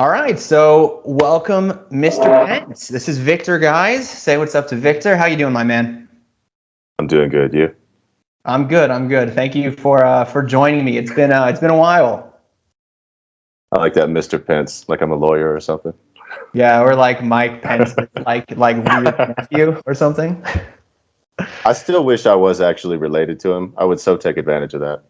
All right, so welcome, Mr. Pence. This is Victor, guys. Say what's up to Victor. How you doing, my man? I'm doing good. You? I'm good. I'm good. Thank you for joining me. It's been a while. I like that, Mr. Pence, like I'm a lawyer or something. Yeah, or like Mike Pence, like weird nephew or something. I still wish I was actually related to him. I would so take advantage of that.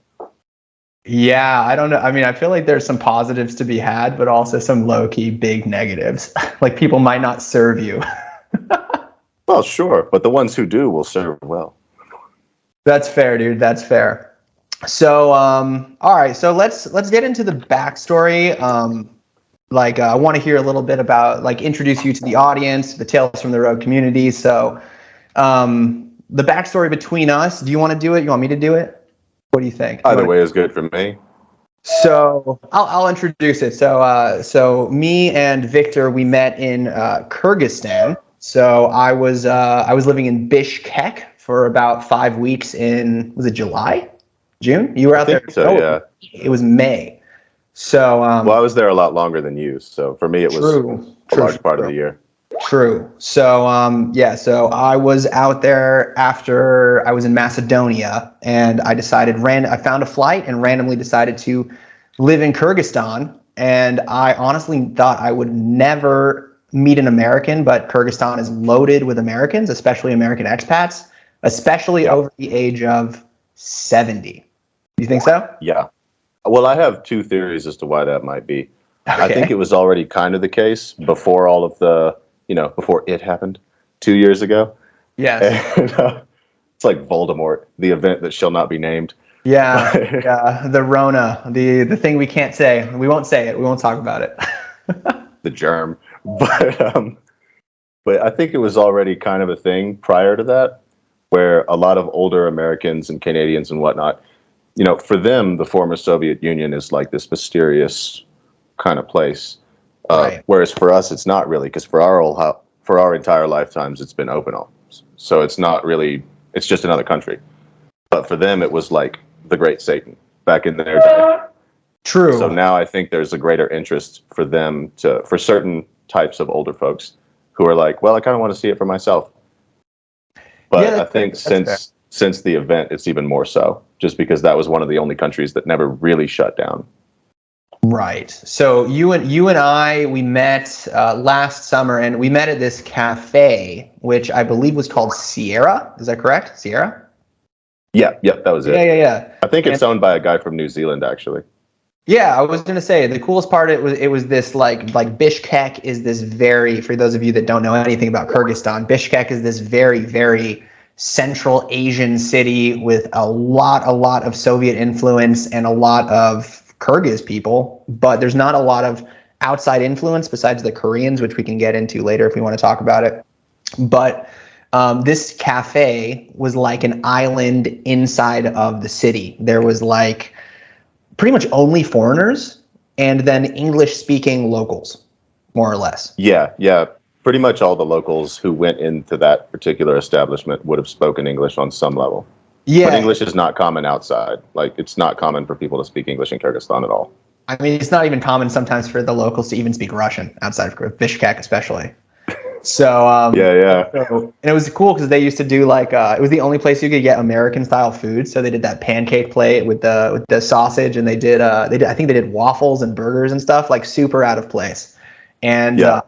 Yeah, I don't know. I mean, I feel like there's some positives to be had, but also some low-key big negatives. Like people might not serve you. Well, sure, but the ones who do will serve well. That's fair, dude. That's fair. So, all right. So let's get into the backstory. I want to hear a little bit about, introduce you to the audience, the Tales from the Road community. So, the backstory between us. Do you want to do it? You want me to do it? What do you think? Either way is good for me. So I'll introduce it. So me and Victor, we met in Kyrgyzstan. So I was living in Bishkek for about 5 weeks was it July, June? You were out there? So, yeah. It was May. So well, I was there a lot longer than you. So for me, it was a large part of the year. True. So so I was out there after I was in Macedonia, and I found a flight and randomly decided to live in Kyrgyzstan. And I honestly thought I would never meet an American, but Kyrgyzstan is loaded with Americans, especially American expats, especially over the age of 70. You think so? Yeah. Well, I have two theories as to why that might be. Okay. I think it was already kind of the case before all of the, before it happened 2 years ago. Yes. And, it's like Voldemort, the event that shall not be named. Yeah, yeah, the Rona, the thing we can't say. We won't say it. We won't talk about it. The germ. But I think it was already kind of a thing prior to that, where a lot of older Americans and Canadians and whatnot, for them, the former Soviet Union is like this mysterious kind of place. Right. Whereas for us, it's not really, because for our entire lifetimes, it's been open arms. So it's not really, it's just another country. But for them, it was like the Great Satan back in their day. True. So now I think there's a greater interest for them for certain types of older folks who are like, well, I kind of want to see it for myself. But I think since the event, it's even more so, just because that was one of the only countries that never really shut down. Right. So you and I, we met last summer, and we met at this cafe, which I believe was called Sierra. Is that correct? Sierra? Yeah, that was it. Yeah. I think it's owned by a guy from New Zealand, actually. Yeah, I was gonna say the coolest part it was this like Bishkek is this very, for those of you that don't know anything about Kyrgyzstan, Bishkek is this very, very Central Asian city with a lot of Soviet influence and a lot of Kyrgyz people, but there's not a lot of outside influence besides the Koreans, which we can get into later if we want to talk about it. But this cafe was like an island inside of the city. There was like pretty much only foreigners and then English-speaking locals, more or less. Yeah. Pretty much all the locals who went into that particular establishment would have spoken English on some level. Yeah. But English is not common outside. Like, it's not common for people to speak English in Kyrgyzstan at all. I mean, it's not even common sometimes for the locals to even speak Russian outside of Bishkek, especially. So yeah. And it was cool because they used to do it was the only place you could get American style food. So they did that pancake plate with the sausage, and I think they did waffles and burgers and stuff, like super out of place. And yeah.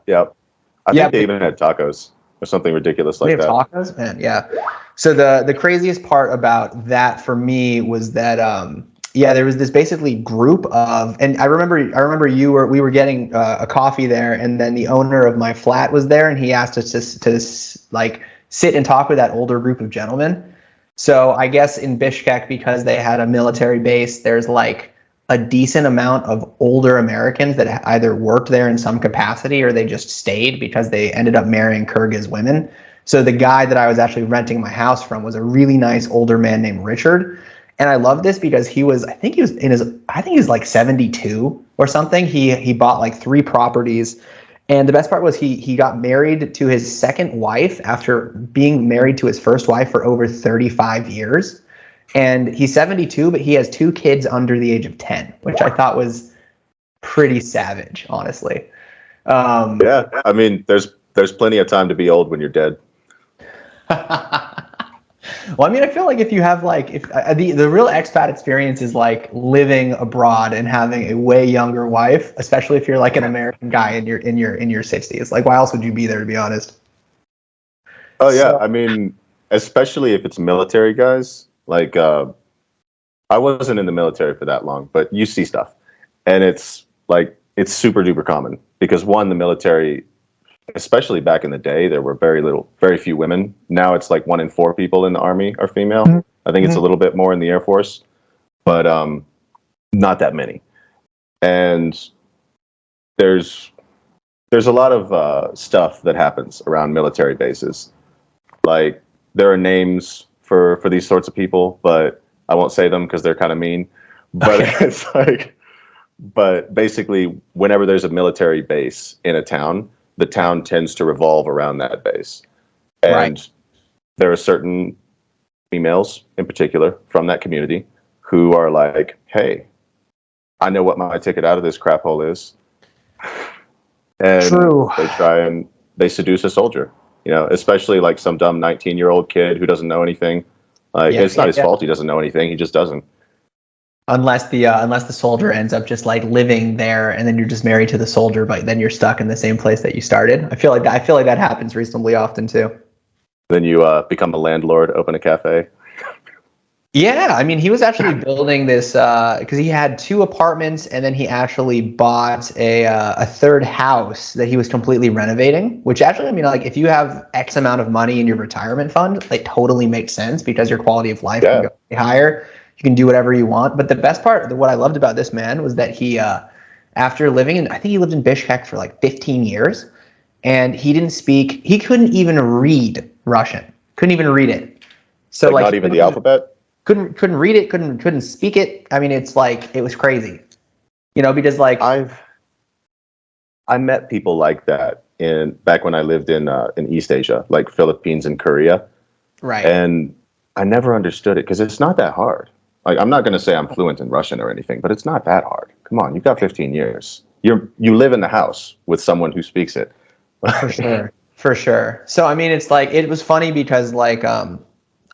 I think they even had tacos or something ridiculous like that. Tacos, man, yeah. So the craziest part about that for me was that there was this basically group of, and I remember we were getting a coffee there, and then the owner of my flat was there, and he asked us to sit and talk with that older group of gentlemen. So I guess in Bishkek, because they had a military base, there's like a decent amount of older Americans that either worked there in some capacity or they just stayed because they ended up marrying Kyrgyz women. So the guy that I was actually renting my house from was a really nice older man named Richard. And I love this because he was like 72 or something. He bought like 3 properties. And the best part was he got married to his second wife after being married to his first wife for over 35 years. And he's 72, but he has 2 kids under the age of 10, which I thought was pretty savage, honestly. Yeah, I mean, there's plenty of time to be old when you're dead. Well, I mean, I feel like if you have like if the real expat experience is like living abroad and having a way younger wife, especially if you're like an American guy in your 60s. Like, why else would you be there, to be honest? Oh yeah, So I mean, especially if it's military guys. Like, I wasn't in the military for that long, but you see stuff, and it's like it's super duper common because one, the military, especially back in the day, there were very few women. Now it's like 1 in 4 people in the army are female. I think it's a Mhm. little bit more in the Air Force, but not that many. And there's there's a lot of stuff that happens around military bases. Like there are names for these sorts of people, but I won't say them because they're kind of mean. But Okay, it's like, but basically, whenever there's a military base in a town, the town tends to revolve around that base. right. And there are certain females in particular from that community who are like, hey, I know what my ticket out of this crap hole is. And True. they try and they seduce a soldier, especially like some dumb 19-year-old kid who doesn't know anything. Like Yeah, it's not yeah, his yeah. fault he doesn't know anything, he just doesn't. Unless the soldier ends up just like living there, and then you're just married to the soldier, but then you're stuck in the same place that you started. I feel like that happens reasonably often too. Then you become a landlord, open a cafe. Yeah, I mean, he was actually building this because he had 2 apartments, and then he actually bought a third house that he was completely renovating. Which actually, I mean, like if you have X amount of money in your retirement fund, it totally makes sense because your quality of life can Yeah, go higher. You can do whatever you want. But the best part, what I loved about this man was that he, after living in, I think he lived in Bishkek for like 15 years, and he didn't speak. He couldn't even read Russian. Couldn't even read it. So like like not he even the alphabet. couldn't read it, couldn't speak it. I mean, it's like it was crazy, because like I've I met people like that in back when I lived in East Asia, like Philippines and Korea, right. and I never understood it because it's not that hard. Like I'm not going to say I'm fluent in Russian or anything, but it's not that hard. Come on, you've got 15 years. You live in the house with someone who speaks it. For sure. For sure. So I mean, it's like it was funny because like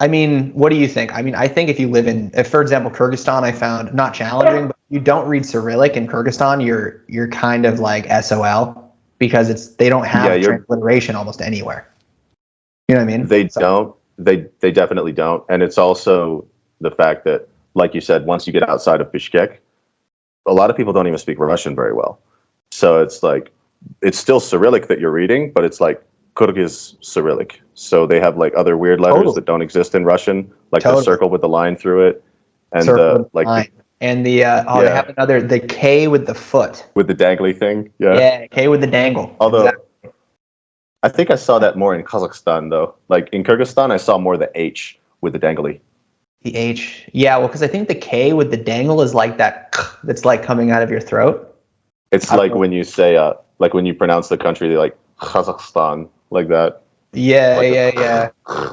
I mean, what do you think? I mean, I think if you live in, if for example, Kyrgyzstan, I found not challenging, but you don't read Cyrillic in Kyrgyzstan, you're kind of like SOL because they don't Yeah, have transliteration almost anywhere. You know what I mean? they So don't. They definitely don't, and it's also the fact that, like you said, once you get outside of Bishkek, a lot of people don't even speak Russian very well. So it's like it's still Cyrillic that you're reading, but it's like Kyrgyz Cyrillic. So they have like other weird letters totally, that don't exist in Russian, like the totally. circle with the line through it, and Circle the with like the line. And they yeah have the K with the foot. with the dangly thing. Yeah. Yeah, K with the dangle. Although Exactly. I think I saw that more in Kazakhstan though. Like in Kyrgyzstan, I saw more the H with the dangly. The H. Yeah, well, because I think the K with the dangle is like that that's like coming out of your throat. It's I don't like know. when you say like when you pronounce the country, they like Kazakhstan like that. Yeah, Like yeah, a yeah.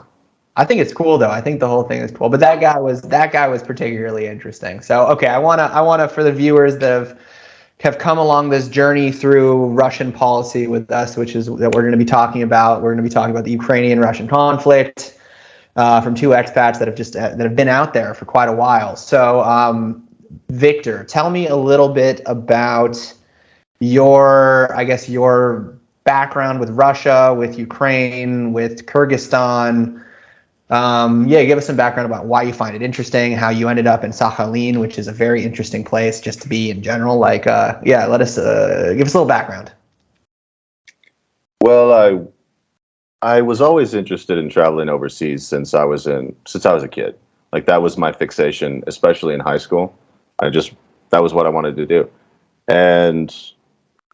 I think it's cool though. I think the whole thing is cool. But that guy was particularly interesting. So okay, I wanna for the viewers that have come along this journey through Russian policy with us, which is that we're going to be talking about. We're going to be talking about the Ukrainian-Russian conflict from 2 expats that have been out there for quite a while. So, Victor, tell me a little bit about your background with Russia, with Ukraine, with Kyrgyzstan. Yeah, give us some background about why you find it interesting, how you ended up in Sakhalin, which is a very interesting place just to be in general. Like, yeah, let us give us a little background. well, I was always interested in traveling overseas since I was a kid. Like that was my fixation, especially in high school. I just that was what I wanted to do, and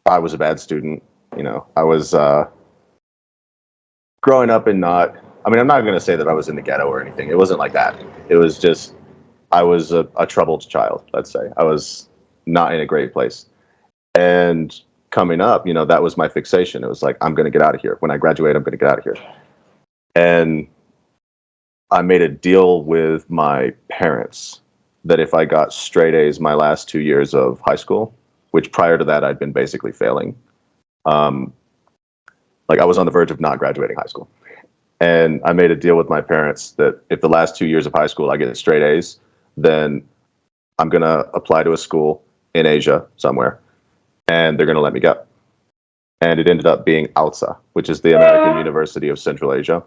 I was a bad student. I was growing up and not. I mean, I'm not going to say that I was in the ghetto or anything. It wasn't like that. It was just I was a troubled child. Let's say I was not in a great place, and coming up, that was my fixation. It was like I'm going to get out of here. When I graduate, I'm going to get out of here, and I made a deal with my parents that if I got straight A's my last 2 years of high school, which prior to that I'd been basically failing. Like I was on the verge of not graduating high school. And I made a deal with my parents that if the last 2 years of high school I get straight A's, then I'm going to apply to a school in Asia somewhere, and they're going to let me go. And it ended up being ALSA, which is the American University of Central Asia.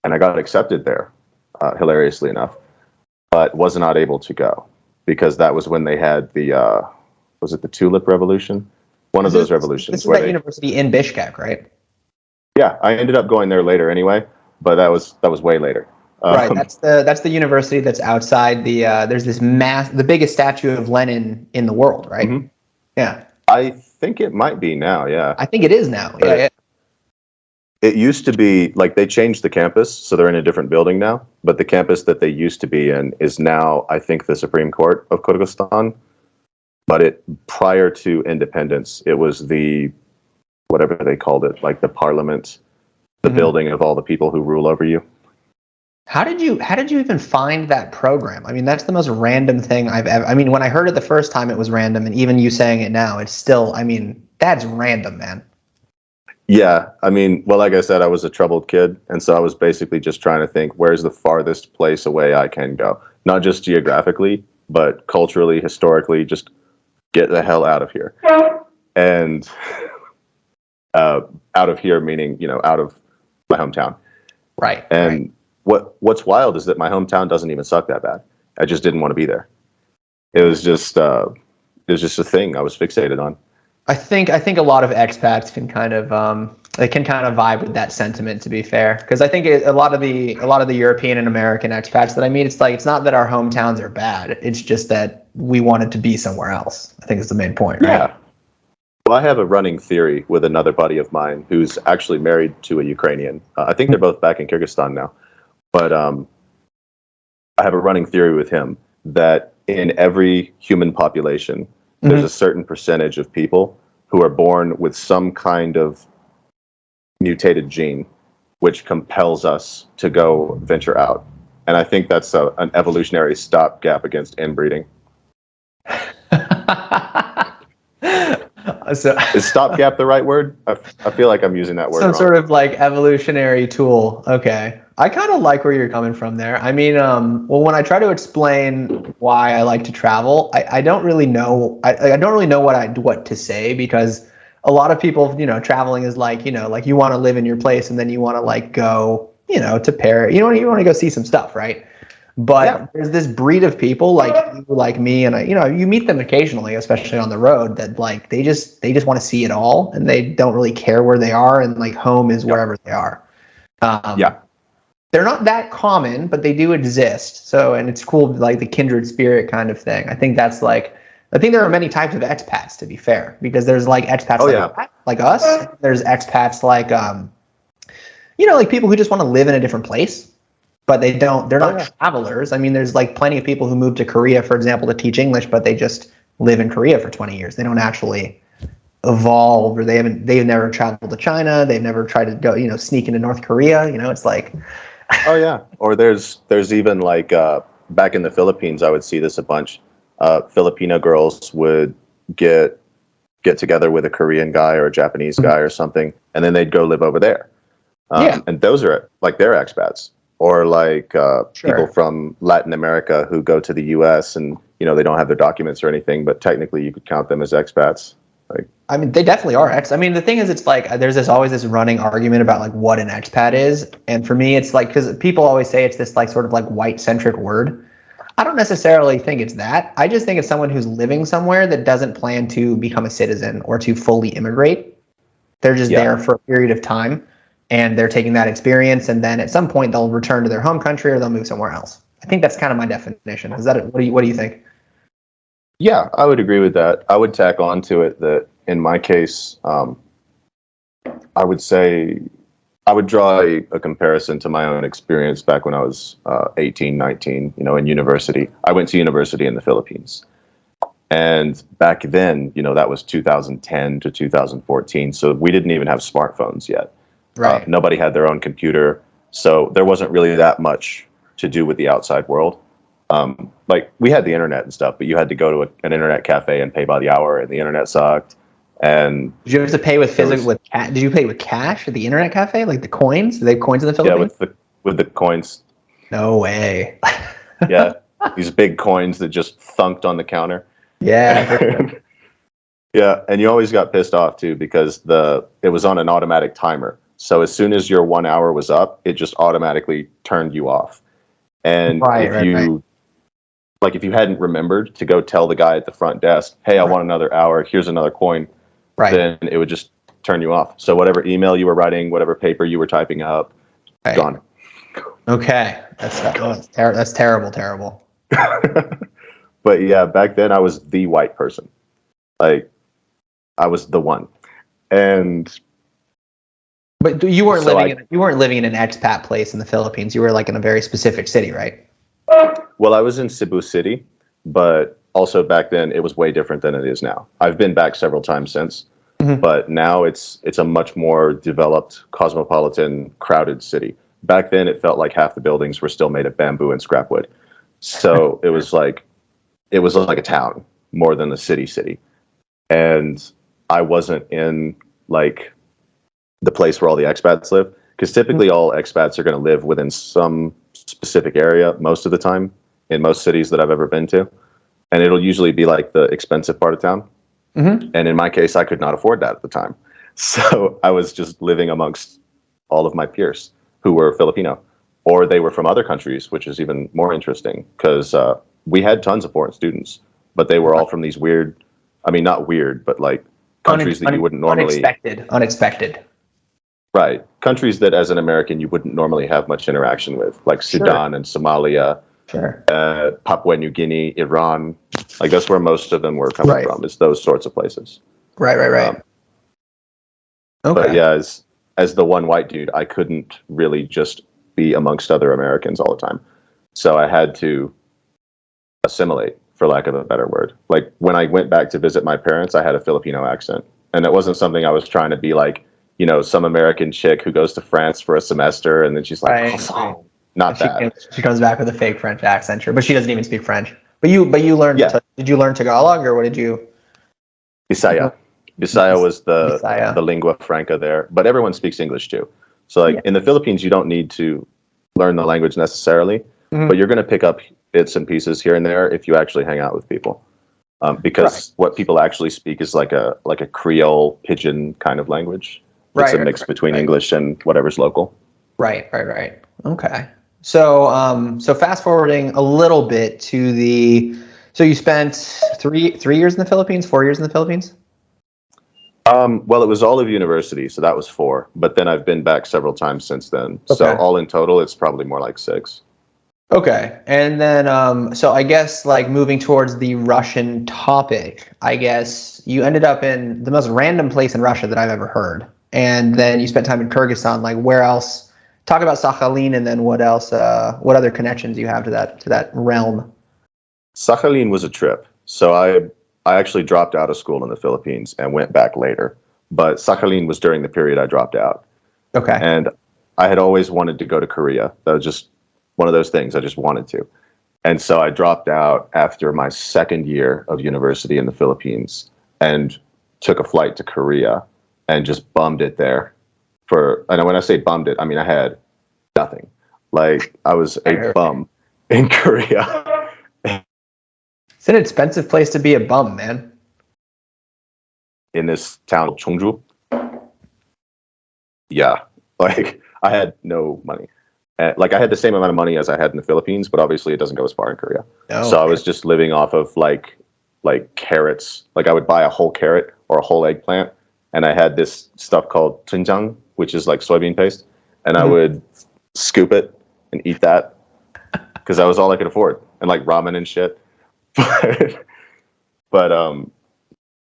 And I got accepted there, hilariously enough, but was not able to go because that was when they had the, was it the Tulip Revolution? One of those revolutions. This is that university in Bishkek, right? Yeah, I ended up going there later anyway, but that was way later. Right, that's the university that's outside the. There's this the biggest statue of Lenin in the world, right? Mm-hmm. Yeah, I think it might be now. Yeah, I think it is now. Yeah. It used to be like they changed the campus, so they're in a different building now. But the campus that they used to be in is now, I think, the Supreme Court of Kyrgyzstan. But prior to independence, it was the whatever they called it, like the parliament, the building of all the people who rule over you. How did you even find that program? I mean, that's the most random thing I've ever. I mean, when I heard it the first time, it was random, and even you saying it now, it's still. I mean, that's random, man. Yeah, I mean, well, like I said, I was a troubled kid, and so I was basically just trying to think, where's the farthest place away I can go? Not just geographically, but culturally, historically, just get the hell out of here. And out of here meaning, out of my hometown. Right. And what's wild is that my hometown doesn't even suck that bad. I just didn't want to be there. It was just a thing I was fixated on. I think a lot of expats can kind of vibe with that sentiment, to be fair, because I think a lot of the European and American expats that I meet, it's not that our hometowns are bad, it's just that we wanted to be somewhere else. I think is the main point, right? Yeah. Well, I have a running theory with another buddy of mine who's actually married to a Ukrainian. I think they're both back in Kyrgyzstan now, but I have a running theory with him that in every human population, there's a certain percentage of people who are born with some kind of mutated gene which compels us to go venture out. And I think that's an evolutionary stopgap against inbreeding. So, is stopgap the right word? I feel like I'm using that word some wrong. Sort of like evolutionary tool. Okay. I kind of like where you're coming from there. I mean, well, when I try to explain why I like to travel, I don't really know. I don't really know what to say, because a lot of people, traveling is like, like you want to live in your place and then you want to like go, to Paris. You want to go see some stuff, right? But there's this breed of people like you, like me, and you meet them occasionally, especially on the road, that like they just want to see it all, and they don't really care where they are, and like home is wherever they are. They're not that common, but they do exist. So, and it's cool, like the kindred spirit kind of thing. I think there are many types of expats, to be fair, because there's like expats like us. There's expats like like people who just want to live in a different place, but they're not travelers. I mean, there's like plenty of people who move to Korea, for example, to teach English, but they just live in Korea for 20 years. They don't actually evolve, or they've never traveled to China. They've never tried to go, sneak into North Korea. It's like, oh yeah. Or there's even like back in the Philippines, I would see this a bunch. Filipino girls would get together with a Korean guy or a Japanese guy or something, and then they'd go live over there. And those are like they're expats. Or like people from Latin America who go to the U.S. and they don't have their documents or anything, but technically you could count them as expats. Like, I mean, they definitely are I mean, the thing is, it's like there's always this running argument about like what an expat is, and for me, it's like, because people always say it's this like sort of like white centric word. I don't necessarily think it's that. I just think it's someone who's living somewhere that doesn't plan to become a citizen or to fully immigrate. They're just there for a period of time, and they're taking that experience, and then at some point they'll return to their home country or they'll move somewhere else. I think that's kind of my definition. Is that it? What do you think? Yeah, I would agree with that. I would tack on to it that in my case, I would say I would draw a comparison to my own experience back when I was 18, 19, in university. I went to university in the Philippines. And back then, that was 2010 to 2014. So we didn't even have smartphones yet. Right. Nobody had their own computer. So there wasn't really that much to do with the outside world. Like we had the internet and stuff, but you had to go to an internet cafe and pay by the hour, and the internet sucked. And Did you have to pay with physical did you pay with cash at the internet cafe, like the coins? Do they have coins in the Philippines? yeah, with the coins. No way. Yeah, these big coins that just thunked on the counter. Yeah. Yeah, and you always got pissed off too because it was on an automatic timer. So as soon as your 1 hour was up, it just automatically turned you off. And if you hadn't remembered to go tell the guy at the front desk, "Hey, I want another hour. Here's another coin," then it would just turn you off. So whatever email you were writing, whatever paper you were typing up, gone. Okay, that's terrible. But yeah, back then I was the white person. Like I was the one. But you weren't living in an expat place in the Philippines. You were like in a very specific city, right? Well, I was in Cebu City, but also back then it was way different than it is now. I've been back several times since, but now it's a much more developed, cosmopolitan, crowded city. Back then it felt like half the buildings were still made of bamboo and scrap wood. So it was like a town more than a city. And I wasn't in like the place where all the expats live, because typically all expats are going to live within some specific area most of the time in most cities that I've ever been to. And it'll usually be like the expensive part of town. And in my case, I could not afford that at the time. So I was just living amongst all of my peers who were Filipino, or they were from other countries, which is even more interesting because we had tons of foreign students, but they were all from these weird, I mean, not weird, but like countries that you wouldn't normally... Unexpected. Right. Countries that as an American you wouldn't normally have much interaction with, like Sudan and Somalia, Papua New Guinea, Iran. Like that's where most of them were coming from, is those sorts of places. Right. Okay. But yeah, as the one white dude, I couldn't really just be amongst other Americans all the time. So I had to assimilate, for lack of a better word. Like when I went back to visit my parents, I had a Filipino accent. And it wasn't something I was trying to be like, you know, some American chick who goes to France for a semester and then she's like, not that. She comes back with a fake French accent, but she doesn't even speak French. But you learned. Did you learn Tagalog or what did you? Bisaya. Bisaya was the lingua franca there, but everyone speaks English too. So like in the Philippines, you don't need to learn the language necessarily, but you're going to pick up bits and pieces here and there if you actually hang out with people. Because what people actually speak is like a Creole pidgin kind of language. It's a mix between English and whatever's local. Right. Okay. So fast forwarding a little bit to so you spent 3 years in the Philippines, 4 years in the Philippines? Well, it was all of university, so that was 4. But then I've been back several times since then. Okay. So all in total, it's probably more like 6. Okay. And then, so I guess like moving towards the Russian topic, I guess you ended up in the most random place in Russia that I've ever heard. And then you spent time in Kyrgyzstan. Like where else? Talk about Sakhalin and then what else, what other connections you have to that realm? Sakhalin was a trip. So I actually dropped out of school in the Philippines and went back later. But Sakhalin was during the period I dropped out. Okay. And I had always wanted to go to Korea. That was just one of those things I just wanted to. And so I dropped out after my 2nd year of university in the Philippines and took a flight to Korea and just bummed it there. And when I say bummed it, I mean I had nothing. Like I was a bum in Korea. It's an expensive place to be a bum, man. In this town, Cheongju. Yeah, like I had no money. Like I had the same amount of money as I had in the Philippines, but obviously it doesn't go as far in Korea. So I was just living off of like carrots. Like I would buy a whole carrot or a whole eggplant, and I had this stuff called doenjang, which is like soybean paste, and I would scoop it and eat that because that was all I could afford, and like ramen and shit. But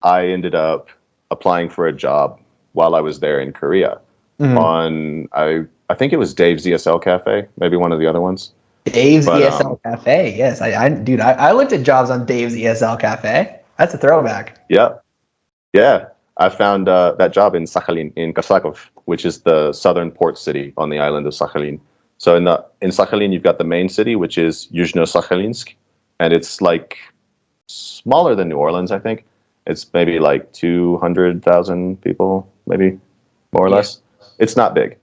I ended up applying for a job while I was there in Korea on I think it was Dave's ESL Cafe, maybe one of the other ones. Dave's ESL Cafe, yes. I looked at jobs on Dave's ESL Cafe. That's a throwback. Yeah. I found that job in Sakhalin, in Kasakov, which is the southern port city on the island of Sakhalin. So in Sakhalin, you've got the main city, which is Yuzhno-Sakhalinsk, and it's like smaller than New Orleans, I think. It's maybe like 200,000 people, maybe more or less. It's not big,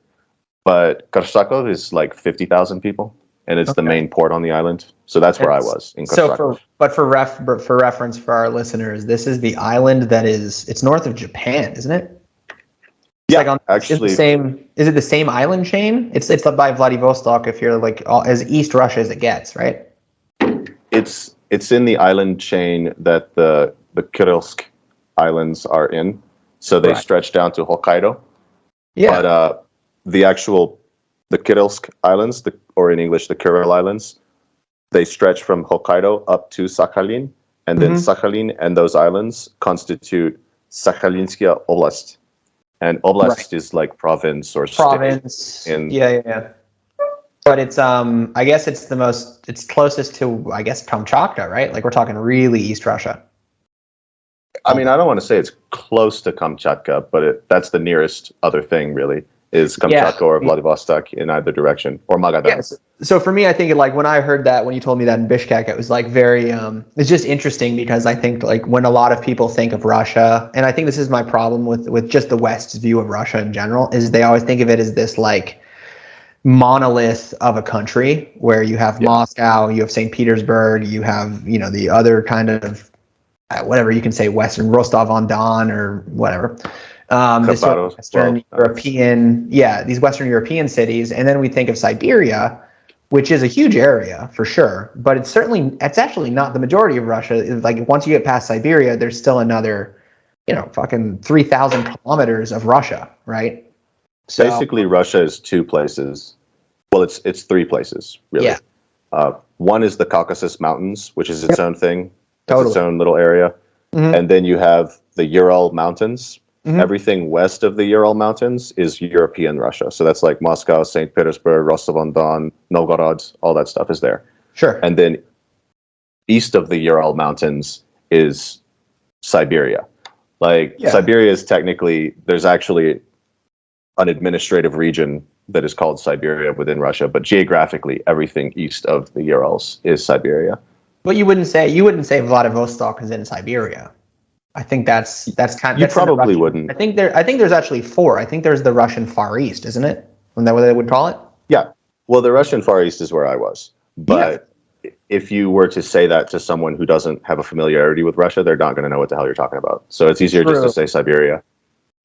but Korsakov is like 50,000 people, and it's the main port on the island. So that's where I was in Korsakov. For reference for our listeners, this is the island that it's north of Japan, isn't it? Actually, is it the same island chain? It's by Vladivostok. If you're like as East Russia as it gets, right? It's in the island chain that the Kurilsk Islands are in. So they stretch down to Hokkaido. Yeah. But the Kurilsk Islands, or in English, the Kuril Islands, they stretch from Hokkaido up to Sakhalin. And then Sakhalin and those islands constitute Sakhalinskia Oblast. And Oblast is like province or state. Yeah. But it's I guess it's closest to, I guess, Kamchatka, right? Like we're talking really East Russia. I mean, I don't want to say it's close to Kamchatka, but that's the nearest other thing, really, is Kamchatka or Vladivostok in either direction, or Magadan. Yes. So for me, I think like when I heard that, when you told me that in Bishkek, it was like very, it's just interesting because I think like when a lot of people think of Russia, and I think this is my problem with just the West's view of Russia in general, is they always think of it as this like monolith of a country where you have Moscow, you have St. Petersburg, you have, the other kind of, whatever you can say, Western Rostov-on-Don or whatever. This sort of Western European, these Western European cities. And then we think of Siberia, which is a huge area for sure, but it's actually not the majority of Russia. Like once you get past Siberia, there's still another, fucking 3,000 kilometers of Russia, right? So basically Russia is two places. Well, it's three places, really. Yeah. One is the Caucasus Mountains, which is its own thing. It's its own little area. Mm-hmm. And then you have the Ural Mountains. Mm-hmm. Everything west of the Ural Mountains is European Russia. So that's like Moscow, St. Petersburg, Rostov-on-Don, Novgorod, all that stuff is there. Sure. And then east of the Ural Mountains is Siberia. Siberia is technically, there's actually an administrative region that is called Siberia within Russia, but geographically everything east of the Urals is Siberia. But you wouldn't say Vladivostok is in Siberia. I think that's kind of. You probably wouldn't. I think there's actually four. I think there's the Russian Far East, isn't it? Isn't that what they would call it? Yeah. Well, the Russian Far East is where I was. But if you were to say that to someone who doesn't have a familiarity with Russia, they're not going to know what the hell you're talking about. So it's easier just to say Siberia.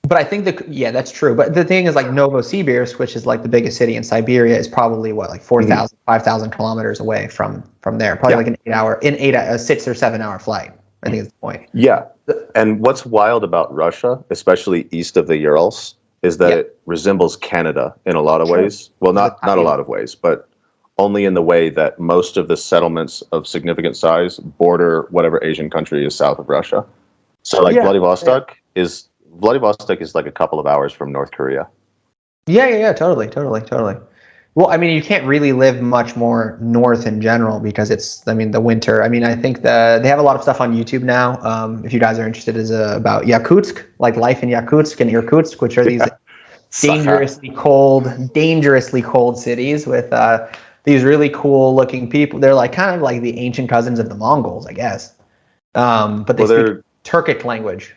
But I think that's true. But the thing is, like Novosibirsk, which is like the biggest city in Siberia, is probably 4,000, 5,000 kilometers away from there. Probably like a 6 or 7 hour flight. I think is the point. Yeah. And what's wild about Russia, especially east of the Urals, is that it resembles Canada in a lot of ways. Well, not a lot of ways, but only in the way that most of the settlements of significant size border whatever Asian country is south of Russia. So Vladivostok is like a couple of hours from North Korea. Yeah, totally. Well, I mean, you can't really live much more north in general because the winter. I mean, I think they have a lot of stuff on YouTube now. If you guys are interested, is about Yakutsk, like life in Yakutsk and Irkutsk, which are these dangerously cold cities with these really cool looking people. They're like kind of like the ancient cousins of the Mongols, I guess. But they speak Turkic language.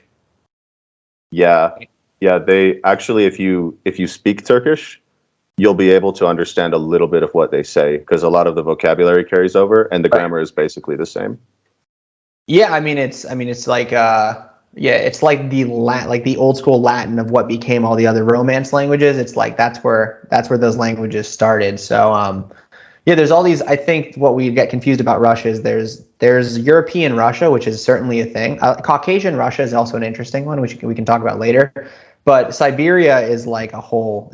Yeah. They actually, if you speak Turkish, you'll be able to understand a little bit of what they say because a lot of the vocabulary carries over and the grammar is basically the same. Yeah, it's like it's like the old school Latin of what became all the other Romance languages. It's like that's where those languages started. So there's all these. I think what we get confused about Russia is there's European Russia, which is certainly a thing. Caucasian Russia is also an interesting one, which we can talk about later. But Siberia is like a whole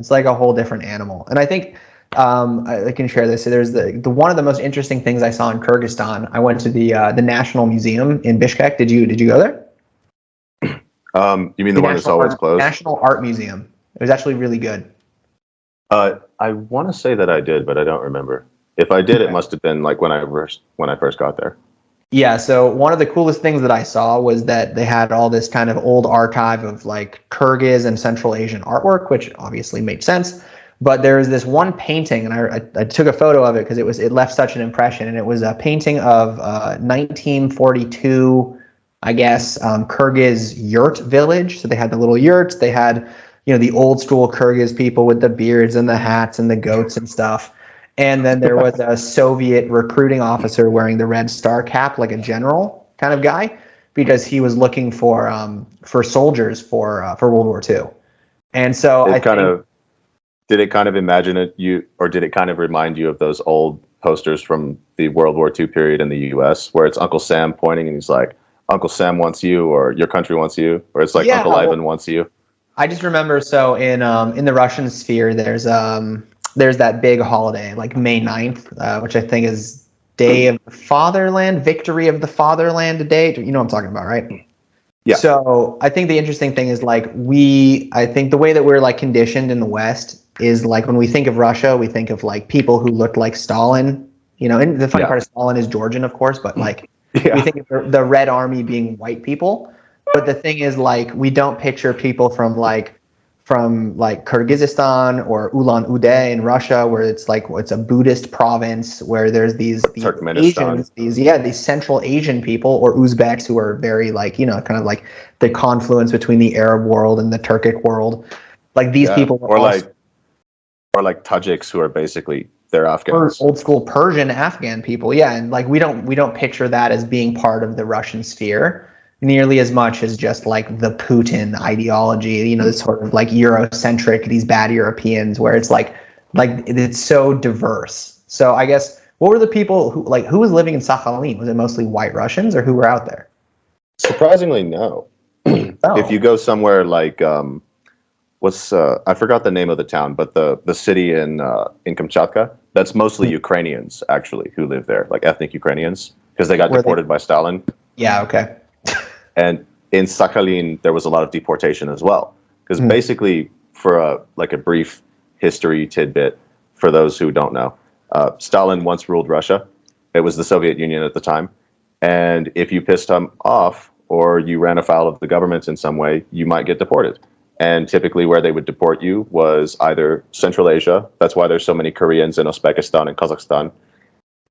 different animal. And I think I can share this. So there's the one of the most interesting things I saw in Kyrgyzstan. I went to the National Museum in Bishkek. Did you go there? You mean the one that's always closed? National Art Museum. It was actually really good. I want to say that I did, but I don't remember. If I did, it must have been like when I first got there. Yeah, so one of the coolest things that I saw was that they had all this kind of old archive of like Kyrgyz and Central Asian artwork, which obviously made sense. But there was this one painting, and I took a photo of it because it left such an impression, and it was a painting of 1942, I guess, Kyrgyz yurt village. So they had the little yurts. They had, the old school Kyrgyz people with the beards and the hats and the goats and stuff. And then there was a Soviet recruiting officer wearing the red star cap, like a general kind of guy, because he was looking for soldiers for World War II. And so did it kind of imagine it or did it kind of remind you of those old posters from the World War II period in the U.S. where it's Uncle Sam pointing and he's like, Uncle Sam wants you, or your country wants you, or it's like Uncle Ivan wants you? I just remember, so in the Russian sphere, there's that big holiday, like May 9th, which I think is Day of the Fatherland, Victory of the Fatherland Day. You know what I'm talking about, right? Yeah. So I think the interesting thing is, like, I think the way that we're like conditioned in the West is, like, when we think of Russia, we think of like people who looked like Stalin, and the funny part of Stalin is Georgian, of course, but like we think of the Red Army being white people. But the thing is, like, we don't picture people from Kyrgyzstan or Ulan-Ude in Russia, where it's a Buddhist province, where there's these Asians, these Central Asian people, or Uzbeks, who are very, like, kind of like the confluence between the Arab world and the Turkic world. Like, these people or like Tajiks, who are basically, they're Afghans. Old school Persian Afghan people, yeah, and like we don't picture that as being part of the Russian sphere nearly as much as just like the Putin ideology, this sort of like Eurocentric, these bad Europeans, where it's like it's so diverse. So I guess, what were the people who was living in Sakhalin? Was it mostly white Russians, or who were out there? Surprisingly, no. If you go somewhere like I forgot the name of the town, but the city in Kamchatka, that's mostly Ukrainians actually who live there, like ethnic Ukrainians, because they got deported by Stalin. Yeah, okay. And in Sakhalin, there was a lot of deportation as well, because basically, for a brief history tidbit for those who don't know, Stalin once ruled Russia. It was the Soviet Union at the time, and if you pissed him off or you ran afoul of the government in some way, you might get deported. And typically where they would deport you was either Central Asia. That's why there's so many Koreans in Uzbekistan and Kazakhstan.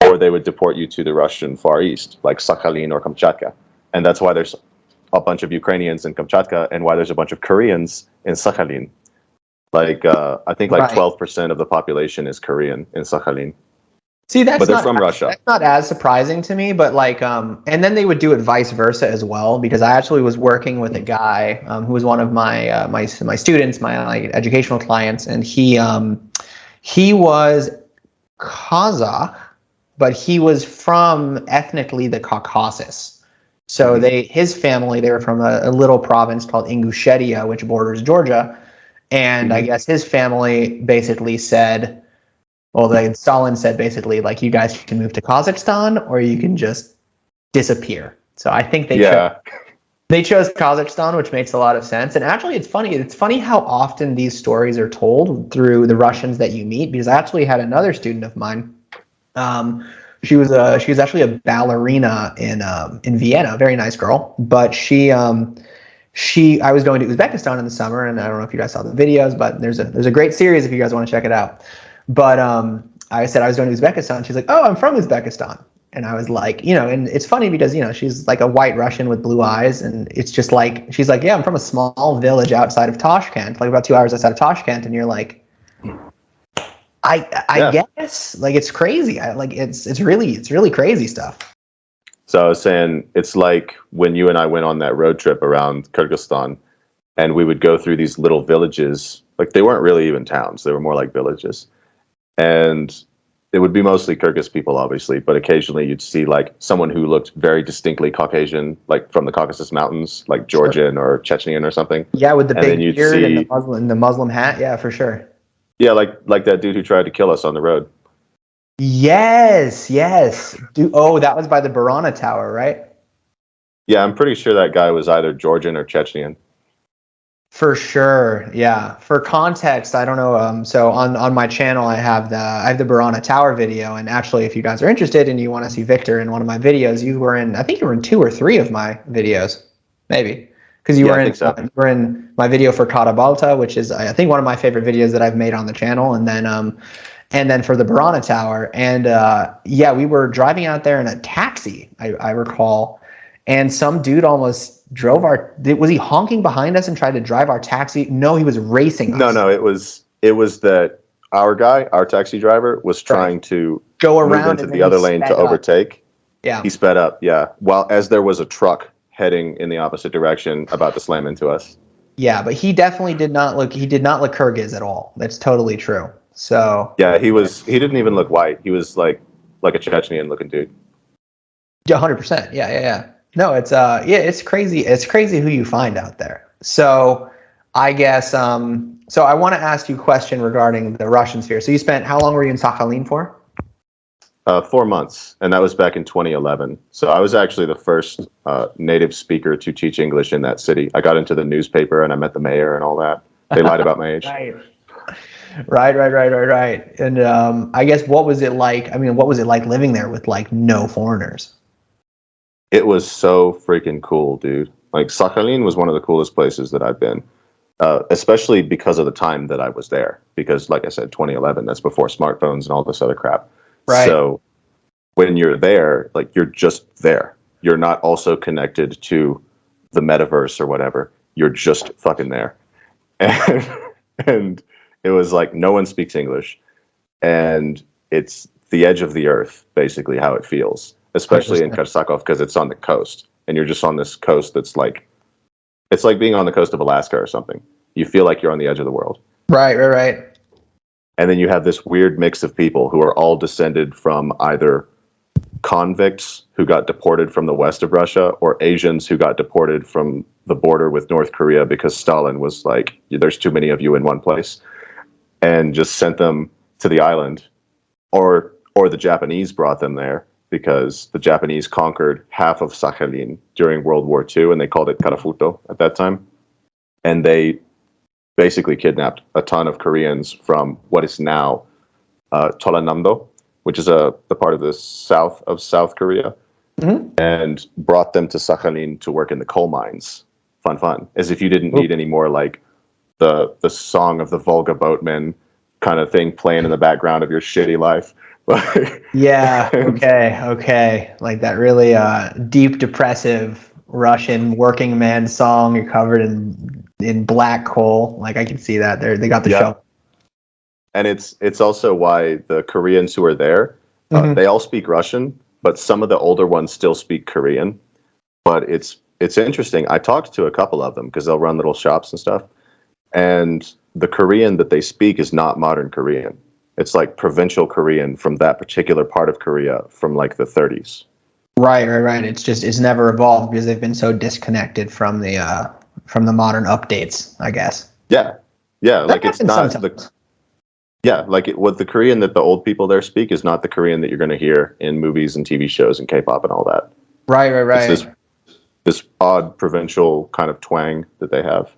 Or they would deport you to the Russian Far East, like Sakhalin or Kamchatka. And that's why there's a bunch of Ukrainians in Kamchatka, and why there's a bunch of Koreans in Sakhalin. I think 12% of the population is Korean in Sakhalin. See, but they're from Russia. That's not as surprising to me, but and then they would do it vice versa as well, because I actually was working with a guy who was one of my my students, my educational clients, and he was Kazakh, but he was from ethnically the Caucasus. So his family, they were from a little province called Ingushetia, which borders Georgia, and I guess his family basically said, Stalin said basically, like, you guys can move to Kazakhstan or you can just disappear. So I think they chose Kazakhstan, which makes a lot of sense. And actually, it's funny. It's funny how often these stories are told through the Russians that you meet, because I actually had another student of mine. She was actually a ballerina in Vienna, a very nice girl. But I was going to Uzbekistan in the summer, and I don't know if you guys saw the videos, but there's a great series if you guys want to check it out. But I said I was going to Uzbekistan. She's like, "Oh, I'm from Uzbekistan." And I was like, and it's funny because, she's like a white Russian with blue eyes. And it's just like, she's like, "Yeah, I'm from a small village outside of Tashkent, like about 2 hours outside of Tashkent." And you're like, I guess, like, it's crazy. It's really crazy stuff. So I was saying, it's like when you and I went on that road trip around Kyrgyzstan, and we would go through these little villages. Like, they weren't really even towns. They were more like villages. And it would be mostly Kyrgyz people, obviously, but occasionally you'd see like someone who looked very distinctly Caucasian, like from the Caucasus Mountains, like Georgian or Chechnyan or something. Yeah, with the big beard and the Muslim hat. Yeah, for sure. Yeah, like that dude who tried to kill us on the road. Yes. That was by the Barana Tower, right? Yeah, I'm pretty sure that guy was either Georgian or Chechnyan. For sure, yeah. For context, I don't know. So on my channel, I have the Barana Tower video, and actually, if you guys are interested and you want to see Victor in one of my videos, I think you were in 2 or 3 of my videos, maybe. Because you Yeah, were I in think so. you were in my video for Karabalta, which is I think one of my favorite videos that I've made on the channel, and then for the Barana Tower, and yeah, we were driving out there in a taxi, I recall, and some dude almost drove our. Was he honking behind us and tried to drive our taxi? No, he was racing No, us. no, it was that our guy, our taxi driver, was Right. trying to Go move around into and the then he other lane to sped up. overtake. Yeah. He sped up, yeah, while as there was a truck heading in the opposite direction about to slam into us. Yeah, but he definitely did not look. He did not look Kyrgyz at all. That's totally true. So Yeah, he didn't even look white. He was like a Chechnyan looking dude. yeah, 100%. Yeah, yeah, yeah. No, it's yeah, it's crazy. It's crazy who you find out there. So I guess so I want to ask you a question regarding the Russian sphere. So you spent how long were you in Sakhalin for? 4 months, and that was back in 2011. So I was actually the first native speaker to teach English in that city. I got into the newspaper and I met the mayor and all that. They lied about my age. Right. Right. And I guess what was it like? I mean, what was it like living there with like no foreigners? It was so freaking cool, dude. Like Sakhalin was one of the coolest places that I've been, especially because of the time that I was there. Because, like I said, 2011, that's before smartphones and all this other crap. Right. So when you're there, like you're just there. You're not also connected to the metaverse or whatever. You're just fucking there. And, and it was like no one speaks English. And it's the edge of the earth, basically, how it feels, especially in 100%. Karsakov because it's on the coast. And you're just on this coast that's like, it's like being on the coast of Alaska or something. You feel like you're on the edge of the world. Right. And then you have this weird mix of people who are all descended from either convicts who got deported from the west of Russia or Asians who got deported from the border with North Korea because Stalin was like, there's too many of you in one place, and just sent them to the island. Or the Japanese brought them there because the Japanese conquered half of Sakhalin during World War II, and they called it Karafuto at that time. And they basically kidnapped a ton of Koreans from what is now Tolanamdo, which is the part of the south of South Korea, and brought them to Sakhalin to work in the coal mines. Fun, as if you didn't need any more like the song of the Volga boatmen kind of thing playing in the background of your shitty life. Yeah. And, Okay. Like that really deep, depressive Russian working man song. You're covered in black coal. Like I can see that. They got the yeah, show. and it's also why the Koreans who are there, they all speak Russian, but some of the older ones still speak Korean. But it's interesting. I talked to a couple of them because they'll run little shops and stuff, and the Korean that they speak is not modern Korean. It's like provincial Korean from that particular part of Korea from like the 30s. Right. It's never evolved because they've been so disconnected from the modern updates, I guess. Yeah, yeah. That Like it's happens not the sometimes. yeah. Like what the Korean that the old people there speak is not the Korean that you're going to hear in movies and TV shows and K-pop and all that. It's Right. this odd provincial kind of twang that they have.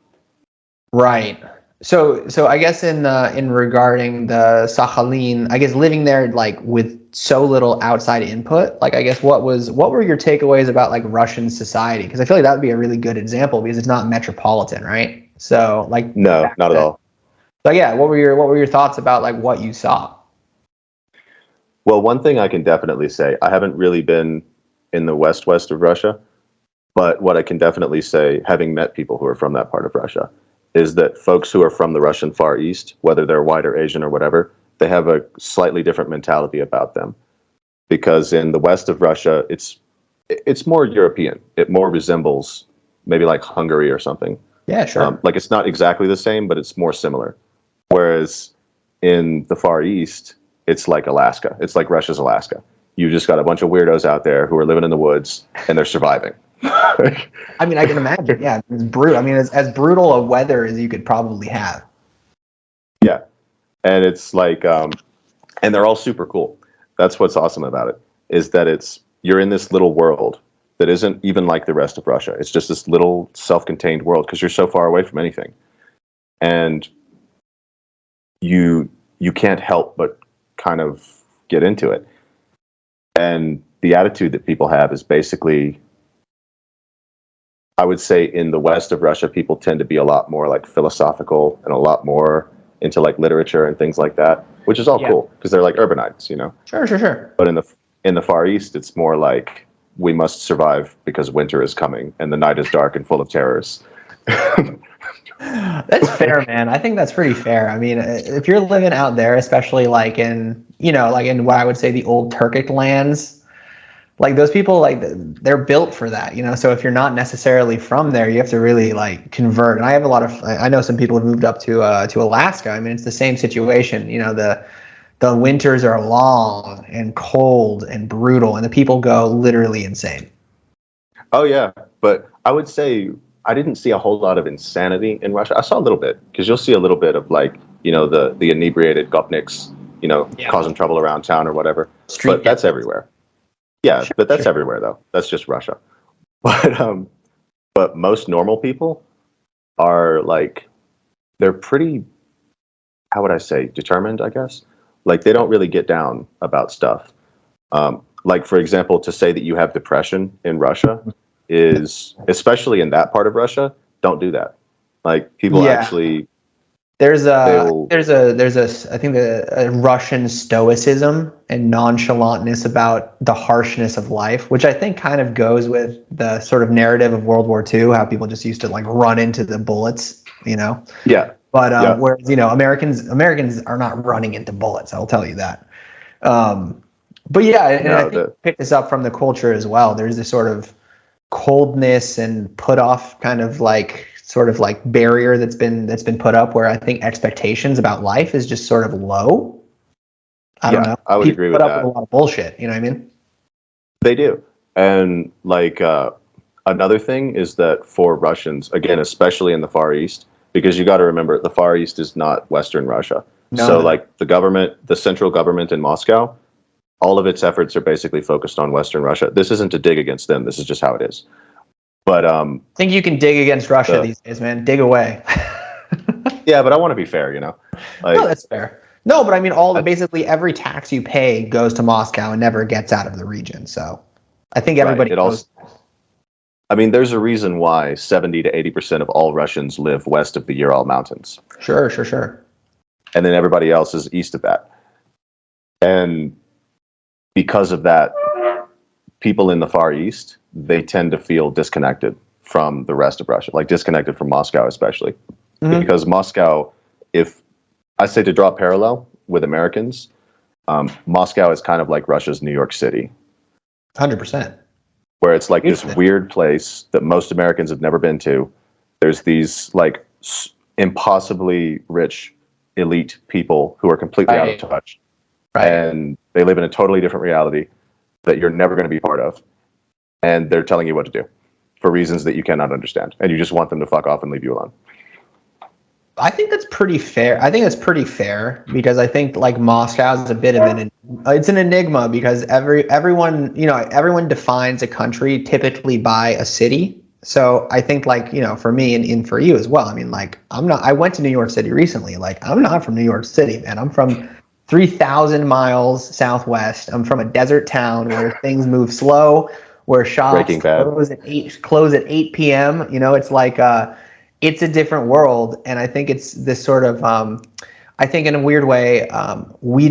Right. So I guess in regarding the Sakhalin, I guess living there like with so little outside input, like I guess what were your takeaways about like Russian society? Because I feel like that would be a really good example because it's not metropolitan, right? So like No, not at all. so yeah, what were your thoughts about like what you saw? Well, one thing I can definitely say, I haven't really been in the west of Russia, but what I can definitely say, having met people who are from that part of Russia, is that folks who are from the Russian Far East, whether they're white or Asian or whatever, they have a slightly different mentality about them. Because in the west of Russia, it's more European. It more resembles maybe like Hungary or something. Yeah, sure. Like it's not exactly the same, but it's more similar. Whereas in the Far East, it's like Alaska. It's like Russia's Alaska. You just got a bunch of weirdos out there who are living in the woods and they're surviving. I mean, I can imagine. Yeah, it's brutal. I mean, it's as brutal a weather as you could probably have. Yeah. And it's like, and they're all super cool. That's what's awesome about it, is that you're in this little world that isn't even like the rest of Russia. It's just this little self-contained world because you're so far away from anything. And you can't help but kind of get into it. And the attitude that people have is basically I would say in the west of Russia, people tend to be a lot more like philosophical and a lot more into like literature and things like that, which is all Yeah. cool because they're like urbanites, you know. Sure. But in the Far East, it's more like we must survive because winter is coming and the night is dark and full of terrors. That's fair, man. I think that's pretty fair. I mean, if you're living out there, especially like in, like in what I would say the old Turkic lands, like those people, like they're built for that, So if you're not necessarily from there, you have to really like convert. And I have I know some people have moved up to Alaska. I mean, it's the same situation. The winters are long and cold and brutal, and the people go literally insane. Oh yeah, but I would say I didn't see a whole lot of insanity in Russia. I saw a little bit because you'll see a little bit of like the inebriated gopniks, Yeah. causing trouble around town or whatever. Street But that's gangs. everywhere. Yeah, Sure, but that's sure. everywhere though. That's just Russia. But most normal people are like they're pretty, how would I say, determined, I guess. Like they don't really get down about stuff. Like for example, to say that you have depression in Russia is, especially in that part of Russia, don't do that. Like people Yeah. actually, There's they'll, I think a Russian stoicism and nonchalantness about the harshness of life, which I think kind of goes with the sort of narrative of World War II, how people just used to like run into the bullets. yeah, But yeah, whereas Americans are not running into bullets, I'll tell you that. But yeah, and I no, think pick this up from the culture as well. There's this sort of coldness and put off kind of like sort of like barrier that's been put up where I think expectations about life is just sort of low. I don't know. I would People agree put with up with that. a lot of bullshit. You know what I mean? They do. And like another thing is that for Russians, again, especially in the Far East, because you got to remember the Far East is not Western Russia. So No. like the central government in Moscow, all of its efforts are basically focused on Western Russia. This isn't to dig against them. This is just how it is. But I think you can dig against Russia the, these days, man. Dig away. yeah, but I want to be fair, No, like that's fair. No, but I mean, basically every tax you pay goes to Moscow and never gets out of the region. So I think right. everybody It knows. also, I mean, there's a reason why 70 to 80% of all Russians live west of the Ural Mountains, Sure. and then everybody else is east of that. And because of that, people in the Far East, they tend to feel disconnected from the rest of Russia, like disconnected from Moscow, especially. Because Moscow, if I say to draw a parallel with Americans, Moscow is kind of like Russia's New York City, 100%. where it's like this weird place that most Americans have never been to. There's these like impossibly rich elite people who are completely out of touch. Right. And they live in a totally different reality that you're never going to be part of. And they're telling you what to do for reasons that you cannot understand. And you just want them to fuck off and leave you alone. I think that's pretty fair. I think that's pretty fair because I think like Moscow is a bit of it's an enigma because everyone defines a country typically by a city. So I think like, for me and for you as well. I mean, like I went to New York City recently. Like I'm not from New York City, man. I'm from 3,000 miles southwest. I'm from a desert town where things move slow, where shops close at 8 p.m. It's like it's a different world, and I think it's this sort of I think in a weird way we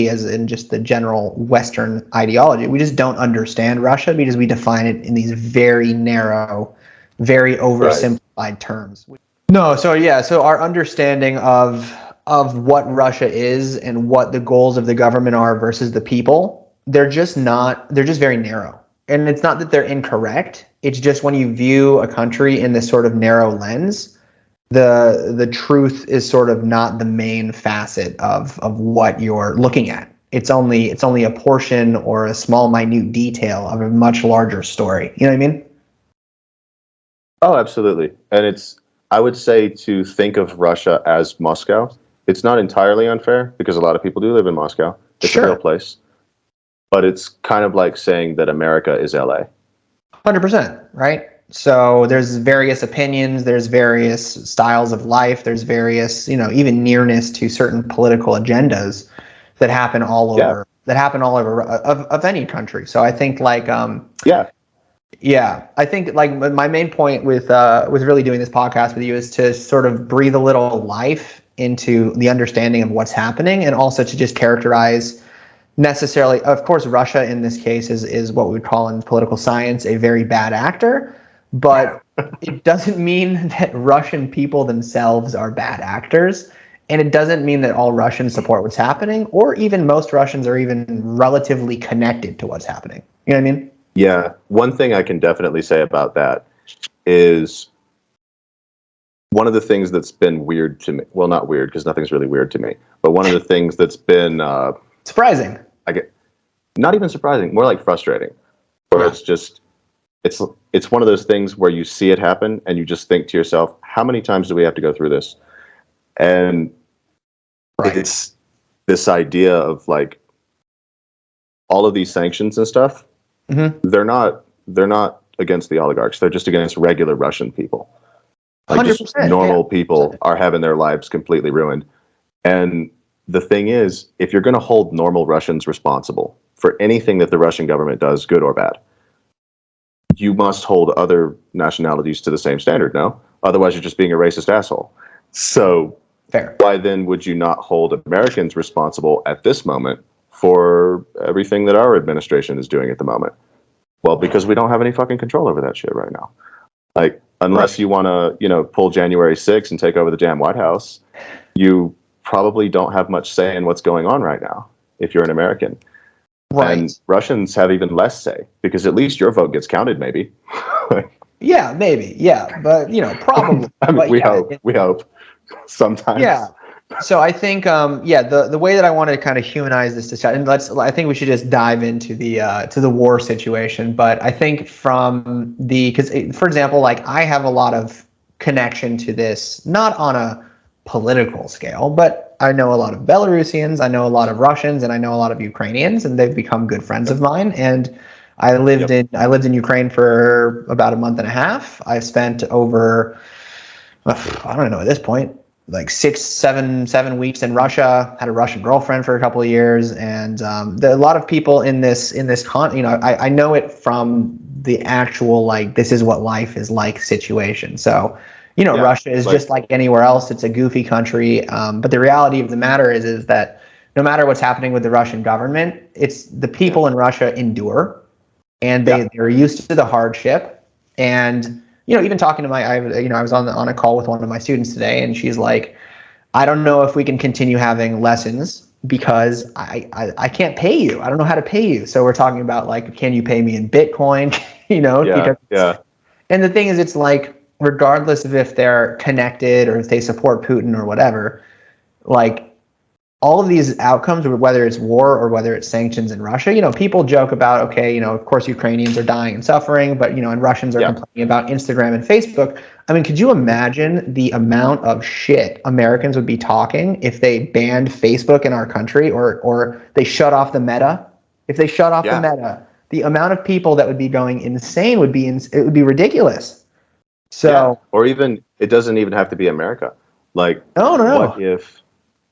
as in just the general Western ideology, we just don't understand Russia because we define it in these very narrow, very oversimplified terms. No, so our understanding of what Russia is and what the goals of the government are versus the people, they're just very narrow. And it's not that they're incorrect. It's just when you view a country in this sort of narrow lens, the truth is sort of not the main facet of what you're looking at. It's only a portion or a small minute detail of a much larger story. You know what I mean? Oh, absolutely. And I would say to think of Russia as Moscow, it's not entirely unfair because a lot of people do live in Moscow. It's a real place. But it's kind of like saying that America is LA. 100%, right? So there's various opinions, there's various styles of life, there's various, even nearness to certain political agendas that happen all over of any country. So I think like Yeah, I think like my main point with really doing this podcast with you is to sort of breathe a little life into the understanding of what's happening, and also to just characterize necessarily, of course, Russia in this case is what we would call in political science a very bad actor, but it doesn't mean that Russian people themselves are bad actors. And it doesn't mean that all Russians support what's happening, or even most Russians are even relatively connected to what's happening. You know what I mean? Yeah, one thing I can definitely say about that is one of the things that's been weird to me. Well, not weird because nothing's really weird to me, but one of the things that's been Surprising. I get not even surprising, more like frustrating, where it's just it's one of those things where you see it happen and you just think to yourself, how many times do we have to go through this? And Right. it's this idea of like all of these sanctions and stuff. Mm-hmm. They're not against the oligarchs. They're just against regular Russian people. Like just 100%. normal Yeah. people are having their lives completely ruined. And the thing is, if you're going to hold normal Russians responsible for anything that the Russian government does, good or bad, you must hold other nationalities to the same standard, no? Otherwise, you're just being a racist asshole. So Fair. why then would you not hold Americans responsible at this moment for everything that our administration is doing at the moment? Well, because we don't have any fucking control over that shit right now. Like, unless you want to, pull January 6th and take over the damn White House, you probably don't have much say in what's going on right now if you're an American. Right. And Russians have even less say because at least your vote gets counted, maybe. Yeah, maybe. Yeah, but probably. I mean, But we hope sometimes. Yeah. So I think, the way that I want to kind of humanize this discussion, I think we should just dive into the war situation. But I think because for example, like I have a lot of connection to this, not on a political scale, but I know a lot of Belarusians, I know a lot of Russians, and I know a lot of Ukrainians, and they've become good friends of mine. And I lived in Ukraine for about a month and a half. I spent over, I don't know at this point, like 6, 7 weeks in Russia. Had a Russian girlfriend for a couple of years, and there are a lot of people in this I know it from the actual like this is what life is like situation. So Russia is just like anywhere else. It's a goofy country, but the reality of the matter is that no matter what's happening with the Russian government, it's the people in Russia endure, and they're used to the hardship. And even talking to I was on a call with one of my students today, and she's like, I don't know if we can continue having lessons because I can't pay you. I don't know how to pay you. So we're talking about like, can you pay me in Bitcoin? And the thing is, it's like, regardless of if they're connected or if they support Putin or whatever, like all of these outcomes, whether it's war or whether it's sanctions in Russia, people joke about, okay, of course Ukrainians are dying and suffering, but, and Russians are complaining about Instagram and Facebook. I mean, could you imagine the amount of shit Americans would be talking if they banned Facebook in our country or they shut off the Meta? If they shut off the Meta, the amount of people that would be going insane would be ridiculous. So, or even, it doesn't even have to be America. Like, no.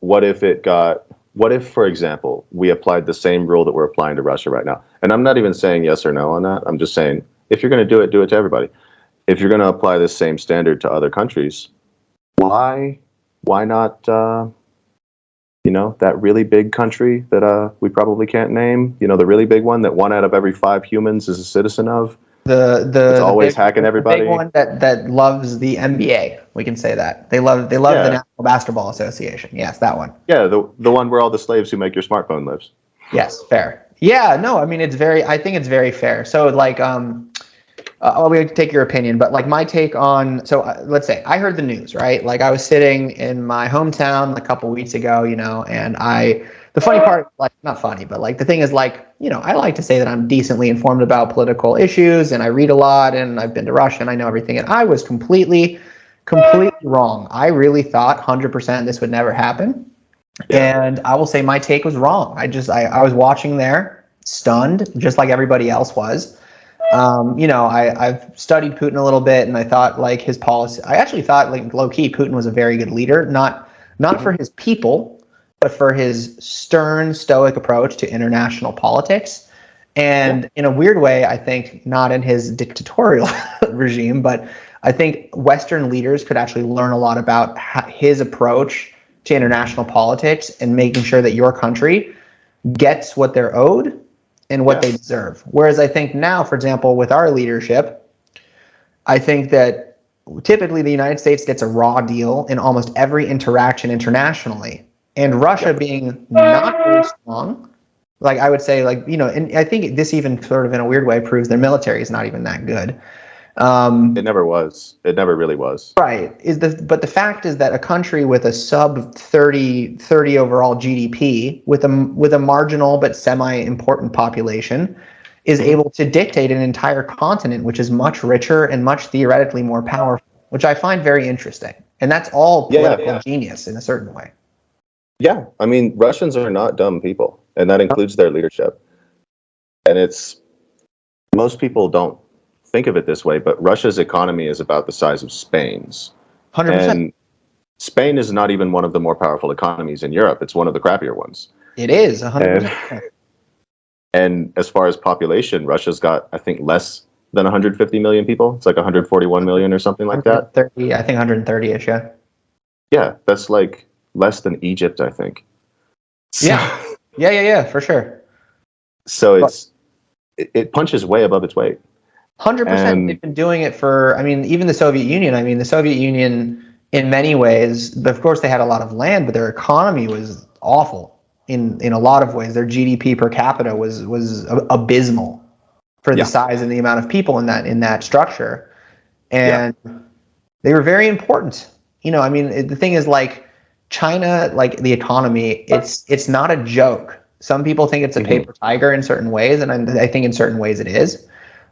What if, for example, we applied the same rule that we're applying to Russia right now? And I'm not even saying yes or no on that. I'm just saying, if you're going to do it to everybody. If you're going to apply this same standard to other countries, why not, that really big country that we probably can't name, the really big one that 1 out of every 5 humans is a citizen of? It's always hacking everybody. The big one that loves the NBA. We can say that they love the National Basketball Association. Yes, that one. Yeah, the one where all the slaves who make your smartphone lives. Yes, fair. Yeah, no, I mean I think it's very fair. So like we take your opinion, but like my take on let's say I heard the news, right? Like I was sitting in my hometown a couple weeks ago, and the funny part, like not funny, but like the thing is like, I like to say that I'm decently informed about political issues and I read a lot and I've been to Russia and I know everything. And I was completely wrong. I really thought 100% this would never happen. Yeah. And I will say my take was wrong. I was watching there stunned, just like everybody else was. I've studied Putin a little bit and I thought like his policy, I actually thought like low key Putin was a very good leader, not for his people, but for his stern, stoic approach to international politics. And in a weird way, I think not in his dictatorial regime, but I think Western leaders could actually learn a lot about his approach to international politics and making sure that your country gets what they're owed and what they deserve. Whereas I think now, for example, with our leadership, I think that typically the United States gets a raw deal in almost every interaction internationally. And Russia being not very strong, like I would say, like, and I think this even sort of in a weird way proves their military is not even that good. It never was. It never really was. Right. But the fact is that a country with a sub 30 overall GDP with a marginal but semi-important population is able to dictate an entire continent which is much richer and much theoretically more powerful, which I find very interesting. And that's all political genius in a certain way. Yeah, I mean, Russians are not dumb people, and that includes their leadership. And most people don't think of it this way, but Russia's economy is about the size of Spain's. 100%. And Spain is not even one of the more powerful economies in Europe. It's one of the crappier ones. It is 100%. And as far as population, Russia's got, I think, less than 150 million people. It's like 141 million or something like that. 30, I think 130-ish, yeah. Yeah, that's like less than Egypt, I think. Yeah, for sure. So it punches way above its weight. 100%. They've been doing it for, I mean, even the Soviet Union. I mean, the Soviet Union, in many ways, of course, they had a lot of land, but their economy was awful in a lot of ways. Their GDP per capita was abysmal for the size and the amount of people in that structure, and they were very important. I mean, the thing is, like, China, like the economy, it's not a joke. Some people think it's a paper tiger in certain ways, and I think in certain ways it is.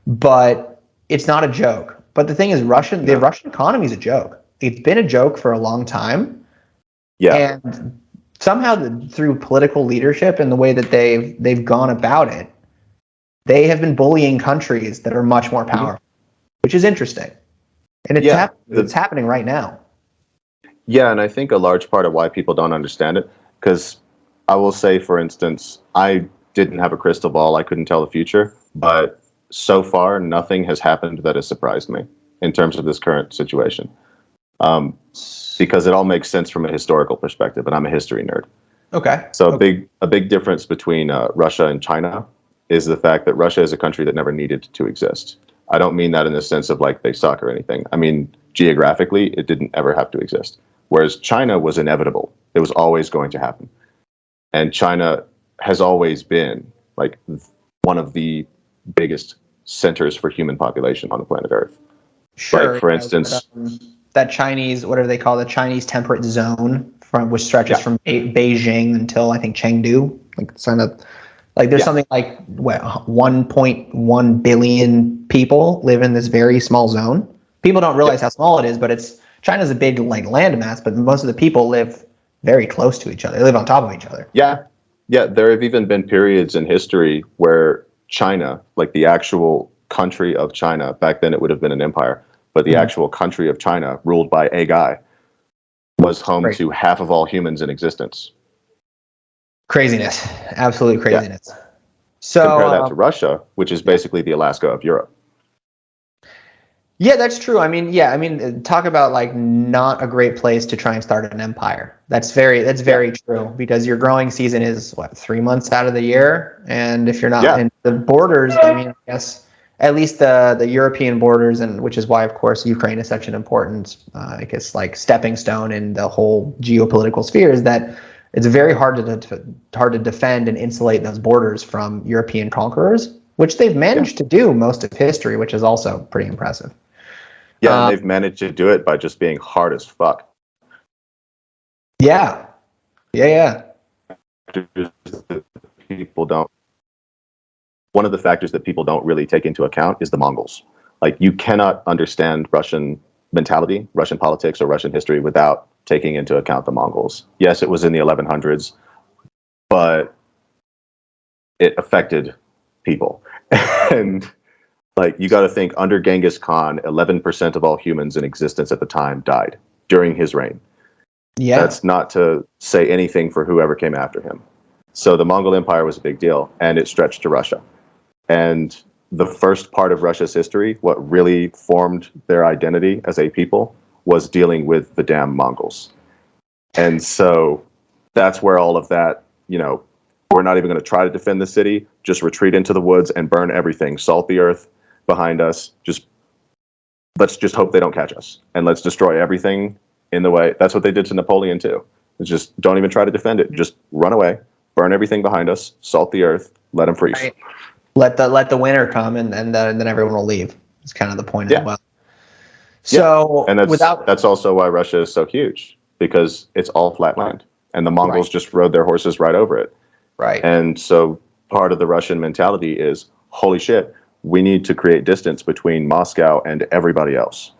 But it's not a joke. But the thing is, the Russian economy is a joke. It's been a joke for a long time. Yeah. And somehow through political leadership and the way that they've gone about it, they have been bullying countries that are much more powerful, which is interesting. And it's happening right now. Yeah, and I think a large part of why people don't understand it, because I will say, for instance, I didn't have a crystal ball. I couldn't tell the future, but so far, nothing has happened that has surprised me in terms of this current situation, because it all makes sense from a historical perspective, and I'm a history nerd. Okay. So a big difference between Russia and China is the fact that Russia is a country that never needed to exist. I don't mean that in the sense of like they suck or anything. I mean, geographically, it didn't ever have to exist. Whereas China was inevitable. It was always going to happen. And China has always been like one of the biggest centers for human population on the planet Earth. Sure. Like, for instance, that Chinese, what do they call the Chinese temperate zone, which stretches from Beijing until I think Chengdu. Like, it's kind of like there's something like 1.1 billion people live in this very small zone. People don't realize how small it is, but China's a big like landmass, but most of the people live very close to each other. They live on top of each other. Yeah. There have even been periods in history where China, like the actual country of China, back then it would have been an empire, but the actual country of China, ruled by a guy, was home to half of all humans in existence. Craziness. Absolute craziness. Yeah. So compare that to Russia, which is basically the Alaska of Europe. Yeah, that's true. I mean, talk about like not a great place to try and start an empire. That's very true, because your growing season is 3 months out of the year, and if you're not in the borders, I mean, I guess at least the European borders, and which is why, of course, Ukraine is such an important, I guess, like stepping stone in the whole geopolitical sphere, is that it's very hard to defend and insulate those borders from European conquerors, which they've managed to do most of history, which is also pretty impressive. Yeah, and they've managed to do it by just being hard as fuck. Yeah. One of the factors that people don't really take into account is the Mongols. Like, you cannot understand Russian mentality, Russian politics, or Russian history without taking into account the Mongols. Yes, it was in the 1100s, but it affected people. And like, you got to think, under Genghis Khan, 11% of all humans in existence at the time died during his reign. Yeah. That's not to say anything for whoever came after him. So the Mongol Empire was a big deal, and it stretched to Russia. And the first part of Russia's history, what really formed their identity as a people, was dealing with the damn Mongols. And so that's where all of that, we're not even going to try to defend the city, just retreat into the woods and burn everything, salt the earth behind us. Let's just hope they don't catch us, and let's destroy everything in the way. That's what they did to Napoleon too. It's just don't even try to defend it. Just run away, burn everything behind us, salt the earth, let them freeze. Right. Let the winter come, and then everyone will leave. It's kind of the point as well. So and that's also why Russia is so huge, because it's all flat land, and the Mongols just rode their horses right over it. Right. And so part of the Russian mentality is, holy shit, we need to create distance between Moscow and everybody else.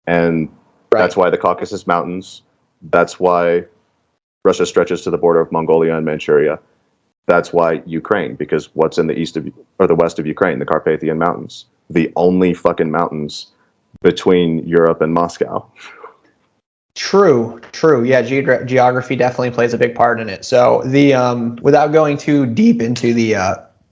And that's why the Caucasus Mountains, that's why Russia stretches to the border of Mongolia and Manchuria. That's why Ukraine, because what's in the the west of Ukraine, the Carpathian Mountains, the only fucking mountains between Europe and Moscow. True. Yeah, geography definitely plays a big part in it. So without going too deep into the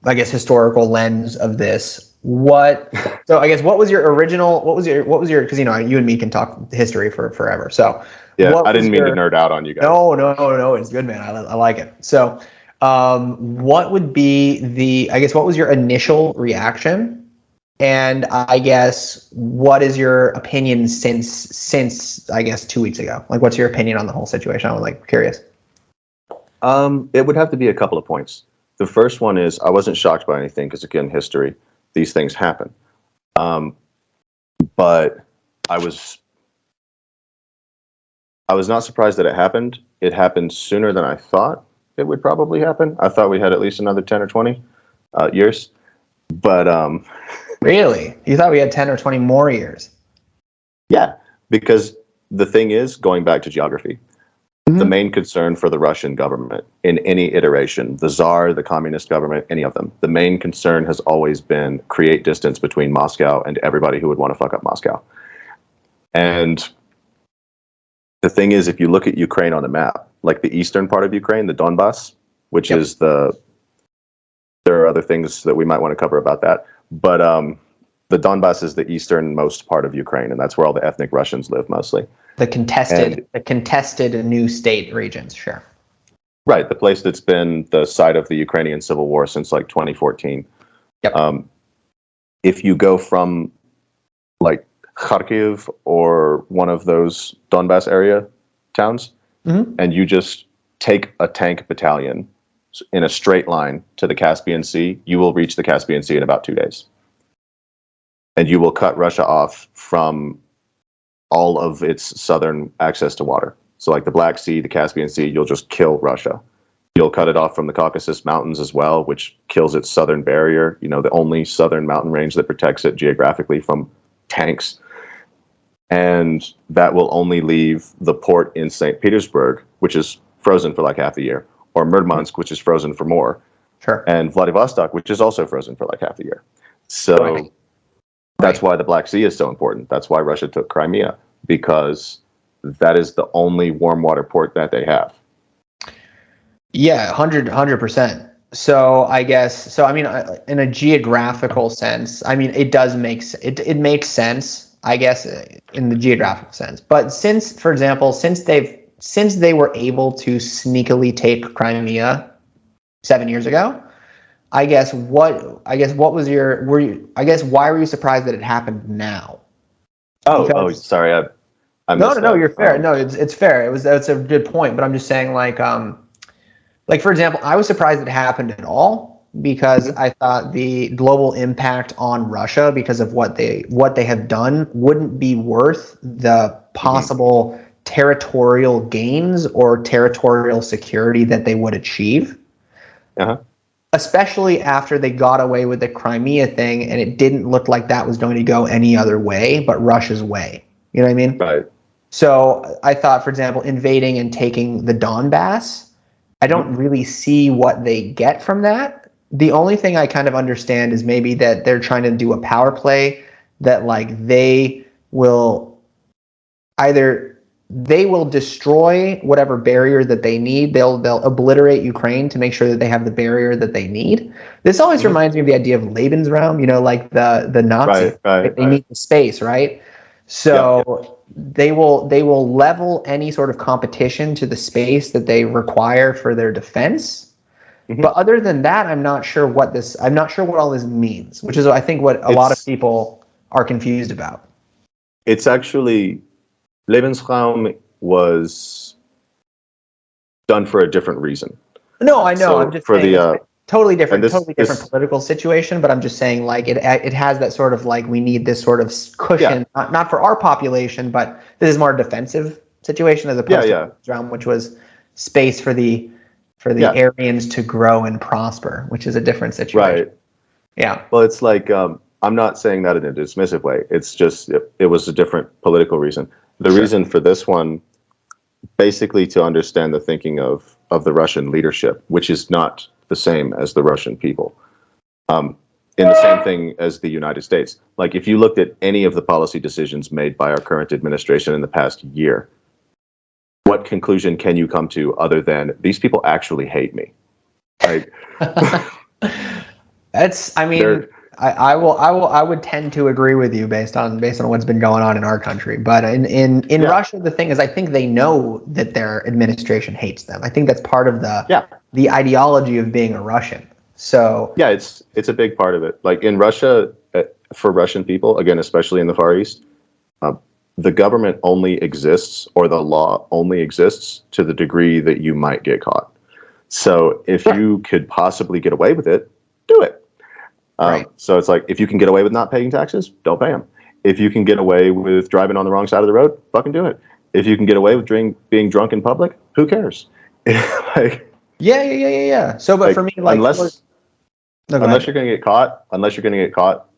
I guess historical lens of this, what was your because you and me can talk history for forever. So yeah, I didn't mean to nerd out on you guys. No, it's good, man. I like it. So what would be what was your initial reaction? And I guess, what is your opinion since I guess 2 weeks ago? Like, what's your opinion on the whole situation? I was curious. It would have to be a couple of points. The first one is, I wasn't shocked by anything, because again, history, these things happen. But I was not surprised that it happened. It happened sooner than I thought it would probably happen. I thought we had at least another 10 or 20 years. But really? You thought we had 10 or 20 more years? Yeah, because the thing is, going back to geography, the main concern for the Russian government in any iteration, the Tsar, the communist government, any of them, the main concern has always been create distance between Moscow and everybody who would want to fuck up Moscow. And the thing is, if you look at Ukraine on a map, like the eastern part of Ukraine, the Donbass, which is there are other things that we might want to cover about that, but the Donbass is the easternmost part of Ukraine, and that's where all the ethnic Russians live mostly. The contested new state regions, sure. Right, the place that's been the site of the Ukrainian Civil War since 2014. Yep. If you go from Kharkiv or one of those Donbass area towns, and you just take a tank battalion in a straight line to the Caspian Sea, you will reach the Caspian Sea in about 2 days. And you will cut Russia off from all of its southern access to water. So the Black Sea, the Caspian Sea, you'll just kill Russia. You'll cut it off from the Caucasus Mountains as well, which kills its southern barrier, the only southern mountain range that protects it geographically from tanks. And that will only leave the port in St. Petersburg, which is frozen for half the year, or Murmansk, which is frozen for more. Sure. And Vladivostok, which is also frozen for half the year. So that's why the Black Sea is so important. That's why Russia took Crimea, because that is the only warm water port that they have. Yeah, 100%. So in a geographical sense, it does it makes sense, I guess, in the geographical sense. But since they were able to sneakily take Crimea 7 years ago, why were you surprised that it happened now? Sorry, I missed No, that. you're fair. No, it's fair. That's a good point, but I'm just saying, for example, I was surprised it happened at all, because I thought the global impact on Russia, because of what they have done, wouldn't be worth the possible territorial gains or territorial security that they would achieve. Especially after they got away with the Crimea thing, and it didn't look like that was going to go any other way but Russia's way. You know what I mean? Right. So I thought, for example, invading and taking the Donbass, I don't really see what they get from that. The only thing I kind of understand is maybe that they're trying to do a power play, that they will either they will destroy whatever barrier that they need. They'll obliterate Ukraine to make sure that they have the barrier that they need. This always reminds me of the idea of Lebensraum, like the Nazis. They need the space, right? So they will level any sort of competition to the space that they require for their defense. But other than that, I'm not sure what all this means, which is I think what a lot of people are confused about. It's actually Lebensraum was done for a different reason. No, I know. So I'm just saying totally different political situation. But I'm just saying, like, it has that sort of like we need this sort of cushion, not for our population, but this is more a defensive situation as opposed to Lebensraum, which was space for the Aryans to grow and prosper, which is a different situation. Right. Yeah. Well, it's like I'm not saying that in a dismissive way. It's just it was a different political reason. The reason for this one, basically to understand the thinking of the Russian leadership, which is not the same as the Russian people, in the same thing as the United States. Like if you looked at any of the policy decisions made by our current administration in the past year, what conclusion can you come to other than these people actually hate me? Like, I would tend to agree with you based on what's been going on in our country. But in Russia, the thing is, I think they know that their administration hates them. I think that's part of the ideology of being a Russian. So yeah, it's a big part of it. Like in Russia, for Russian people, again, especially in the Far East, the government only exists, or the law only exists, to the degree that you might get caught. So if you could possibly get away with it, do it. So it's like, if you can get away with not paying taxes, don't pay them. If you can get away with driving on the wrong side of the road, fucking do it. If you can get away with being drunk in public, who cares? Yeah. So, but for me, like, unless you're going to get caught,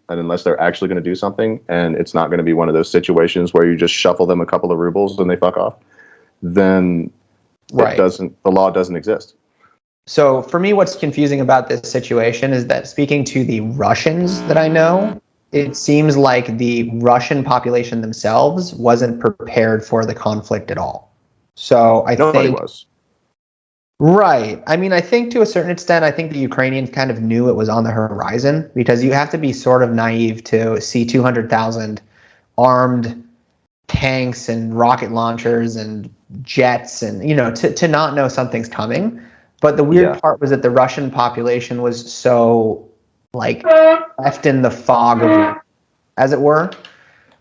and unless they're actually going to do something, and it's not going to be one of those situations where you just shuffle them a couple of rubles and they fuck off, then the law doesn't exist. So for me, what's confusing about this situation is that, speaking to the Russians that I know, it seems like the Russian population themselves wasn't prepared for the conflict at all. So Nobody was. Right. I mean, I think to a certain extent, I think the Ukrainians kind of knew it was on the horizon, because you have to be sort of naive to see 200,000 armed tanks and rocket launchers and jets and, to not know something's coming. But the weird part was that the Russian population was so, like, left in the fog of war, as it were.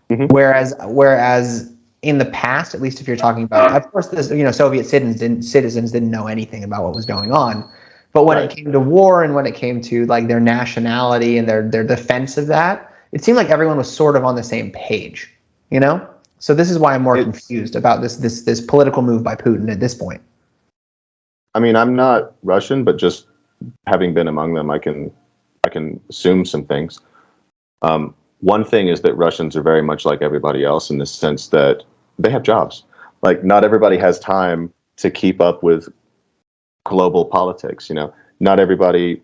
Whereas in the past, at least if you're talking about, of course, Soviet citizens didn't know anything about what was going on. But when it came to war, and when it came to like their nationality and their defense of that, it seemed like everyone was sort of on the same page, So this is why I'm more confused about this political move by Putin at this point. I mean, I'm not Russian, but just having been among them, I can assume some things. One thing is that Russians are very much like everybody else in the sense that they have jobs. Like, not everybody has time to keep up with global politics. Not everybody.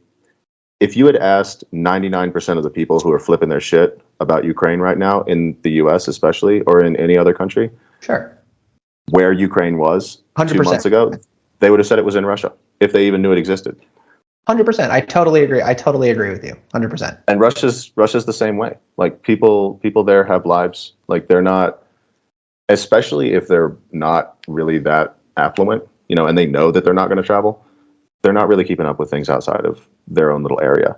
If you had asked 99% of the people who are flipping their shit about Ukraine right now, in the U.S. especially, or in any other country, where Ukraine was 100%. 2 months ago, they would have said it was in Russia, if they even knew it existed. 100%. I totally agree. I totally agree with you. 100%. And Russia's the same way. Like, people there have lives. Like, they're not, especially if they're not really that affluent, and they know that they're not going to travel, they're not really keeping up with things outside of their own little area.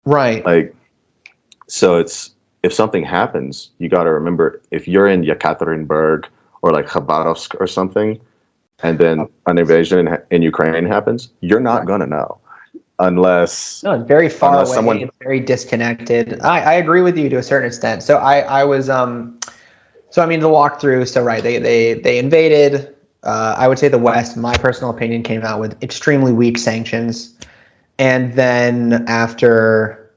Right. Like, so if something happens, you got to remember, if you're in Yekaterinburg or like Khabarovsk or something, and then an invasion in Ukraine happens, you're not going to know. Unless it's very far away, it's very disconnected. I agree with you to a certain extent. So I was the walkthrough. So they invaded. I would say the West, my personal opinion, came out with extremely weak sanctions, and then after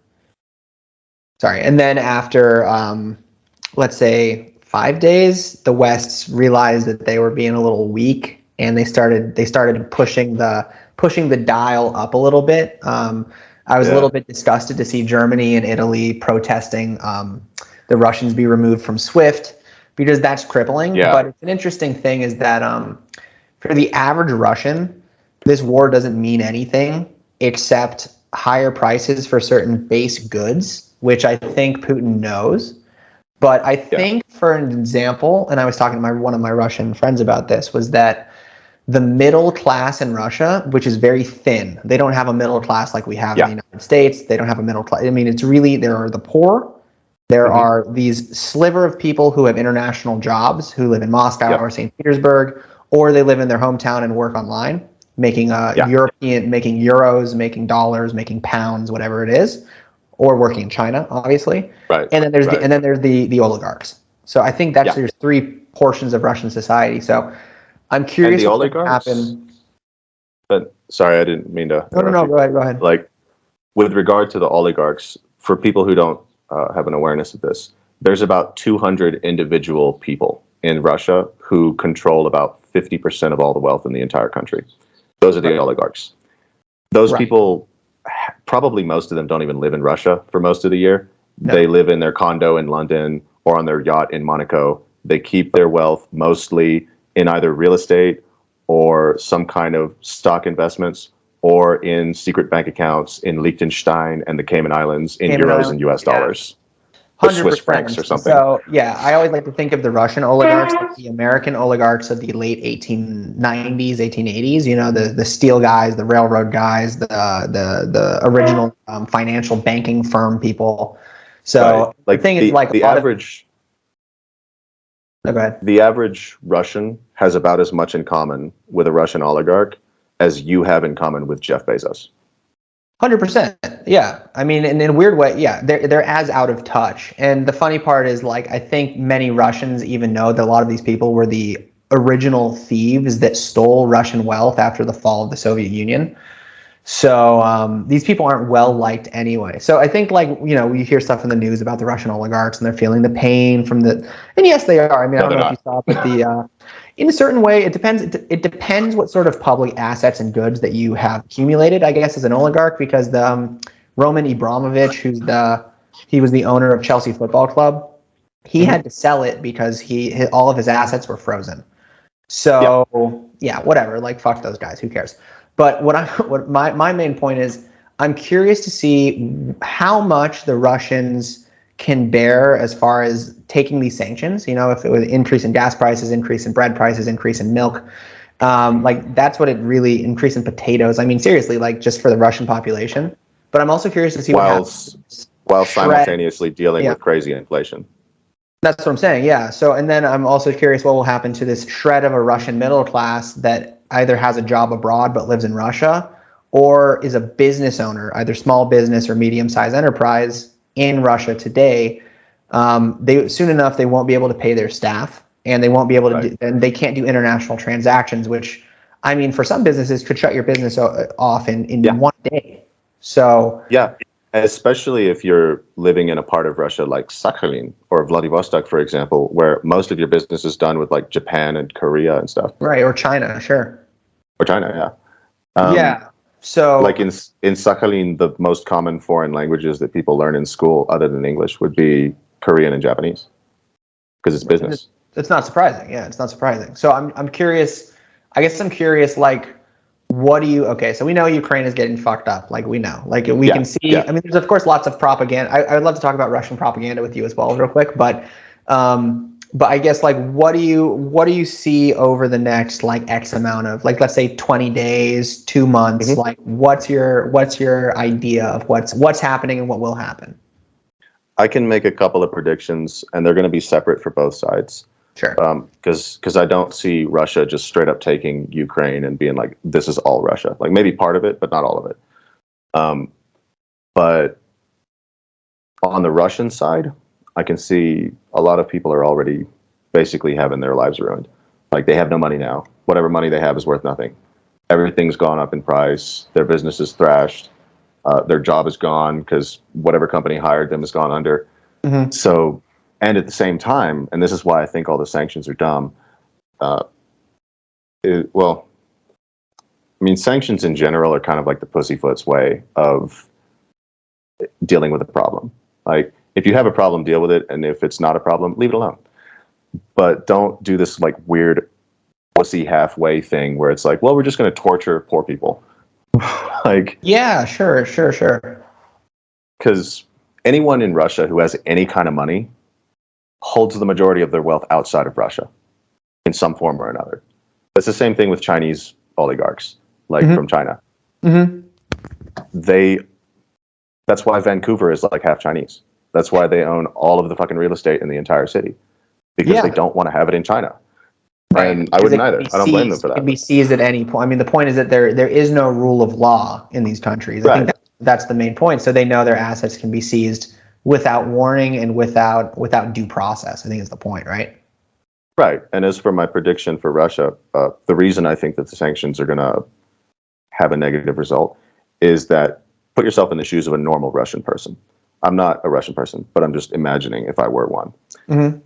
let's say 5 days, the West realized that they were being a little weak, and they started pushing the dial up a little bit. I was a little bit disgusted to see Germany and Italy protesting the Russians be removed from SWIFT. because that's crippling. Yeah. But it's an interesting thing is that for the average Russian, this war doesn't mean anything except higher prices for certain base goods, which I think Putin knows. But I think, for an example, and I was talking to one of my Russian friends about this, was that the middle class in Russia, which is very thin, they don't have a middle class like we have in the United States. They don't have a middle class. I mean, it's really, there are the poor. There are these sliver of people who have international jobs, who live in Moscow or St. Petersburg, or they live in their hometown and work online, making European, making euros, making dollars, making pounds, whatever it is, or working in China, obviously. Right. And then there's the oligarchs. So I think that's there's three portions of Russian society. So I'm curious and the what will oligarchs happen. But sorry, I didn't mean to. No. Go ahead. Like, with regard to the oligarchs, for people who don't have an awareness of this, there's about 200 individual people in Russia who control about 50% of all the wealth in the entire country. Those are the oligarchs. Those people, probably most of them don't even live in Russia for most of the year. No. They live in their condo in London or on their yacht in Monaco. They keep their wealth mostly in either real estate or some kind of stock investments, or in secret bank accounts in Liechtenstein and the Cayman Islands in euros and US dollars. 100%. Swiss francs or something. So, yeah, I always like to think of the Russian oligarchs like the American oligarchs of the late 1890s, 1880s, you know, the steel guys, the railroad guys, the original financial banking firm people. So, like the thing is, like, the average... Oh, go ahead. The average Russian has about as much in common with a Russian oligarch as you have in common with Jeff Bezos. 100%. Yeah. I mean, in a weird way, yeah, they're as out of touch. And the funny part is, like, I think many Russians even know that a lot of these people were the original thieves that stole Russian wealth after the fall of the Soviet Union. So these people aren't well liked anyway. So I think, like, you know, we hear stuff in the news about the Russian oligarchs and they're feeling the pain from the, and yes, they are. I mean, I don't know if you saw, but in a certain way, it depends. It depends what sort of public assets and goods that you have accumulated, I guess, as an oligarch, because the Roman Abramovich, he was the owner of Chelsea Football Club. He had to sell it because all of his assets were frozen. So yeah, whatever. Like, fuck those guys. Who cares? But what my main point is, I'm curious to see how much the Russians can bear as far as taking these sanctions. You know, if it was increase in gas prices, increase in bread prices, increase in milk, like that's what it really, increase in potatoes. I mean, seriously, like, just for the Russian population. But I'm also curious to see what happens while simultaneously dealing with crazy inflation. That's what I'm saying. Yeah. So, and then I'm also curious what will happen to this shred of a Russian middle class that either has a job abroad but lives in Russia, or is a business owner, either small business or medium-sized enterprise in Russia today. Soon enough, they won't be able to pay their staff, and they won't be able to and they can't do international transactions, which, I mean, for some businesses could shut your business off in 1 day. So yeah, especially if you're living in a part of Russia like Sakhalin or Vladivostok, for example, where most of your business is done with, like, Japan and Korea and stuff. Right, or China, sure. Or China, yeah. Yeah. So, like in Sakhalin, the most common foreign languages that people learn in school, other than English, would be Korean and Japanese, because it's business. It's not surprising. Yeah, it's not surprising. So I'm curious. I guess I'm curious, like, what do you, okay, so we know Ukraine is getting fucked up. Like, we know, like, we can see, I mean, there's of course lots of propaganda. I would love to talk about Russian propaganda with you as well real quick, but I guess, like, what do you see over the next, like, X amount of, like, let's say 20 days, 2 months, like, what's your idea of what's happening and what will happen? I can make a couple of predictions, and they're going to be separate for both sides. Sure. Because I don't see Russia just straight up taking Ukraine and being like, this is all Russia. Like, maybe part of it, but not all of it. But on the Russian side, I can see a lot of people are already basically having their lives ruined. Like, they have no money now. Whatever money they have is worth nothing. Everything's gone up in price. Their business is thrashed. Their job is gone because whatever company hired them has gone under. So, and at the same time, and this is why I think all the sanctions are dumb. Well, I mean, sanctions in general are kind of like the pussyfoot's way of dealing with a problem. Like, if you have a problem, deal with it, and if it's not a problem, leave it alone. but don't do this like weird pussy halfway thing where it's like, well, we're just going to torture poor people. Like, Yeah, sure. because anyone in Russia who has any kind of money holds the majority of their wealth outside of Russia in some form or another. It's the same thing with Chinese oligarchs, like from China. They, that's why Vancouver is like half Chinese. That's why they own all of the fucking real estate in the entire city, because they don't want to have it in China. Right. And I wouldn't either. I don't blame them for that. It can be seized at any point. I mean, the point is that there is no rule of law in these countries. I think that's the main point. So they know their assets can be seized without warning and without due process. I think is the point, right? Right. And as for my prediction for Russia, the reason I think that the sanctions are going to have a negative result is that, put yourself in the shoes of a normal Russian person. I'm not a Russian person, but I'm just imagining if I were one.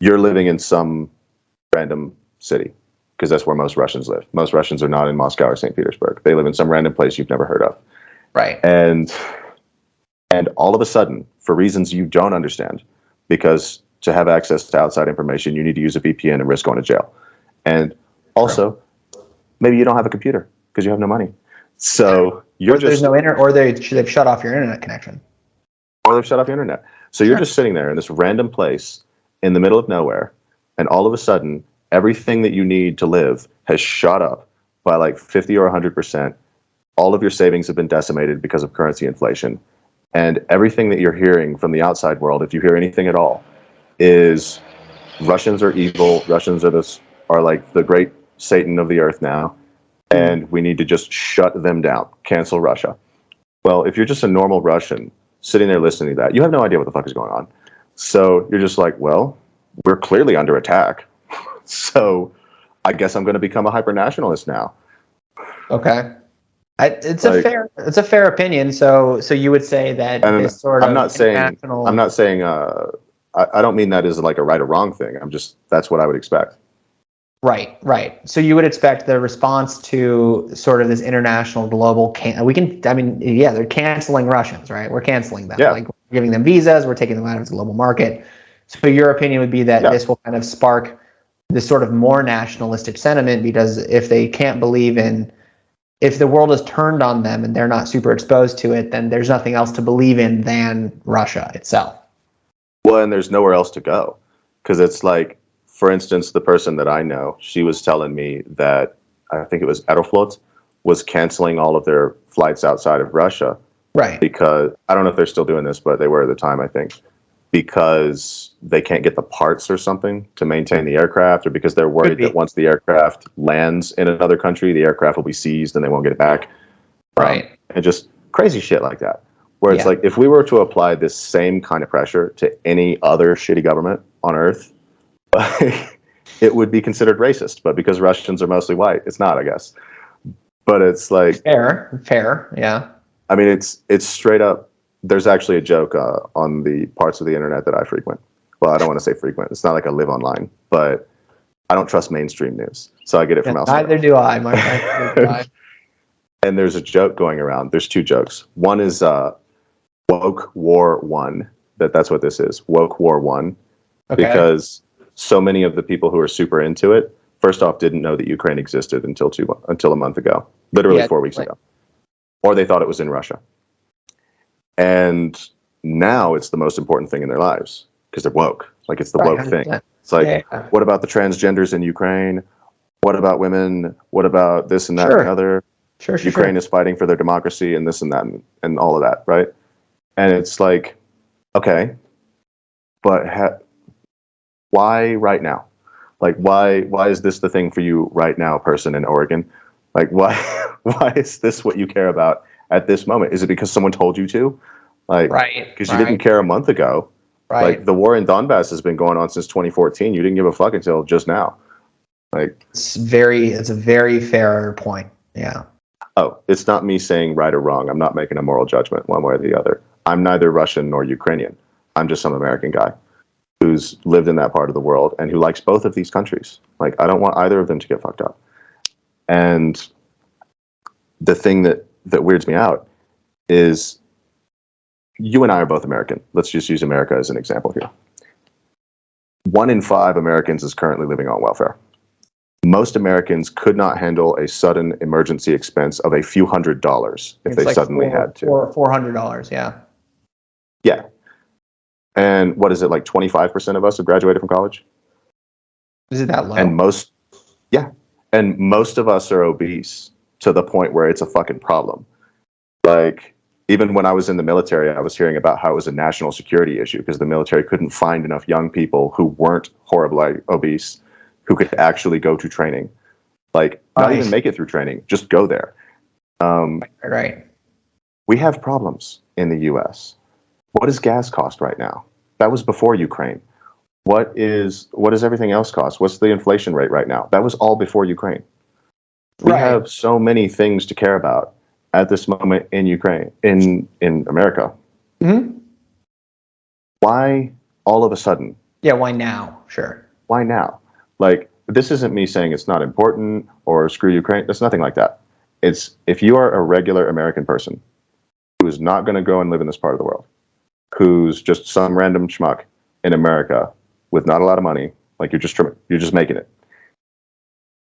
You're living in some random city, because that's where most Russians live. Most Russians are not in Moscow or St. Petersburg. They live in some random place you've never heard of. Right. And all of a sudden, for reasons you don't understand, because to have access to outside information, you need to use a VPN and risk going to jail. And also, maybe you don't have a computer because you have no money. So you're there's no internet, or they've shut off your internet connection. Or they've shut off your internet. So you're just sitting there in this random place in the middle of nowhere, and all of a sudden, everything that you need to live has shot up by like 50 or 100%. All of your savings have been decimated because of currency inflation. And everything that you're hearing from the outside world, if you hear anything at all, is Russians are evil. Russians are like the great Satan of the earth now. And we need to just shut them down, cancel Russia. Well, if you're just a normal Russian sitting there listening to that, you have no idea what the fuck is going on. So you're just like, well, we're clearly under attack. So I guess I'm going to become a hyper-nationalist now. Okay. It's a fair opinion. So you would say that this sort of I'm not saying I don't mean that as like a right or wrong thing. That's what I would expect. Right. So you would expect the response to sort of this international global they're canceling Russians, right? We're canceling them. Yeah. Like, we're giving them visas, we're taking them out of the global market. So your opinion would be that this will kind of spark this sort of more nationalistic sentiment, because if the world is turned on them and they're not super exposed to it, then there's nothing else to believe in than Russia itself. Well, and there's nowhere else to go, because it's like, for instance, the person that I know, she was telling me that I think it was Aeroflot was canceling all of their flights outside of Russia. Right. Because I don't know if they're still doing this, but they were at the time, I think, because they can't get the parts or something to maintain the aircraft, or because they're worried that once the aircraft lands in another country, the aircraft will be seized and they won't get it back. Right. And just crazy shit like that. Where it's like, if we were to apply this same kind of pressure to any other shitty government on earth, it would be considered racist. But because Russians are mostly white, it's not, I guess. But it's like fair, yeah. I mean, it's straight up. There's actually a joke on the parts of the internet that I frequent. Well, I don't want to say frequent. It's not like I live online, but I don't trust mainstream news, so I get it from elsewhere. Neither do I, my friend. And there's a joke going around. There's two jokes. One is woke war one. That's what this is. Woke war one. Okay. Because so many of the people who are super into it, first off, didn't know that Ukraine existed until a month ago, literally 4 weeks ago, or they thought it was in Russia. And now it's the most important thing in their lives because they're woke. Like, it's the woke thing. It's like, what about the transgenders in Ukraine? What about women? What about this and that and the other? Ukraine is fighting for their democracy and this and that and all of that, right? And it's like, okay, but why right now? Like, why is this the thing for you right now, person in Oregon? Like, why is this what you care about at this moment? Is it because someone told you to? Like, because you didn't care a month ago. Right. Like, the war in Donbass has been going on since 2014. You didn't give a fuck until just now. Like, it's a very fair point. Yeah. Oh, it's not me saying right or wrong. I'm not making a moral judgment one way or the other. I'm neither Russian nor Ukrainian. I'm just some American guy who's lived in that part of the world and who likes both of these countries. Like, I don't want either of them to get fucked up. And the thing that weirds me out is you and I are both American. Let's just use America as an example here. 1 in 5 Americans is currently living on welfare. Most Americans could not handle a sudden emergency expense of a few $100s if they suddenly had to. $400, yeah. Yeah. And what is it, like 25% of us have graduated from college? Is it that low? And most of us are obese to the point where it's a fucking problem. Like, even when I was in the military, I was hearing about how it was a national security issue because the military couldn't find enough young people who weren't horribly obese who could actually go to training. Like, not even make it through training, just go there. Right. We have problems in the US. What does gas cost right now? That was before Ukraine. What does everything else cost? What's the inflation rate right now? That was all before Ukraine. We have so many things to care about at this moment in Ukraine, in America. Mm-hmm. Why all of a sudden? Yeah, why now? Sure. Why now? Like, this isn't me saying it's not important or screw Ukraine. It's nothing like that. It's if you are a regular American person who is not going to go and live in this part of the world, who's just some random schmuck in America with not a lot of money, like you're just making it.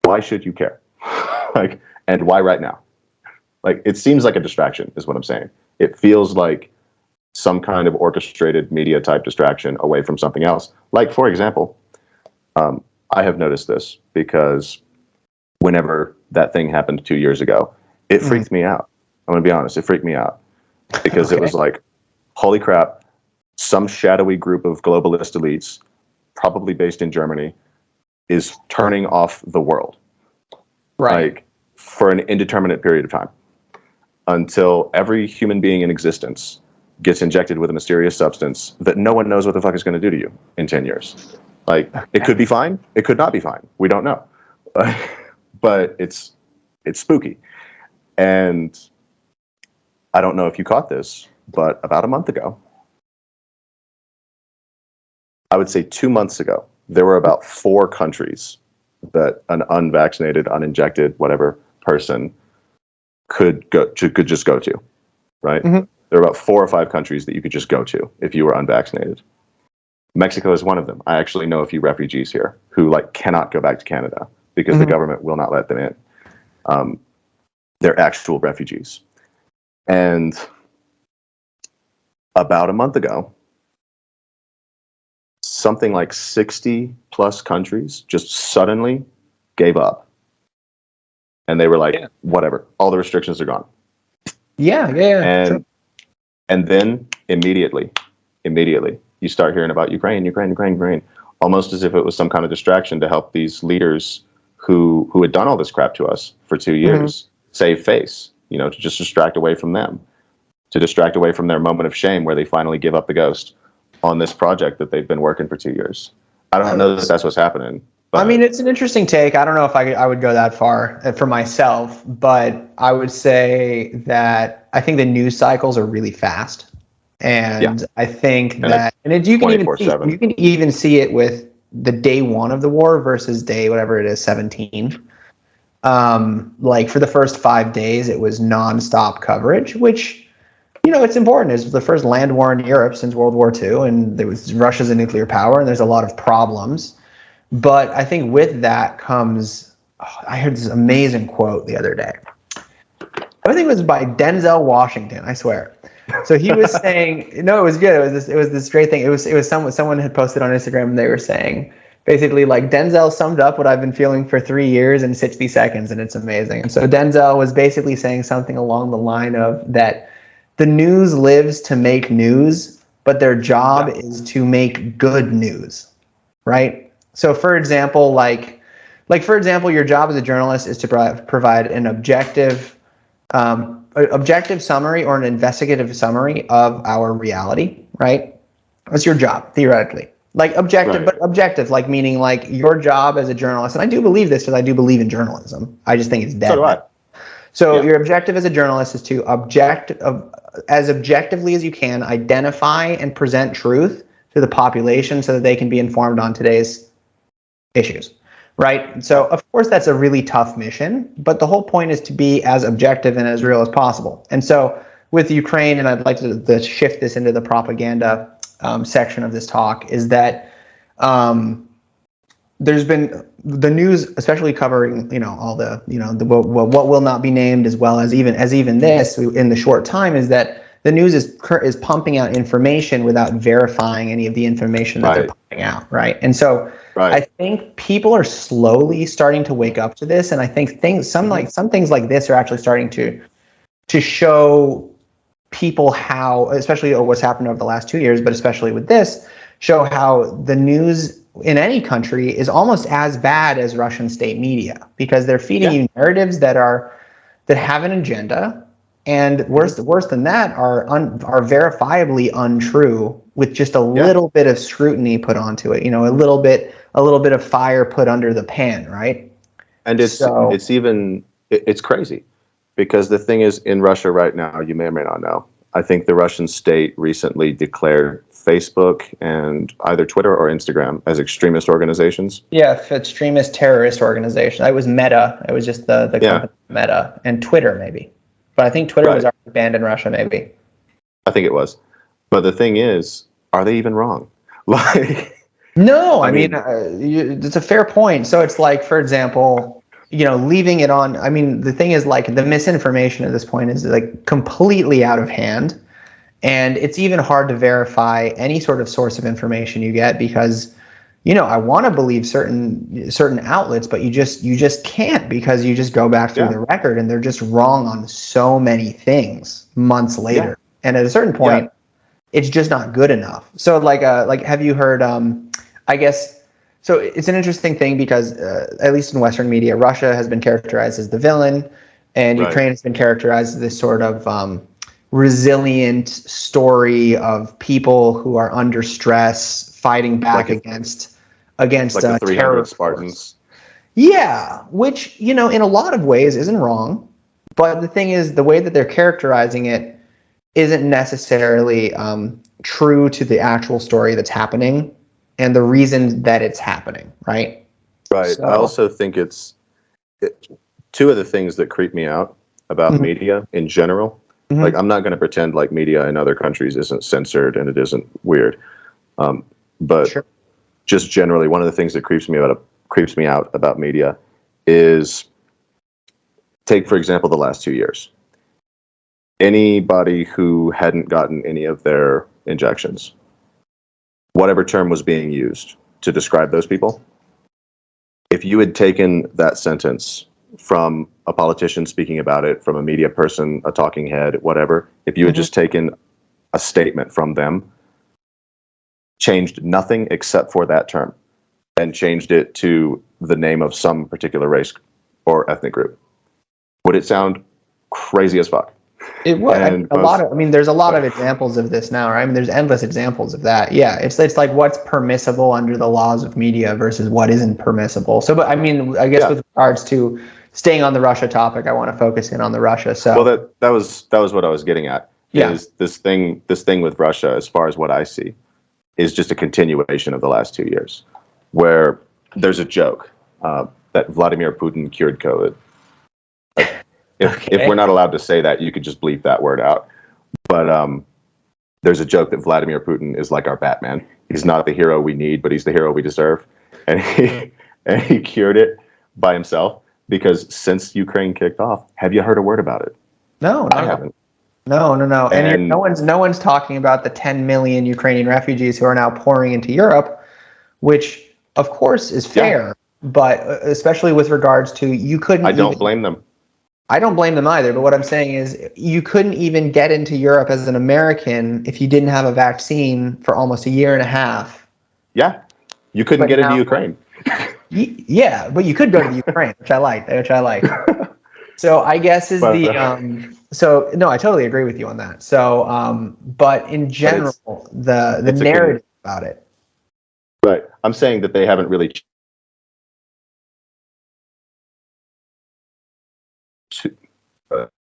Why should you care? Like, and why right now? Like, it seems like a distraction is what I'm saying. It feels like some kind of orchestrated media type distraction away from something else. Like, for example, I have noticed this because whenever that thing happened 2 years ago, it freaked me out. I'm going to be honest. It freaked me out because it was like, holy crap, some shadowy group of globalist elites, probably based in Germany, is turning off the world. Right. Like, for an indeterminate period of time until every human being in existence gets injected with a mysterious substance that no one knows what the fuck is going to do to you in 10 years. Like, it could be fine. It could not be fine. We don't know. But it's spooky. And I don't know if you caught this, but about a month ago, I would say 2 months ago, there were about 4 countries that an unvaccinated, uninjected, whatever person could just go to, right? Mm-hmm. There are about 4 or 5 countries that you could just go to if you were unvaccinated. Mexico is one of them. I actually know a few refugees here who cannot go back to Canada because the government will not let them in. They're actual refugees. And about a month ago, something like 60 plus countries just suddenly gave up. And they were like, whatever, all the restrictions are gone. Yeah. And then immediately, you start hearing about Ukraine, almost as if it was some kind of distraction to help these leaders who had done all this crap to us for 2 years save face, to just distract away from them, to distract away from their moment of shame where they finally give up the ghost on this project that they've been working for 2 years. I don't know that that's what's happening. But I mean, it's an interesting take. I don't know if I would go that far for myself, but I would say that I think the news cycles are really fast. And I think you can even see it with the day 1 of the war versus day whatever it is 17. Like for the first 5 days, it was nonstop coverage, which it's important. It's the first land war in Europe since World War II, and Russia's a nuclear power, and there's a lot of problems. But I think with that comes, I heard this amazing quote the other day. I think it was by Denzel Washington, I swear. So he was saying, no, it was good. It was this great thing. It was someone had posted on Instagram, and they were saying basically like Denzel summed up what I've been feeling for 3 years in 60 seconds, and it's amazing. And so Denzel was basically saying something along the line of that the news lives to make news, but their job is to make good news, right? So for example, your job as a journalist is to provide an objective summary or an investigative summary of our reality, right? That's your job, theoretically. Like objective, but objective, like meaning like your job as a journalist, and I do believe this because I do believe in journalism. I just think it's dead. So do I. So your objective as a journalist is to as objectively as you can, identify and present truth to the population so that they can be informed on today's issues, right? So of course that's a really tough mission, but the whole point is to be as objective and as real as possible. And so with Ukraine, and I'd like to shift this into the propaganda section of this talk, is that there's been the news, especially covering, all the, what will not be named, as well as even this in the short time, is that the news is pumping out information without verifying any of the information that they're pumping out, right? And so I think people are slowly starting to wake up to this, and I think some things like this are actually starting to show people how, especially what's happened over the last 2 years, but especially with this, show how the news in any country is almost as bad as Russian state media, because they're feeding you narratives that have an agenda, and worse than that, are verifiably untrue, with just a little bit of scrutiny put onto it. A little bit of fire put under the pan, right? And it's crazy, because the thing is, in Russia right now, you may or may not know, I think the Russian state recently declared Facebook and either Twitter or Instagram as extremist organizations. Yeah, extremist terrorist organization. It was Meta. It was just the company Meta, and Twitter maybe. But I think Twitter was already banned in Russia, maybe. I think it was. But the thing is, are they even wrong? No, I mean it's a fair point. So it's like, for example, leaving it on. I mean, the thing is, like, the misinformation at this point is like completely out of hand. And it's even hard to verify any sort of source of information you get, because, I want to believe certain outlets, but you just can't, because you just go back through the record and they're just wrong on so many things months later. And at a certain point, it's just not good enough. So like have you heard, I guess, so it's an interesting thing, because at least in Western media, Russia has been characterized as the villain, and Ukraine has been characterized as this sort of resilient story of people who are under stress, fighting back against like the 300 Spartans. Yeah, which, in a lot of ways isn't wrong. But the thing is, the way that they're characterizing it isn't necessarily true to the actual story that's happening and the reason that it's happening, right? Right. So, I also think two of the things that creep me out about media in general. Like, I'm not going to pretend like media in other countries isn't censored and it isn't weird. But just generally, one of the things that creeps me out about media is, take, for example, the last 2 years. Anybody who hadn't gotten any of their injections, whatever term was being used to describe those people, if you had taken that sentence from a politician speaking about it, from a media person, a talking head, whatever, if you had just taken a statement from them, changed nothing except for that term, and changed it to the name of some particular race or ethnic group, would it sound crazy as fuck? It would. There's a lot of examples of this now, right? I mean, there's endless examples of that. Yeah, it's like what's permissible under the laws of media versus what isn't permissible. So, but I mean, I guess with regards to staying on the Russia topic, I want to focus in on the Russia. So, well, that was what I was getting at. Is this thing with Russia, as far as what I see, is just a continuation of the last 2 years, where there's a joke that Vladimir Putin cured COVID. If we're not allowed to say that, you could just bleep that word out. But there's a joke that Vladimir Putin is like our Batman. He's not the hero we need, but he's the hero we deserve. And he cured it by himself, because since Ukraine kicked off, have you heard a word about it? No, I haven't. No. And no one's talking about the 10 million Ukrainian refugees who are now pouring into Europe, which of course is fair, but especially with regards to, you couldn't. I don't blame them. I don't blame them either, but what I'm saying is, you couldn't even get into Europe as an American if you didn't have a vaccine for almost a year and a half. Yeah, you couldn't get into Ukraine. Yeah, but you could go to the Ukraine, which I like. So I guess so no, I totally agree with you on that. So, but in general, the narrative about it. Right. I'm saying that they haven't really.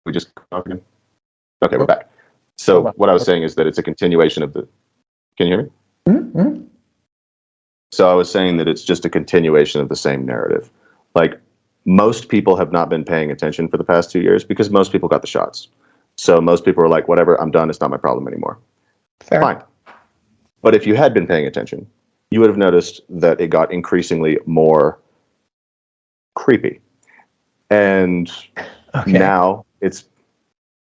We just talking. Okay, we're back. So what I was saying is that it's a continuation of the. Can you hear me? Mm-hmm. So I was saying that it's just a continuation of the same narrative. Like, most people have not been paying attention for the past 2 years, because most people got the shots. So most people are like, whatever, I'm done. It's not my problem anymore. Fair. Fine. But if you had been paying attention, you would have noticed that it got increasingly more creepy. And Okay. now it's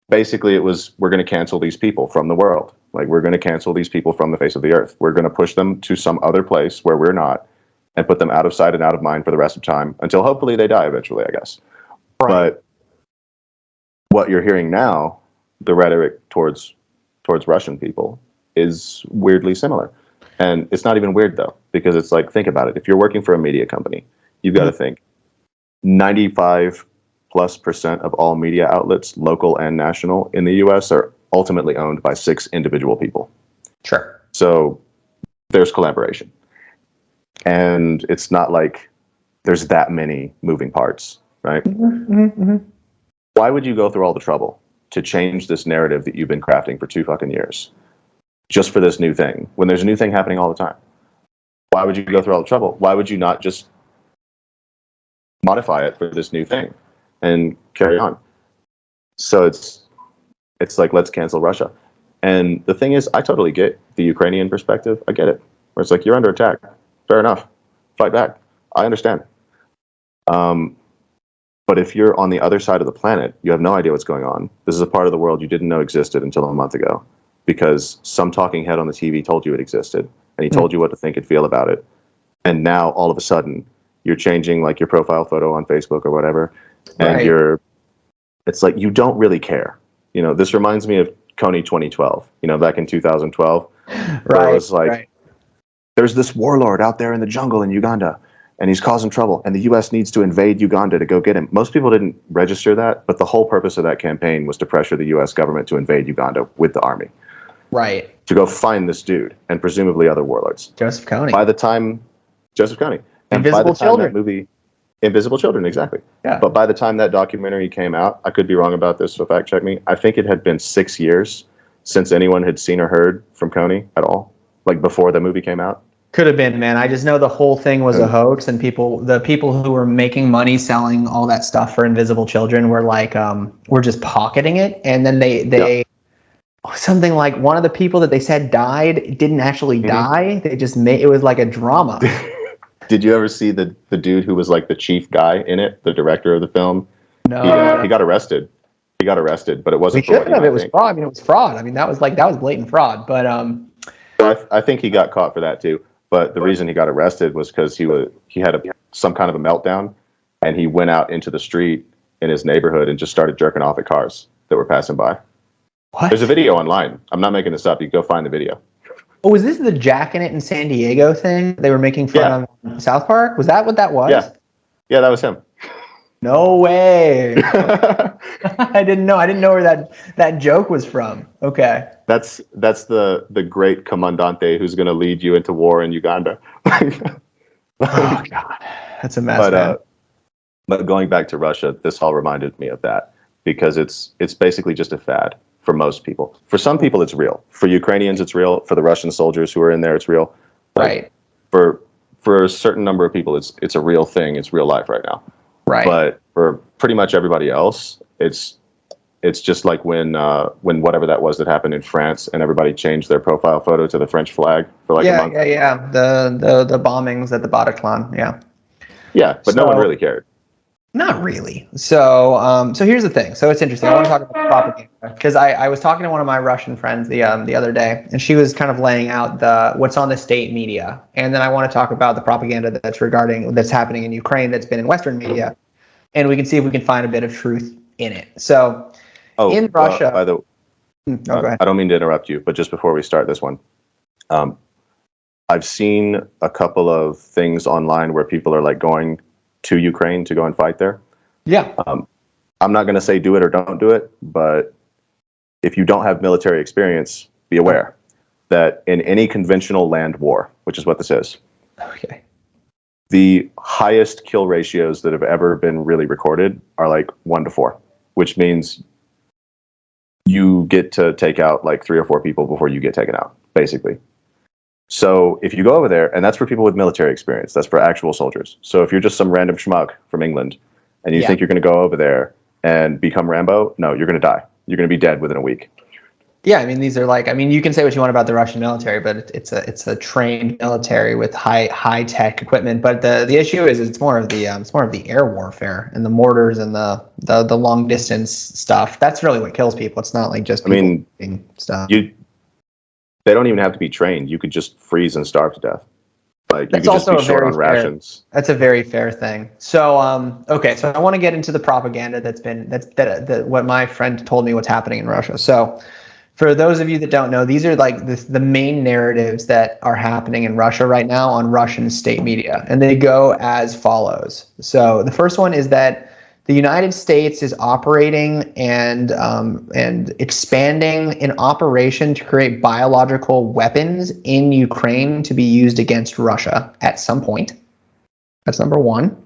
basically, we're going to cancel these people from the world. Like, we're going to cancel these people from the face of the earth. We're going to push them to some other place where we're not and put them out of sight and out of mind for the rest of time until hopefully they die eventually, I guess. Right. But what you're hearing now, the rhetoric towards Russian people, is weirdly similar. And it's not even weird, though, because it's like, think about it. If you're working for a media company, you've got to think 95+% of all media outlets, local and national, in the US are ultimately owned by 6 individual people. Sure. So there's collaboration. And it's not like there's that many moving parts, right? Why would you go through all the trouble to change this narrative that you've been crafting for 2 fucking years just for this new thing when there's a new thing happening all the time? Why would you go through all the trouble? Why would you not just modify it for this new thing and carry on? So it's like, let's cancel Russia. And the thing is, I totally get the Ukrainian perspective. I get it. Where it's like, you're under attack. Fair enough. Fight back. I understand. But if you're on the other side of the planet, you have no idea what's going on. This is a part of the world you didn't know existed until a month ago, because some talking head on the TV told you it existed, and he told you what to think and feel about it. And now, all of a sudden, you're changing like your profile photo on Facebook or whatever, and it's like, you don't really care. You know, this reminds me of Kony 2012, you know, back in 2012, where it was like, there's this warlord out there in the jungle in Uganda, and he's causing trouble, and the US needs to invade Uganda to go get him. Most people didn't register that, but the whole purpose of that campaign was to pressure the US government to invade Uganda with the army. Right. To go find this dude, and presumably other warlords. Joseph Kony. By the time, Joseph Kony. And Invisible by the time Children. that movie, Invisible Children, exactly. Yeah. But by the time that documentary came out, I could be wrong about this, so fact check me, I think it had been 6 years since anyone had seen or heard from Kony at all, like before the movie came out. Could have been, man. I just know the whole thing was a hoax, and the people who were making money selling all that stuff for Invisible Children were like, were just pocketing it. And then they something like one of the people that they said died didn't actually die. They just made it was like a drama. Did you ever see the dude who was like the chief guy in it, the director of the film? No. He got arrested. He got arrested, but it wasn't. We shouldn't have. It was fraud. I mean, it was fraud. I mean, that was blatant fraud. But I think he got caught for that too. But the reason he got arrested was because he had some kind of a meltdown, and he went out into the street in his neighborhood and just started jerking off at cars that were passing by. What? There's a video online. I'm not making this up. You can go find the video. Oh, was this the Jack in It in San Diego thing they were making fun of South Park? Was that what that was? Yeah, that was him. No way. I didn't know. I didn't know where that joke was from. Okay. That's the great commandante who's going to lead you into war in Uganda. Oh God, that's a mess. But going back to Russia, this all reminded me of that, because it's basically just a fad for most people. For some people, it's real. For Ukrainians, it's real. For the Russian soldiers who are in there, it's real. Right. For a certain number of people, it's a real thing. It's real life right now. Right. But for pretty much everybody else, it's just like when whatever that was that happened in France, and everybody changed their profile photo to the French flag for like a month. Yeah. The bombings at the Bataclan. Yeah, but no one really cared. Not really. So here's the thing. So it's interesting. I want to talk about propaganda, because I was talking to one of my Russian friends the other day, and she was kind of laying out what's on the state media, and then I want to talk about the propaganda that's happening in Ukraine that's been in Western media, and we can see if we can find a bit of truth in it. So in Russia, by the go ahead. I don't mean to interrupt you, but just before we start this one, I've seen a couple of things online where people are like going to Ukraine to go and fight there. Yeah. I'm not going to say do it or don't do it, but if you don't have military experience, be aware that in any conventional land war, which is what this is, the highest kill ratios that have ever been really recorded are like 1 to 4, which means you get to take out like 3 or 4 people before you get taken out, basically. So if you go over there, and that's for people with military experience, that's for actual soldiers. So if you're just some random schmuck from England and you think you're going to go over there and become Rambo, no, you're going to die. You're going to be dead within a week. Yeah, I mean, these are like, I mean, you can say what you want about the Russian military, but it's a trained military with high tech equipment. But the issue is it's more of the air warfare and the mortars and the long distance stuff. That's really what kills people. It's not like just I people mean, doing stuff. they don't even have to be trained. You could just freeze and starve to death. Like you That's could just also be a short very on fair. rations. That's a very fair thing. So, okay, so I want to get into the propaganda that what my friend told me what's happening in Russia. So, for those of you that don't know, these are like the main narratives that are happening in Russia right now on Russian state media, and they go as follows. So, the first one is that the United States is operating and expanding an operation to create biological weapons in Ukraine to be used against Russia at some point. That's number one.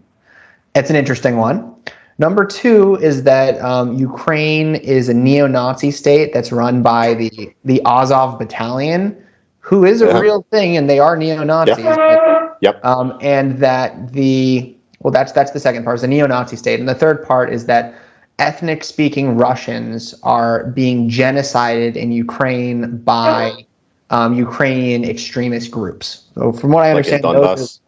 It's an interesting one. Number two is that Ukraine is a neo-Nazi state that's run by the Azov Battalion, who is a Yeah. real thing, and they are neo-Nazis. Yeah. Yep. And that that's the second part, is the neo-Nazi state, and the third part is that ethnic-speaking Russians are being genocided in Ukraine by Ukrainian extremist groups. So, from what I Like in understand, those are Donbass.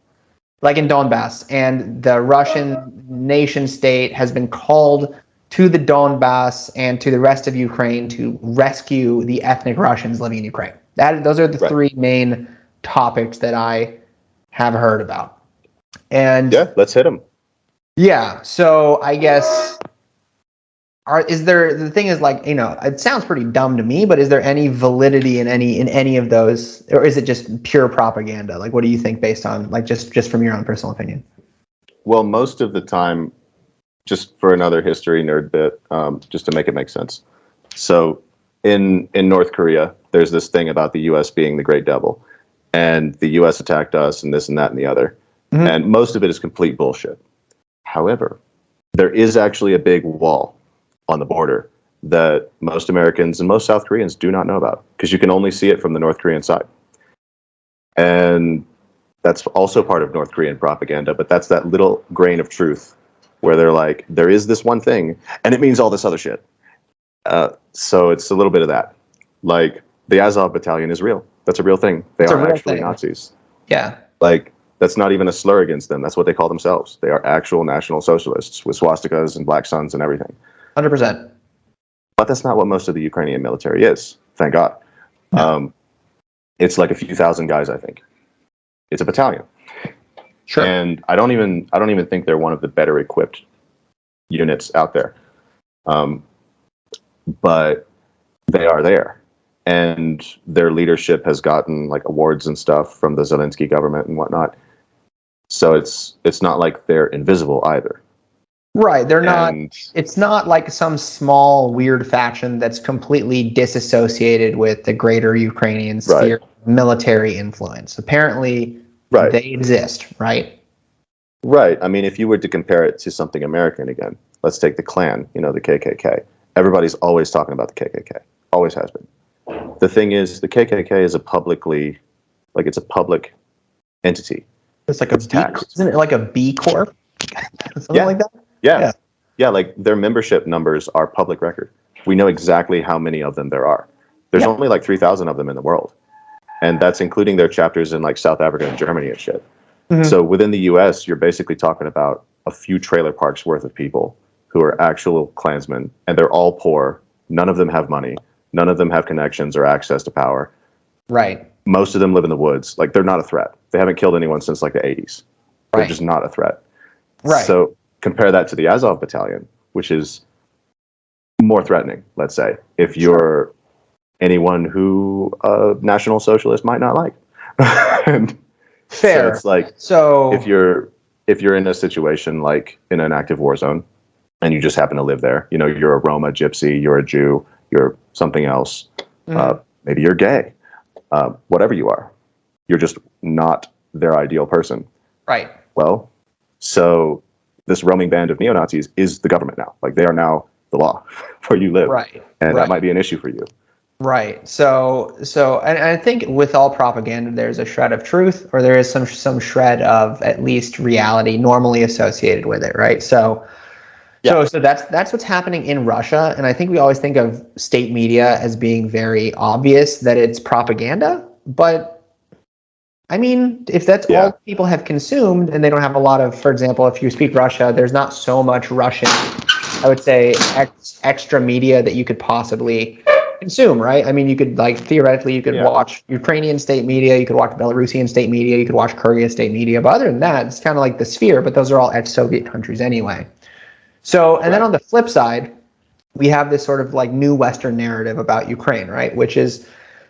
like in Donbass, and the Russian nation state has been called to the Donbass and to the rest of Ukraine to rescue the ethnic Russians living in Ukraine. Those are the Right. three main topics that I have heard about. And Yeah, let's hit them. yeah, so I guess the thing is, like, it sounds pretty dumb to me, but is there any validity in any of those, or is it just pure propaganda? Like, what do you think based on, like, just from your own personal opinion? Well, most of the time, just for another history nerd bit, just to make it make sense. So, in North Korea, there's this thing about the U.S. being the great devil, and the U.S. attacked us, and this and that and the other, and most of it is complete bullshit. However, there is actually a big wall on the border that most Americans and most South Koreans do not know about, because you can only see it from the North Korean side. And that's also part of North Korean propaganda, but that's that little grain of truth where they're like, there is this one thing, and it means all this other shit. So it's a little bit of that. Like, the Azov Battalion is real. That's a real thing. They are actually Nazis. Yeah. Like, that's not even a slur against them. That's what they call themselves. They are actual National Socialists with swastikas and black suns and everything. 100%. But that's not what most of the Ukrainian military is. Thank God. No. It's like a few thousand guys, I think. It's a battalion. Sure. And I don't even think they're one of the better equipped units out there. But they are there. And their leadership has gotten like awards and stuff from the Zelensky government and whatnot. So it's not like they're invisible either. Right. They're not. It's not like some small weird faction that's completely disassociated with the greater Ukrainian sphere of military influence. Apparently, they exist, right? Right. I mean, if you were to compare it to something American again, let's take the Klan, the KKK. Everybody's always talking about the KKK. Always has been. The thing is, the KKK is it's a public entity. It's like isn't it like a B Corp? Something like that? Yeah, like their membership numbers are public record. We know exactly how many of them there are. There's only like 3,000 of them in the world. And that's including their chapters in like South Africa and Germany and shit. So within the US, you're basically talking about a few trailer parks worth of people who are actual Klansmen, and they're all poor. None of them have money. None of them have connections or access to power. Right. Most of them live in the woods. Like, they're not a threat. They haven't killed anyone since like the 80s. They're just not a threat. Right. So compare that to the Azov Battalion, which is more threatening, let's say, if you're anyone who a National Socialist might not like. Fair. So it's like, if you're in a situation like in an active war zone and you just happen to live there, you're a Roma, Gypsy, you're a Jew, you're something else, maybe you're gay, whatever you are, you're just not their ideal person. Right. Well, so this roaming band of neo-Nazis is the government now. Like, they are now the law where you live. Right. And that might be an issue for you. Right. So, and I think with all propaganda, there's a shred of truth, or there is some shred of at least reality normally associated with it. Right. So, So that's what's happening in Russia, and I think we always think of state media as being very obvious that it's propaganda, but I mean, if that's Yeah. all people have consumed and they don't have a lot of, for example, if you speak Russia, there's not so much Russian, I would say, extra media that you could possibly consume, right? I mean, you could, like, theoretically, you could watch Ukrainian state media, you could watch Belarusian state media, you could watch Kyrgyz state media, but other than that, it's kind of like the sphere, but those are all ex-Soviet countries anyway. So, and then on the flip side, we have this sort of like new Western narrative about Ukraine, right? Which is,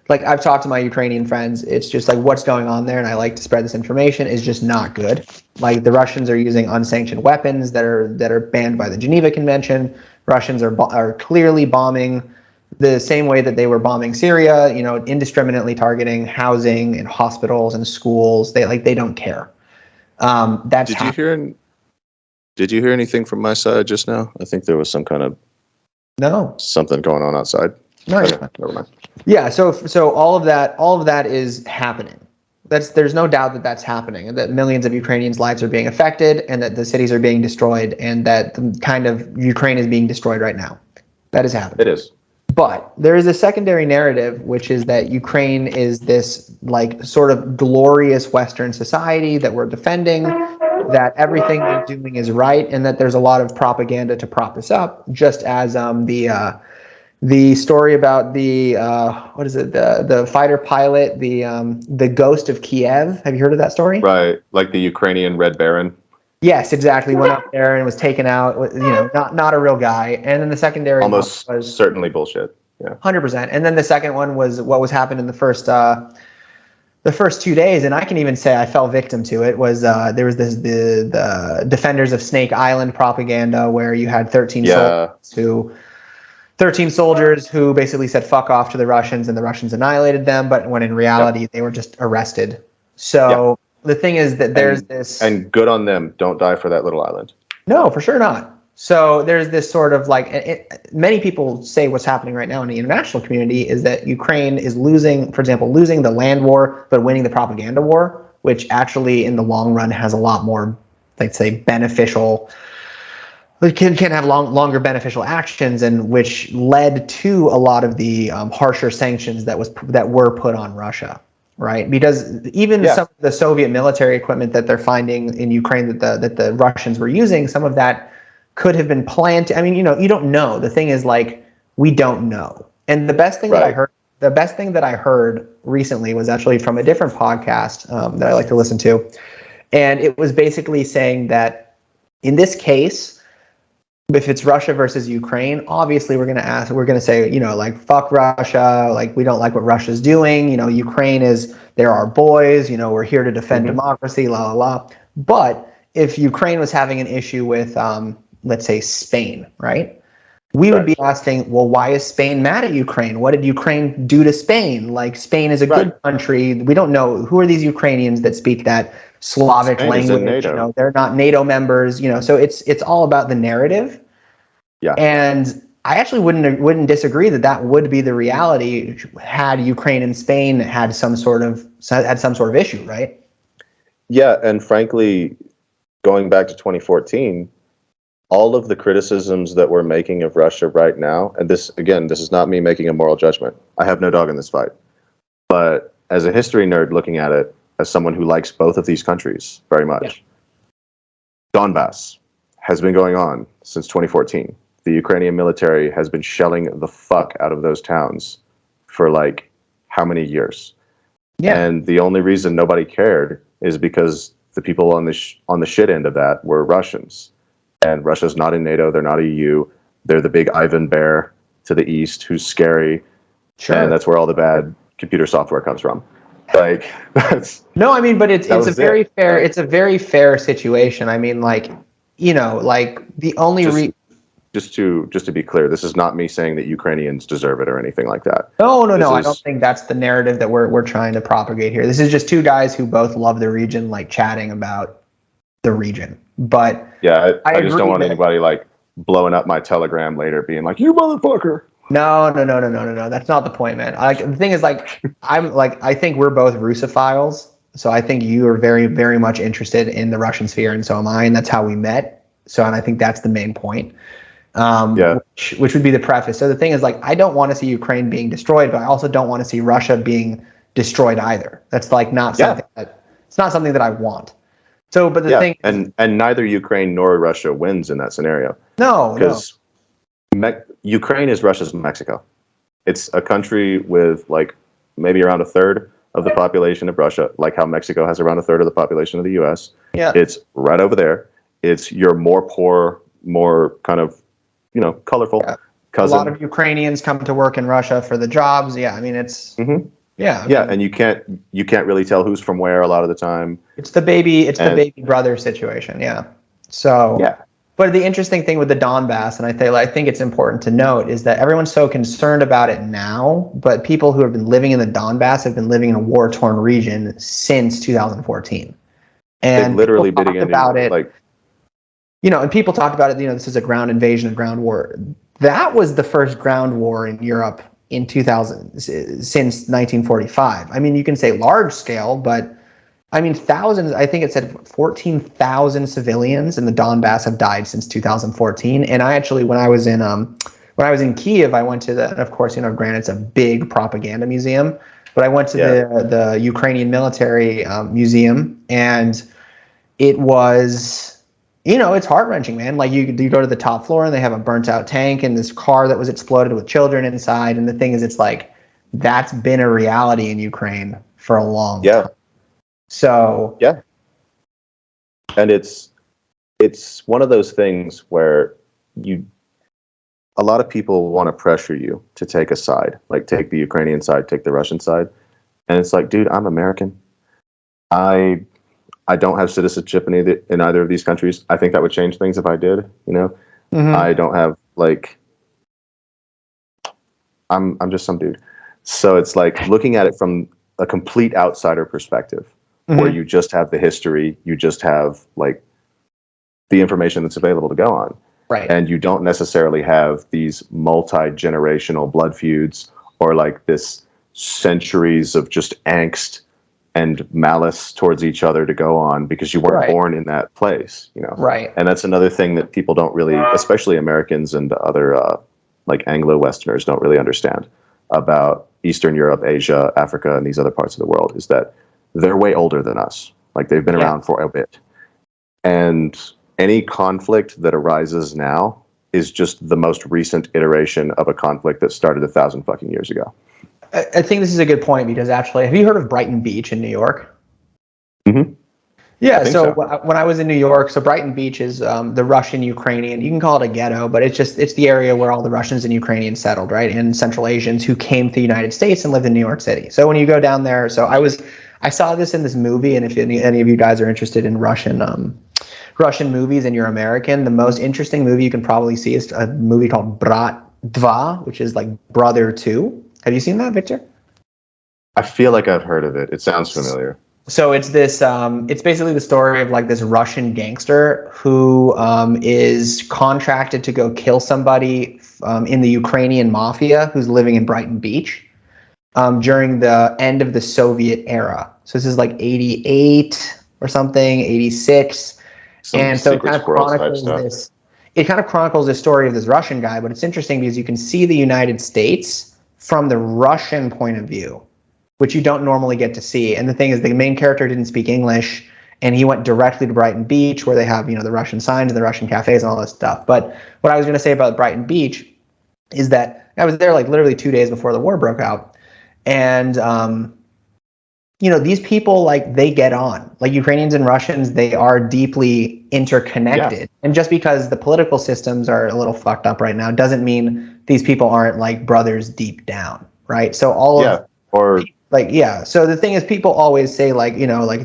like, I've talked to my Ukrainian friends. It's just like what's going on there, and I like to spread this information, is just not good. Like, the Russians are using unsanctioned weapons that are banned by the Geneva Convention. Russians are clearly bombing the same way that they were bombing Syria. You know, indiscriminately targeting housing and hospitals and schools. They don't care. That's Did you hear anything from my side just now? I think there was some kind of something going on outside. No, okay, never mind. Yeah, so all of that is happening. There's no doubt that that's happening, and that millions of Ukrainians' lives are being affected, and that the cities are being destroyed, and that kind of Ukraine is being destroyed right now. That is happening. It is. But there is a secondary narrative, which is that Ukraine is this, like, sort of glorious Western society that we're defending, that everything they're doing is right, and that there's a lot of propaganda to prop this up, just as the story about the the fighter pilot, the ghost of Kiev. Have you heard of that story? Right, like the Ukrainian Red Baron. Yes, exactly. Went up there and was taken out. You know, not a real guy. And then the secondary almost was certainly bullshit. Yeah, 100%. And then the second one was what was happened in the first 2 days, and I can even say I fell victim to it. Was there was the Defenders of Snake Island propaganda, where you had 13 soldiers who basically said fuck off to the Russians, and the Russians annihilated them, but when in reality they were just arrested. So the thing is that there's this, and good on them. Don't die for that little island. No, for sure not. So there's this sort of like, many people say what's happening right now in the international community is that Ukraine is losing, for example, losing the land war, but winning the propaganda war, which actually in the long run has a lot more, let's say, beneficial, it can have longer beneficial actions, and which led to a lot of the harsher sanctions that were put on Russia, right? Because even some of the Soviet military equipment that they're finding in Ukraine that the Russians were using, some of that could have been planted. I mean, you don't know. The thing is, like, we don't know. And the best thing that I heard recently was actually from a different podcast that I like to listen to, and it was basically saying that in this case, if it's Russia versus Ukraine, obviously we're going to say, like, fuck Russia, like, we don't like what Russia's doing, Ukraine they're our boys, we're here to defend democracy, la la la. But if Ukraine was having an issue with, let's say, Spain, right? We would be asking, well, why is Spain mad at Ukraine? What did Ukraine do to Spain? Like, Spain is a good country. We don't know, who are these Ukrainians that speak that Slavic language? They're not NATO members. So it's all about the narrative. Yeah. And I actually wouldn't disagree that would be the reality had Ukraine and Spain had some sort of issue, right? Yeah, and frankly, going back to 2014. All of the criticisms that we're making of Russia right now, and this is not me making a moral judgment. I have no dog in this fight. But as a history nerd looking at it, as someone who likes both of these countries very much, Donbass has been going on since 2014. The Ukrainian military has been shelling the fuck out of those towns for, like, how many years? Yeah. And the only reason nobody cared is because the people on the shit end of that were Russians. And Russia's not in NATO. They're not EU. They're the big Ivan Bear to the east, who's scary. Sure. And that's where all the bad computer software comes from. Like, that's no, I mean, but it's a very fair. It's a very fair situation. I mean, like, like the only just to be clear, this is not me saying that Ukrainians deserve it or anything like that. No. I don't think that's the narrative that we're trying to propagate here. This is just two guys who both love the region, like, chatting about the region. But yeah, I just don't want anybody, like, blowing up my Telegram later being like, you motherfucker. No. That's not the point, man. The thing is, like, I think we're both Russophiles. So I think you are very, very much interested in the Russian sphere, and so am I, and that's how we met. So, and I think that's the main point, Yeah. which would be the preface. So the thing is, like, I don't want to see Ukraine being destroyed, but I also don't want to see Russia being destroyed either. That's like not something that it's not something that I want. So, but the thing is, and neither Ukraine nor Russia wins in that scenario. no, because Ukraine is Russia's Mexico. It's a country with like maybe around a third of the population of Russia, like how Mexico has around a third of the population of the U.S. Yeah. It's right over there. It's your more poor, more kind of, colorful cousin. A lot of Ukrainians come to work in Russia for the jobs. Yeah, I mean it's and you can't really tell who's from where a lot of the time. It's the baby brother situation. Yeah. So But the interesting thing with the Donbass, and I think it's important to note, is that everyone's so concerned about it now, but people who have been living in the Donbass have been living in a war-torn region since 2014. And they've literally been about it, and people talked about it, this is a ground invasion, a ground war. That was the first ground war in Europe in 2000, since 1945. I mean, you can say large scale, but I mean, thousands, I think it said 14,000 civilians in the Donbass have died since 2014. And I actually, when I was in Kiev, I went to and of course, granted it's a big propaganda museum, but I went to the Ukrainian military museum, and it was, it's heart-wrenching, man. Like you go to the top floor and they have a burnt out tank and this car that was exploded with children inside. And the thing is, it's like, that's been a reality in Ukraine for a long time. So and it's one of those things where a lot of people want to pressure you to take a side, like take the Ukrainian side, take the Russian side, and it's like, dude, I'm American. I don't have citizenship in either of these countries. I think that would change things if I did. I don't have I'm just some dude. So it's like looking at it from a complete outsider perspective. Where you just have the history, you just have like the information that's available to go on. Right. And you don't necessarily have these multi-generational blood feuds or like this centuries of just angst and malice towards each other to go on because you weren't born in that place, Right. And that's another thing that people don't really, especially Americans and other like Anglo-Westerners don't really understand about Eastern Europe, Asia, Africa, and these other parts of the world is that they're way older than us. Like they've been around for a bit. And any conflict that arises now is just the most recent iteration of a conflict that started 1,000 fucking years ago. I think this is a good point because actually, have you heard of Brighton Beach in New York? Mm-hmm. Yeah, so when I was in New York, so Brighton Beach is the Russian-Ukrainian, you can call it a ghetto, but it's the area where all the Russians and Ukrainians settled, right? And Central Asians who came to the United States and lived in New York City. So when you go down there, I saw this in this movie, and if any of you guys are interested in Russian movies and you're American, the most interesting movie you can probably see is a movie called Brat 2, which is like Brother 2. Have you seen that, Victor? I feel like I've heard of it. It sounds familiar. So it's this. It's basically the story of like this Russian gangster who is contracted to go kill somebody in the Ukrainian mafia who's living in Brighton Beach during the end of the Soviet era. So this is like 88 or something, 86, and so it kind of chronicles this. It kind of chronicles the story of this Russian guy, but it's interesting because you can see the United States from the Russian point of view, which you don't normally get to see. And the thing is, the main character didn't speak English, and he went directly to Brighton Beach, where they have, the Russian signs and the Russian cafes and all this stuff. But what I was going to say about Brighton Beach is that I was there like literally 2 days before the war broke out, and these people, like, they get on. Like, Ukrainians and Russians, they are deeply interconnected. Yeah. And just because the political systems are a little fucked up right now doesn't mean these people aren't like brothers deep down, right? So so the thing is, people always say like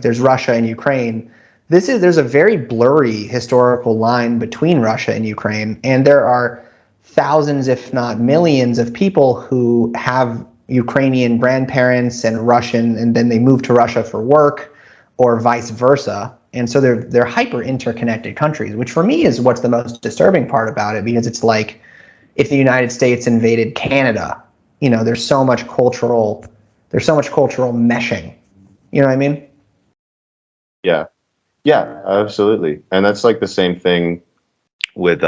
there's Russia and Ukraine. There's a very blurry historical line between Russia and Ukraine, and there are thousands, if not millions, of people who have Ukrainian grandparents and Russian, and then they move to Russia for work, or vice versa. And so they're hyper interconnected countries, which for me is what's the most disturbing part about it, because it's like if the United States invaded Canada, there's so much cultural meshing. You know what I mean? Yeah, absolutely. And that's like the same thing with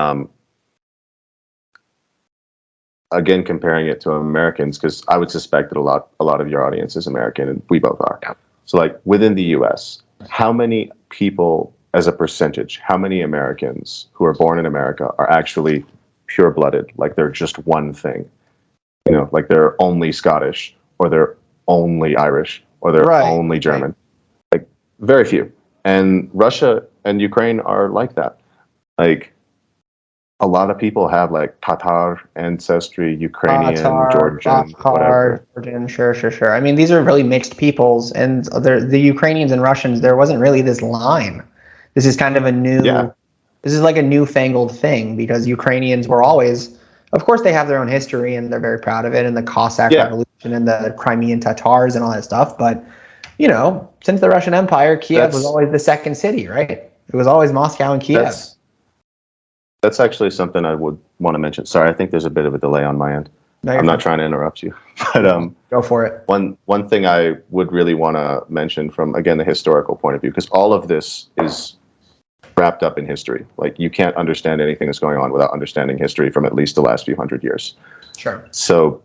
again comparing it to Americans, because I would suspect that a lot of your audience is American, and we both are. Yeah. So like within the U.S., how many people, as a percentage, how many Americans who are born in America are actually pure-blooded, like they're just one thing? You know, like they're only Scottish, or they're only Irish, or they're Right, only German. right. Like very few. And Russia and Ukraine are like that. Like a lot of people have like Tatar ancestry, Ukrainian, Tatar, Georgian, Afghar, whatever. Georgian, sure. I mean, these are really mixed peoples, and the Ukrainians and Russians, there wasn't really this line. This is kind of a Yeah, new, this is like a newfangled thing, because Ukrainians were always, of course, they have their own history and they're very proud of it, and the Cossack yeah. Revolution and the Crimean Tatars and all that stuff. But, you know, since the Russian Empire, Kiev was That's always the second city, right? It was always Moscow and Kiev. that's actually something I would want to mention. Sorry, I think there's a bit of a delay on my end. No, I'm not trying to interrupt you, but go for it. one thing I would really want to mention from, again, the historical point of view, because all of this is wrapped up in history. Like you can't understand anything that's going on without understanding history from at least the last few hundred years. Sure. So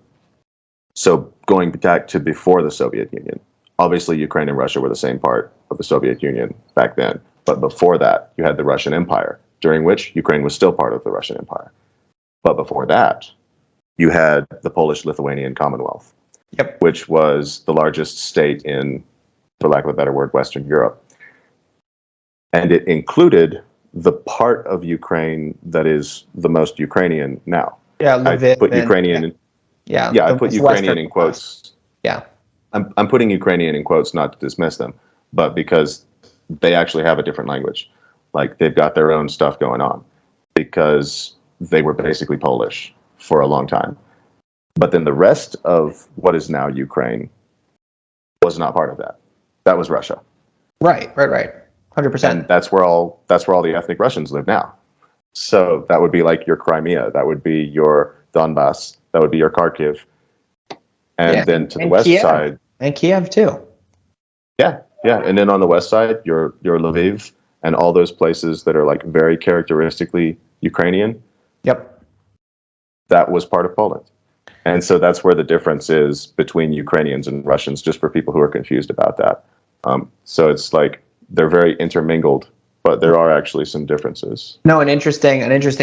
going back to before the Soviet Union, obviously Ukraine and Russia were the same part of the Soviet Union back then. But before that, you had the Russian Empire, during which Ukraine was still part of the Russian Empire. But before that, you had the Polish-Lithuanian Commonwealth, Yep. which was the largest state in, for lack of a better word, Western Europe. And it included the part of Ukraine that is the most Ukrainian now. Yeah, I Lviv put and, Ukrainian, yeah, I the put most Ukrainian in western quotes. Yeah. I'm putting Ukrainian in quotes not to dismiss them, but because they actually have a different language. Like they've got their own stuff going on, because they were basically Polish for a long time. But then the rest of what is now Ukraine was not part of that. That was Russia. Right. 100%. And that's where all the ethnic Russians live now. So that would be like your Crimea, that would be your Donbass, that would be your Kharkiv. And Yeah, then to the and west Kiev. side, And Kiev too. yeah. And then on the west side, your Lviv and all those places that are like very characteristically Ukrainian, Yep. that was part of Poland. And so that's where the difference is between Ukrainians and Russians, just for people who are confused about that. So it's like they're very intermingled, but there are actually some differences. No, an interesting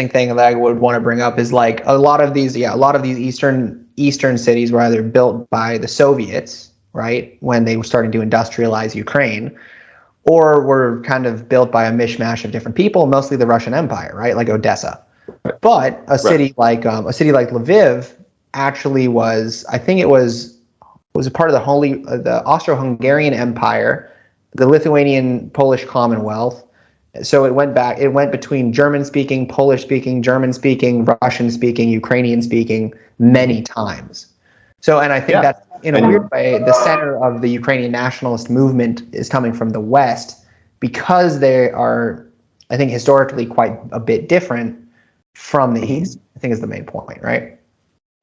thing that I would want to bring up is like a lot of these eastern cities were either built by the Soviets, right, when they were starting to industrialize Ukraine, or were kind of built by a mishmash of different people, mostly the Russian Empire, right, like Odessa. But a city like Lviv actually was, I think it was a part of the Austro-Hungarian Empire, the Lithuanian Polish Commonwealth. So it went between German-speaking, Polish-speaking, German-speaking, Russian-speaking, Ukrainian-speaking many times. So, and I think that in a weird way, the center of the Ukrainian nationalist movement is coming from the West, because they are, I think, historically quite a bit different from the East, I think is the main point, right?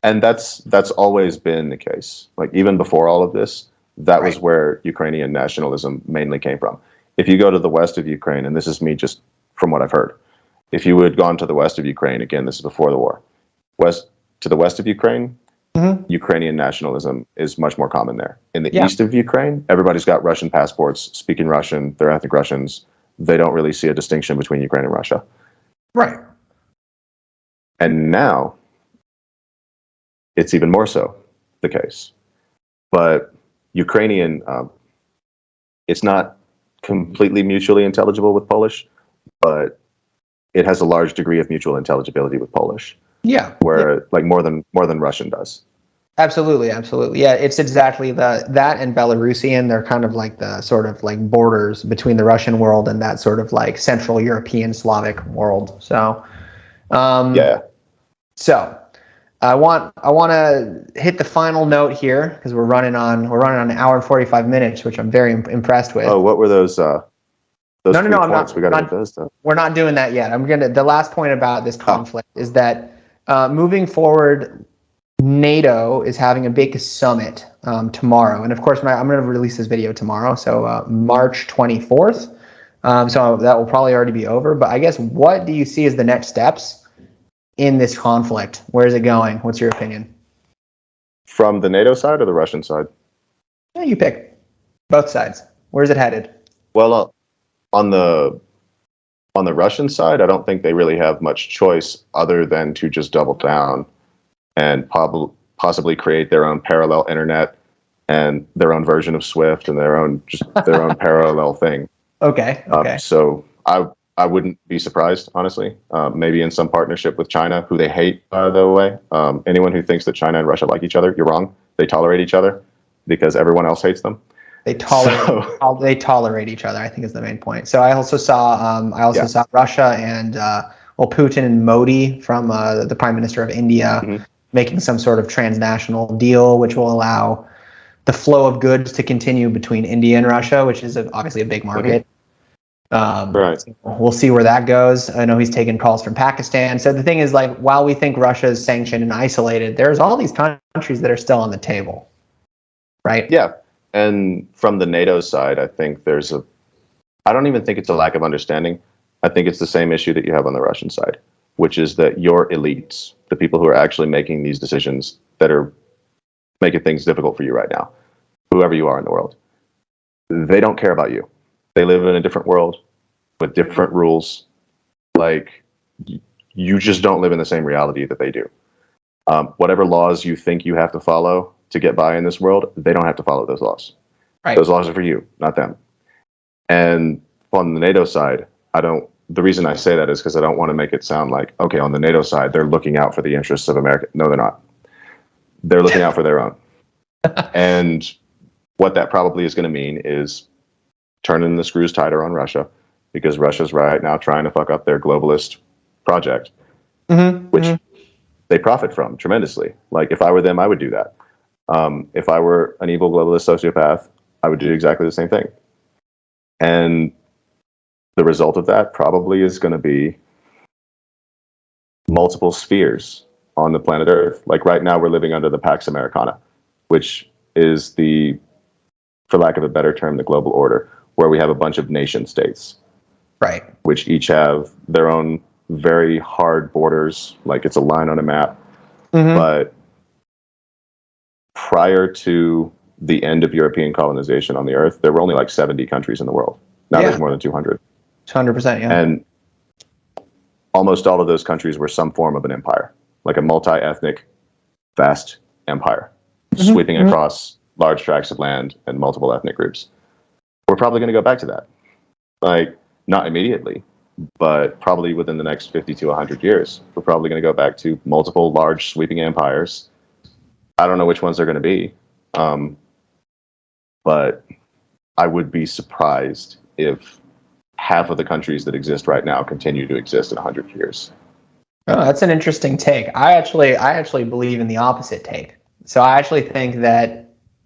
And that's always been the case. Like even before all of this, that was where Ukrainian nationalism mainly came from. If you go to the west of Ukraine, and this is me just from what I've heard, if you had gone to the west of Ukraine, again, this is before the war, to the west of Ukraine, Ukrainian nationalism is much more common there. In the east of Ukraine, everybody's got Russian passports, speaking Russian, they're ethnic Russians. They don't really see a distinction between Ukraine and Russia. Right. And now, it's even more so the case. But Ukrainian, it's not completely mutually intelligible with Polish, but it has a large degree of mutual intelligibility with Polish. Yeah. Where like more than Russian does. Absolutely. Yeah, it's exactly that and Belarusian. They're kind of like the sort of like borders between the Russian world and that sort of like Central European Slavic world. So, So, I want to hit the final note here, because we're running on an hour and 45 minutes, which I'm very impressed with. Oh, what were those? No, I'm not. We got to hit those though. We're not doing that yet. The last point about this conflict is that moving forward, NATO is having a big summit tomorrow, and of course, I'm going to release this video tomorrow, so March 24th. So that will probably already be over. But I guess, what do you see as the next steps in this conflict? Where is it going? What's your opinion? From the NATO side or the Russian side? Yeah, you pick. Both sides. Where's it headed? Well, on the Russian side, I don't think they really have much choice other than to just double down and possibly create their own parallel internet and their own version of Swift and their own parallel thing. Okay. So I wouldn't be surprised, honestly. Maybe in some partnership with China, who they hate, by the way. Anyone who thinks that China and Russia like each other, you're wrong. They tolerate each other because everyone else hates them. They tolerate each other, I think, is the main point. So I also saw Russia and Putin and Modi from the Prime Minister of India making some sort of transnational deal, which will allow the flow of goods to continue between India and Russia, which is obviously a big market. Right. So we'll see where that goes. I know he's taken calls from Pakistan. So the thing is, like, while we think Russia is sanctioned and isolated, there's all these countries that are still on the table, right? Yeah. And from the NATO side, I think I don't even think it's a lack of understanding. I think it's the same issue that you have on the Russian side, which is that your elites, the people who are actually making these decisions that are making things difficult for you right now, whoever you are in the world, they don't care about you. They live in a different world with different rules. Like, you just don't live in the same reality that they do. Whatever laws you think you have to follow to get by in this world, they don't have to follow those laws. Right. Those laws are for you, not them. And on the NATO side, the reason I say that is because I don't want to make it sound like, okay, on the NATO side, they're looking out for the interests of America. No, they're not. They're looking out for their own. And what that probably is going to mean is turning the screws tighter on Russia, because Russia's right now trying to fuck up their globalist project, which they profit from tremendously. Like, if I were them, I would do that. If I were an evil globalist sociopath, I would do exactly the same thing. And the result of that probably is going to be multiple spheres on the planet Earth. Like, right now, we're living under the Pax Americana, which is for lack of a better term, the global order, where we have a bunch of nation states, right, which each have their own very hard borders, like it's a line on a map. But prior to the end of European colonization on the Earth, there were only like 70 countries in the world. Now there's more than 200. 100%, yeah. And almost all of those countries were some form of an empire, like a multi-ethnic, vast empire, sweeping across large tracts of land and multiple ethnic groups. We're probably going to go back to that. Like, not immediately, but probably within the next 50 to 100 years. We're probably going to go back to multiple large sweeping empires. I don't know which ones they're going to be, but I would be surprised if half of the countries that exist right now continue to exist in 100 years. Oh, that's an interesting take. I actually believe in the opposite take. So I actually think that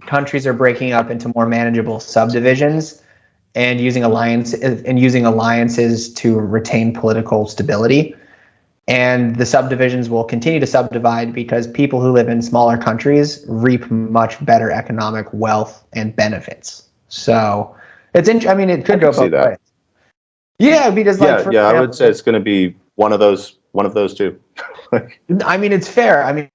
countries are breaking up into more manageable subdivisions and using alliances to retain political stability. And the subdivisions will continue to subdivide because people who live in smaller countries reap much better economic wealth and benefits. So it could go both ways. Yeah, because I would say it's going to be one of those two. I mean, it's fair. I mean,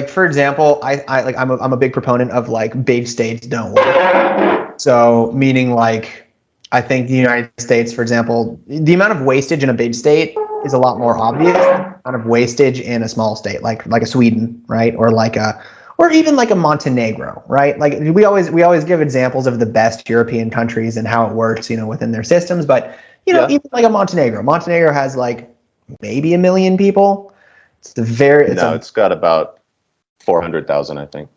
for example, I'm a big proponent of, like, big states don't work. So meaning, like, I think the United States, for example, the amount of wastage in a big state is a lot more obvious than the amount of wastage in a small state, like a Sweden, right? Or even like a Montenegro, right? Like, we always give examples of the best European countries and how it works, within their systems. But even like a Montenegro. Montenegro has, like, maybe 1 million people. It's got about 400,000, I think.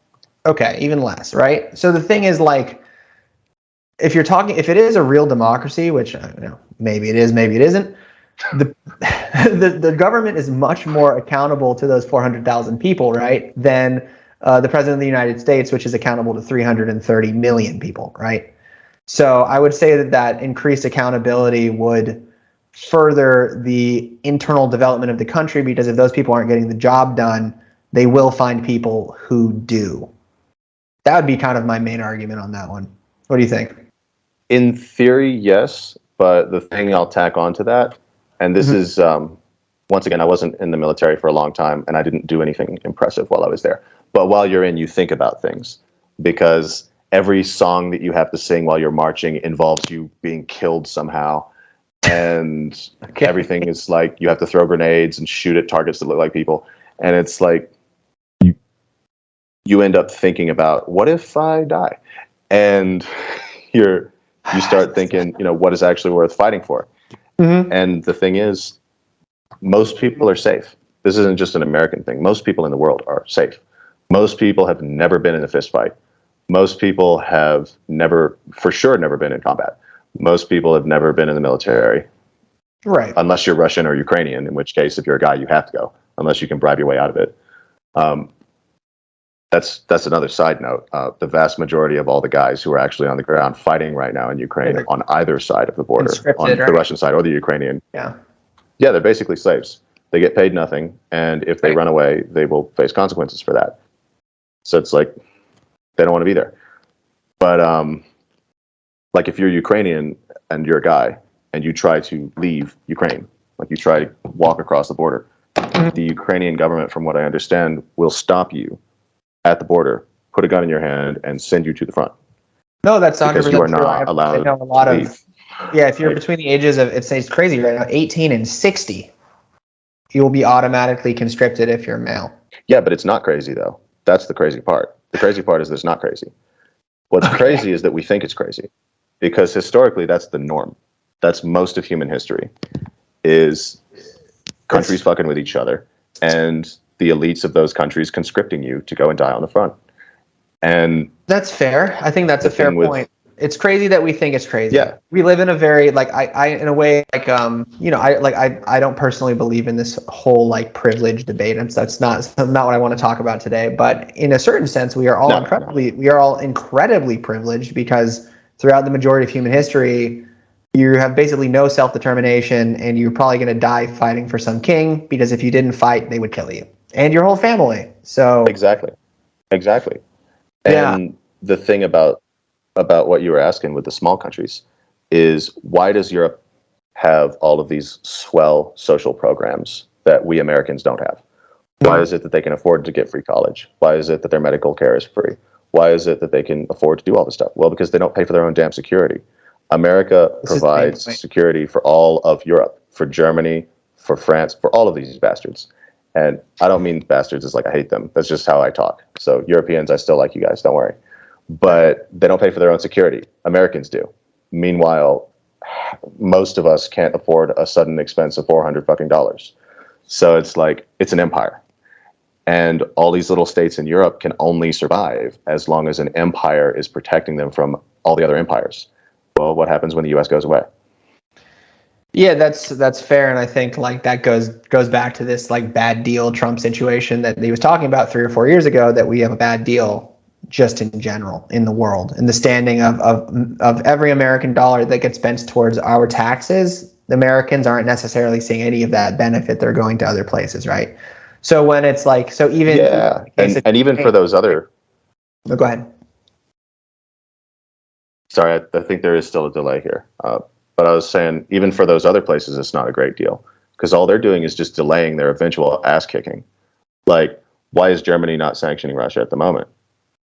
Okay, even less, right? So the thing is, like, if it is a real democracy, which maybe it is, maybe it isn't, the government is much more accountable to those 400,000 people, right, than the president of the United States, which is accountable to 330 million people, right? So I would say that increased accountability would further the internal development of the country, because if those people aren't getting the job done, they will find people who do. That would be kind of my main argument on that one. What do you think? In theory, yes, But the thing I'll tack on to that, and this is, once again, I wasn't in the military for a long time, and I didn't do anything impressive while I was there. But while you're in, you think about things, because every song that you have to sing while you're marching involves you being killed somehow. And everything is like, you have to throw grenades and shoot at targets that look like people. And it's like, you end up thinking about, what if I die? And you start thinking, what is actually worth fighting for? And the thing is, most people are safe. This isn't just an American thing. Most people in the world are safe. Most people have never been in a fist fight. Most people have never been in combat. Most people have never been in the military. Right. Unless you're Russian or Ukrainian, in which case, if you're a guy, you have to go, unless you can bribe your way out of it. That's another side note. The vast majority of all the guys who are actually on the ground fighting right now in Ukraine on either side of the border, on the Russian side or the Ukrainian. Yeah, they're basically slaves. They get paid nothing, and if they run away, they will face consequences for that. So it's like, they don't want to be there. But like if you're Ukrainian and you're a guy and you try to leave Ukraine, like you try to walk across the border, the Ukrainian government, from what I understand, will stop you at the border, put a gun in your hand, and send you to the front. No, that's 100% because you are true. not allowed I know a lot to of leave. Yeah, if you're between the ages of, it's crazy right now, 18 and 60, you will be automatically conscripted if you're male. Yeah, but it's not crazy though. That's the crazy part. The crazy part is that it's not crazy. What's crazy is that we think it's crazy, because historically that's the norm. That's most of human history, is countries fucking with each other and the elites of those countries conscripting you to go and die on the front. And that's fair. I think that's a fair point. It's crazy that we think it's crazy. Yeah. We live in a very, like, I in a way, like, I don't personally believe in this whole like privilege debate, and that's not what I want to talk about today. But in a certain sense, we are all incredibly privileged, because throughout the majority of human history, you have basically no self-determination, and you're probably going to die fighting for some king, because if you didn't fight, they would kill you and your whole family. So exactly. And the thing about what you were asking with the small countries is, why does Europe have all of these swell social programs that we Americans don't have? Why is it that they can afford to get free college? Why is it that their medical care is free? Why is it that they can afford to do all this stuff? Well, because they don't pay for their own damn security. America provides security for all of Europe, for Germany, for France, for all of these bastards. And I don't mean bastards as like I hate them. That's just how I talk. So Europeans, I still like you guys. Don't worry. But they don't pay for their own security. Americans do. Meanwhile, most of us can't afford a sudden expense of $400. So it's like, it's an empire. And all these little states in Europe can only survive as long as an empire is protecting them from all the other empires. Well, what happens when the US goes away? Yeah, that's fair, and I think like that goes back to this like bad deal Trump situation that he was talking about 3 or 4 years ago, that we have a bad deal just in general in the world, and the standing of every American dollar that gets spent towards our taxes. The Americans aren't necessarily seeing any of that benefit. They're going to other places, right? So when it's like, so even and even for those other, go ahead. Sorry, I think there is still a delay here. But I was saying, even for those other places, it's not a great deal, because all they're doing is just delaying their eventual ass kicking. Like, why is Germany not sanctioning Russia at the moment?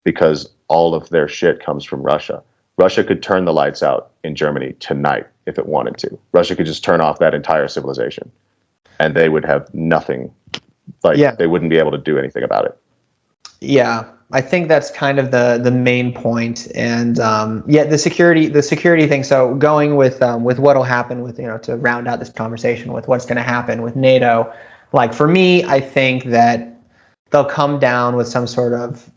Because all of their shit comes from Russia. Russia could turn the lights out in Germany tonight if it wanted to. Russia could just turn off that entire civilization, and they would have nothing. They wouldn't be able to do anything about it. Yeah. I think that's kind of the main point, and the security thing. So going with what'll happen with, to round out this conversation with what's going to happen with NATO, like for me, I think that they'll come down with some sort of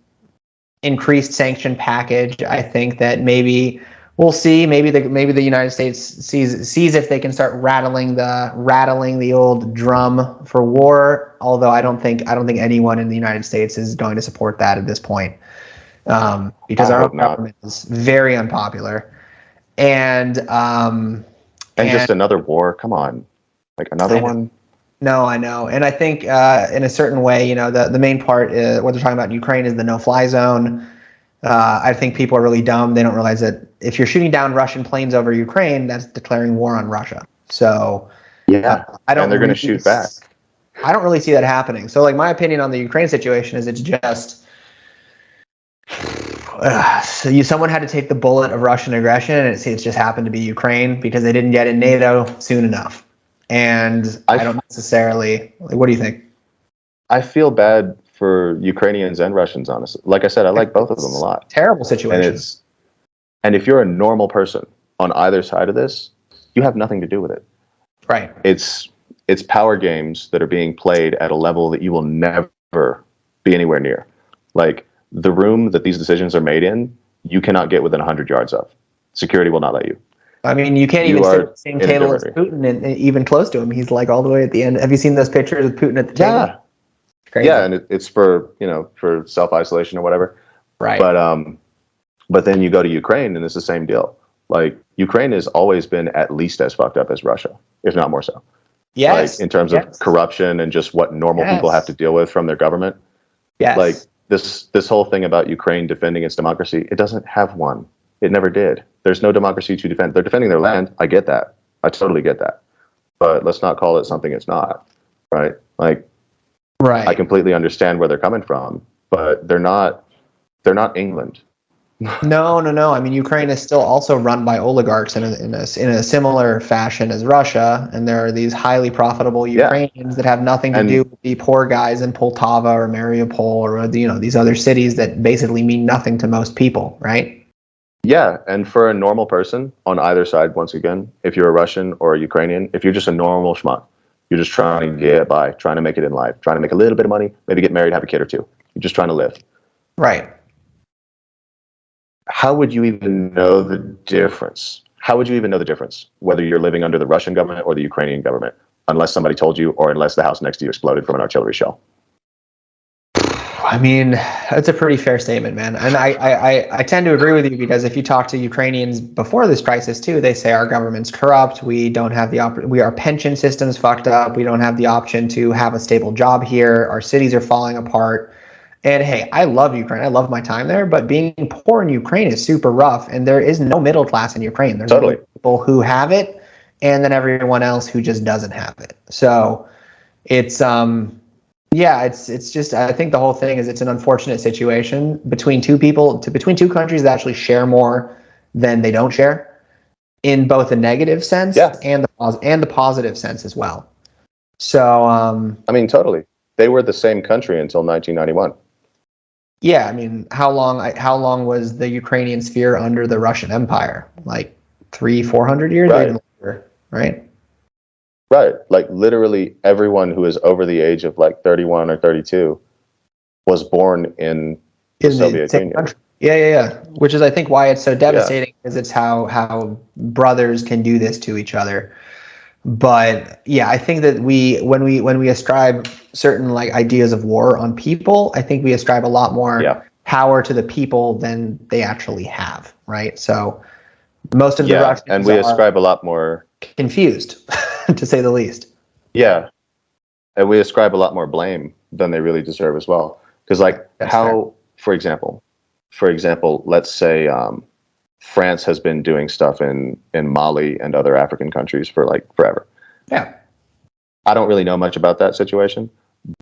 increased sanction package. I think that maybe we'll see. Maybe the United States sees if they can start rattling the old drum for war. Although I don't think anyone in the United States is going to support that at this point, because our government is very unpopular, and just another war. Come on, like another one. No, I know, and I think in a certain way, the main part what they're talking about in Ukraine is the no-fly zone. I think people are really dumb. They don't realize that if you're shooting down Russian planes over Ukraine, that's declaring war on Russia. So Yeah, I and don't they're going to really, shoot back. I don't really see that happening. So like my opinion on the Ukraine situation is it's just someone had to take the bullet of Russian aggression, and it's just happened to be Ukraine because they didn't get in NATO soon enough. And I don't necessarily like. What do you think? I feel bad for Ukrainians and Russians, honestly. Like I said, I like both of them a lot. Terrible situation. And if you're a normal person on either side of this, you have nothing to do with it. Right. It's power games that are being played at a level that you will never be anywhere near. Like the room that these decisions are made in, you cannot get within 100 yards of. Security will not let you. I mean, you can't even sit at the same table as Putin and even close to him. He's like all the way at the end. Have you seen those pictures of Putin at the table? Yeah. Crazy. Yeah, and it's for for self-isolation or whatever. Right. But then you go to Ukraine and it's the same deal. Like Ukraine has always been at least as fucked up as Russia, if not more so. Yes. Like in terms of corruption and just what normal people have to deal with from their government. Yes. Like this whole thing about Ukraine defending its democracy, it doesn't have one. It never did. There's no democracy to defend. They're defending their land. I get that. I totally get that. But let's not call it something it's not. Right? Like right. I completely understand where they're coming from, but they're not England. No. I mean, Ukraine is still also run by oligarchs in a similar fashion as Russia, and there are these highly profitable Ukrainians that have nothing to do with the poor guys in Poltava or Mariupol or these other cities that basically mean nothing to most people, right? Yeah, and for a normal person on either side, once again, if you're a Russian or a Ukrainian, if you're just a normal schmuck, you're just trying to get by, trying to make it in life, trying to make a little bit of money, maybe get married, have a kid or two. You're just trying to live. Right. How would you even know the difference? How would you even know the difference, whether you're living under the Russian government or the Ukrainian government, unless somebody told you or unless the house next to you exploded from an artillery shell? I mean, that's a pretty fair statement, man. And I tend to agree with you because if you talk to Ukrainians before this crisis too, they say our government's corrupt. We don't have our pension system's fucked up. We don't have the option to have a stable job here. Our cities are falling apart. And hey, I love Ukraine. I love my time there, but being poor in Ukraine is super rough. And there is no middle class in Ukraine. There's totally people who have it and then everyone else who just doesn't have it. So it's yeah, it's just, I think the whole thing is it's an unfortunate situation between two countries that actually share more than they don't share in both a negative sense and the positive sense as well. So, I mean, totally. They were the same country until 1991. Yeah, I mean, how long was the Ukrainian sphere under the Russian Empire? Like 300-400 years, right? Even longer, right? Right. Like literally everyone who is over the age of like 31 or 32 was born in the Soviet Union. Country. Yeah. Which is, I think, why it's so devastating, because it's how brothers can do this to each other. But yeah, I think that when we ascribe certain like ideas of war on people, I think we ascribe a lot more power to the people than they actually have, right? So most of the Russians and we ascribe a lot more confused, to say the least. Yeah, and we ascribe a lot more blame than they really deserve as well. Because for example, let's say France has been doing stuff in Mali and other African countries for like forever. Yeah. I don't really know much about that situation,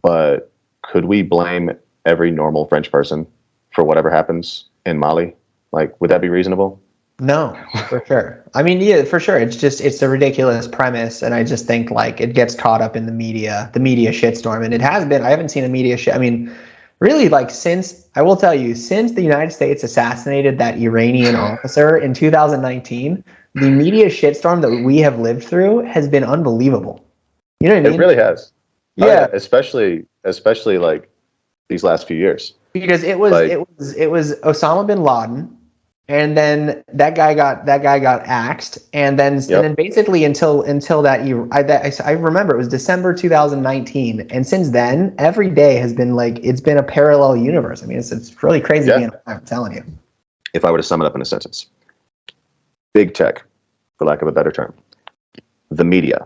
but could we blame every normal French person for whatever happens in Mali? Like, would that be reasonable? No, for sure. I mean, yeah, for sure. It's a ridiculous premise, and I just think like it gets caught up in the media shitstorm, and it has been. I haven't seen a media shit. I mean, really, like since the United States assassinated that Iranian officer in 2019, the media shitstorm that we have lived through has been unbelievable. You know what I mean? It really has. Yeah, especially like these last few years. Because it was Osama bin Laden. And then that guy got axed, and then basically until that I remember it was December 2019, and since then every day has been like it's been a parallel universe. I mean, it's really crazy being alive, I'm telling you. If I were to sum it up in a sentence, big tech, for lack of a better term, the media,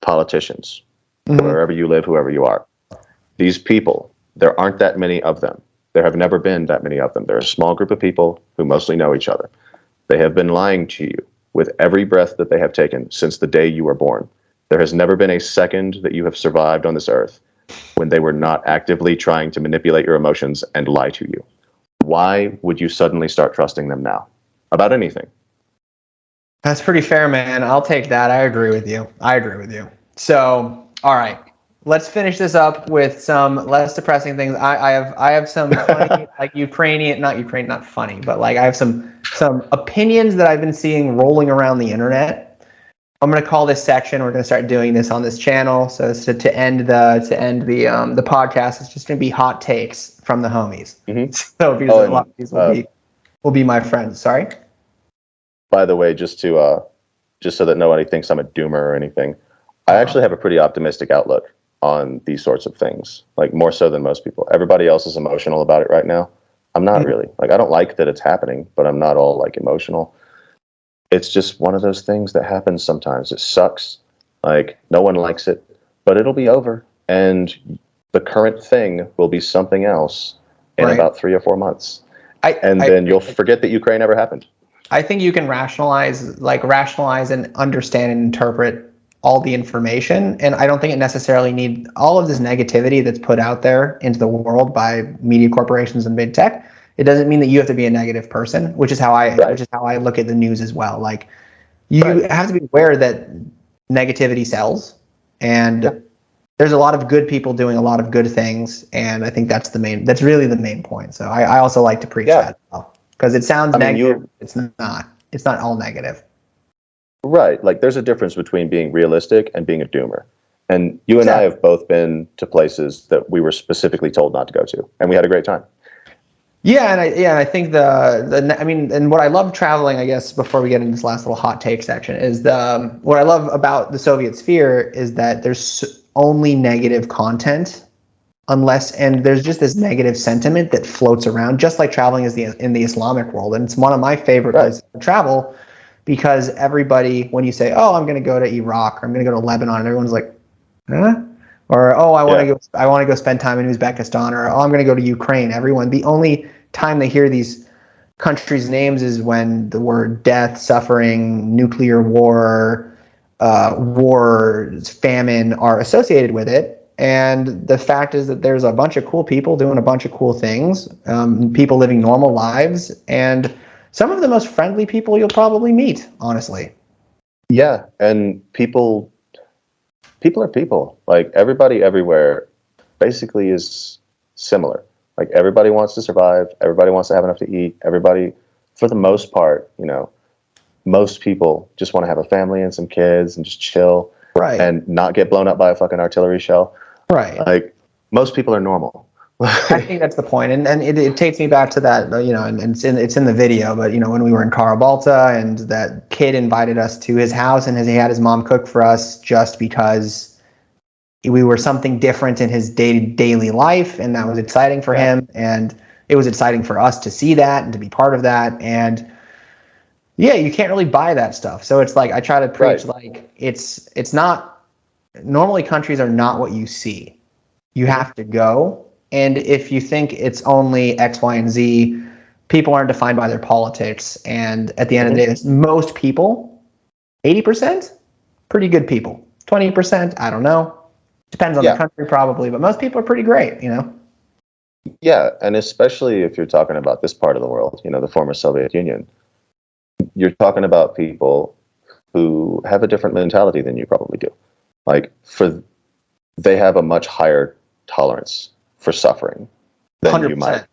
politicians, wherever you live, whoever you are, these people, there aren't that many of them. There have never been that many of them. They're a small group of people who mostly know each other. They have been lying to you with every breath that they have taken since the day you were born. There has never been a second that you have survived on this earth when they were not actively trying to manipulate your emotions and lie to you. Why would you suddenly start trusting them now? About anything. That's pretty fair, man. I'll take that. I agree with you. So, all right, let's finish this up with some less depressing things. I have some funny, like not funny, but like I have some opinions that I've been seeing rolling around the internet. I'm going to call this section. We're going to start doing this on this channel. So to end the podcast, it's just going to be hot takes from the homies. Mm-hmm. So because a lot of these will be my friends. Sorry. By the way, just so that nobody thinks I'm a doomer or anything, I actually have a pretty optimistic outlook on these sorts of things, like more so than most people. Everybody else is emotional about it right now. I'm not really. Like, I don't like that it's happening, but I'm not all like emotional. It's just one of those things that happens sometimes. It sucks. Like, no one likes it, but it'll be over. And the current thing will be something else in about 3 or 4 months. Then you'll forget that Ukraine ever happened. I think you can rationalize and understand and interpret all the information. And I don't think it necessarily need all of this negativity that's put out there into the world by media corporations and big tech. It doesn't mean that you have to be a negative person, which is how I look at the news as well. Like, you have to be aware that negativity sells, and there's a lot of good people doing a lot of good things. And I think that's really the main point. So I also like to preach that as well. Because it sounds negative. It's not. It's not all negative. Right. Like, there's a difference between being realistic and being a doomer. And you and I have both been to places that we were specifically told not to go to, and we had a great time. Yeah, and I think and what I love traveling, I guess, before we get into this last little hot take section, is what I love about the Soviet sphere is that there's only negative content. And there's just this negative sentiment that floats around, just like traveling is in the Islamic world. And it's one of my favorite places to travel, because everybody, when you say, oh, I'm going to go to Iraq, or I'm going to go to Lebanon, everyone's like, huh? Or, oh, I want to go spend time in Uzbekistan, or, oh, I'm going to go to Ukraine. The only time they hear these countries' names is when the word death, suffering, nuclear war, famine are associated with it. And the fact is that there's a bunch of cool people doing a bunch of cool things, people living normal lives, and some of the most friendly people you'll probably meet, honestly. Yeah, and people are people. Like, everybody everywhere basically is similar. Like, everybody wants to survive. Everybody wants to have enough to eat. Everybody, for the most part, most people just want to have a family and some kids and just chill. Right. And not get blown up by a fucking artillery shell. Right. Like, most people are normal. I think that's the point. And it takes me back to that, and it's in the video, but, when we were in Karabalta and that kid invited us to his house and he had his mom cook for us just because we were something different in his daily life. And that was exciting for him. And it was exciting for us to see that and to be part of that. And yeah, you can't really buy that stuff. So it's like, I try to preach, like, it's not, normally countries are not what you see. You have to go. And if you think it's only X, Y, and Z, people aren't defined by their politics. And at the end of the day, most people, 80%, pretty good people. 20%, I don't know. Depends on the country probably, but most people are pretty great, Yeah, and especially if you're talking about this part of the world, the former Soviet Union. You're talking about people who have a different mentality than you probably do. Like, they have a much higher tolerance for suffering than 100%. You might.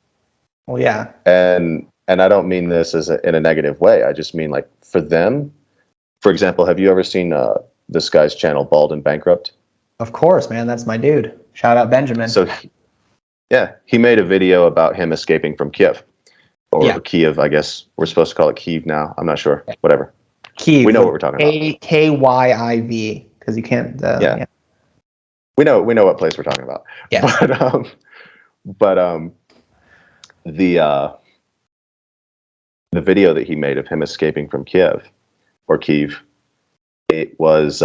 Well, yeah. And I don't mean this in a negative way. I just mean, like, for them, for example, have you ever seen this guy's channel, Bald and Bankrupt? Of course, man. That's my dude. Shout out Benjamin. So, he made a video about him escaping from Kiev. Or Kiev, I guess. We're supposed to call it Kyiv now. I'm not sure. Whatever. Kyiv. We know what we're talking about. Kyiv, because you can't. We know what place we're talking about. Yeah. But the video that he made of him escaping from Kiev, it was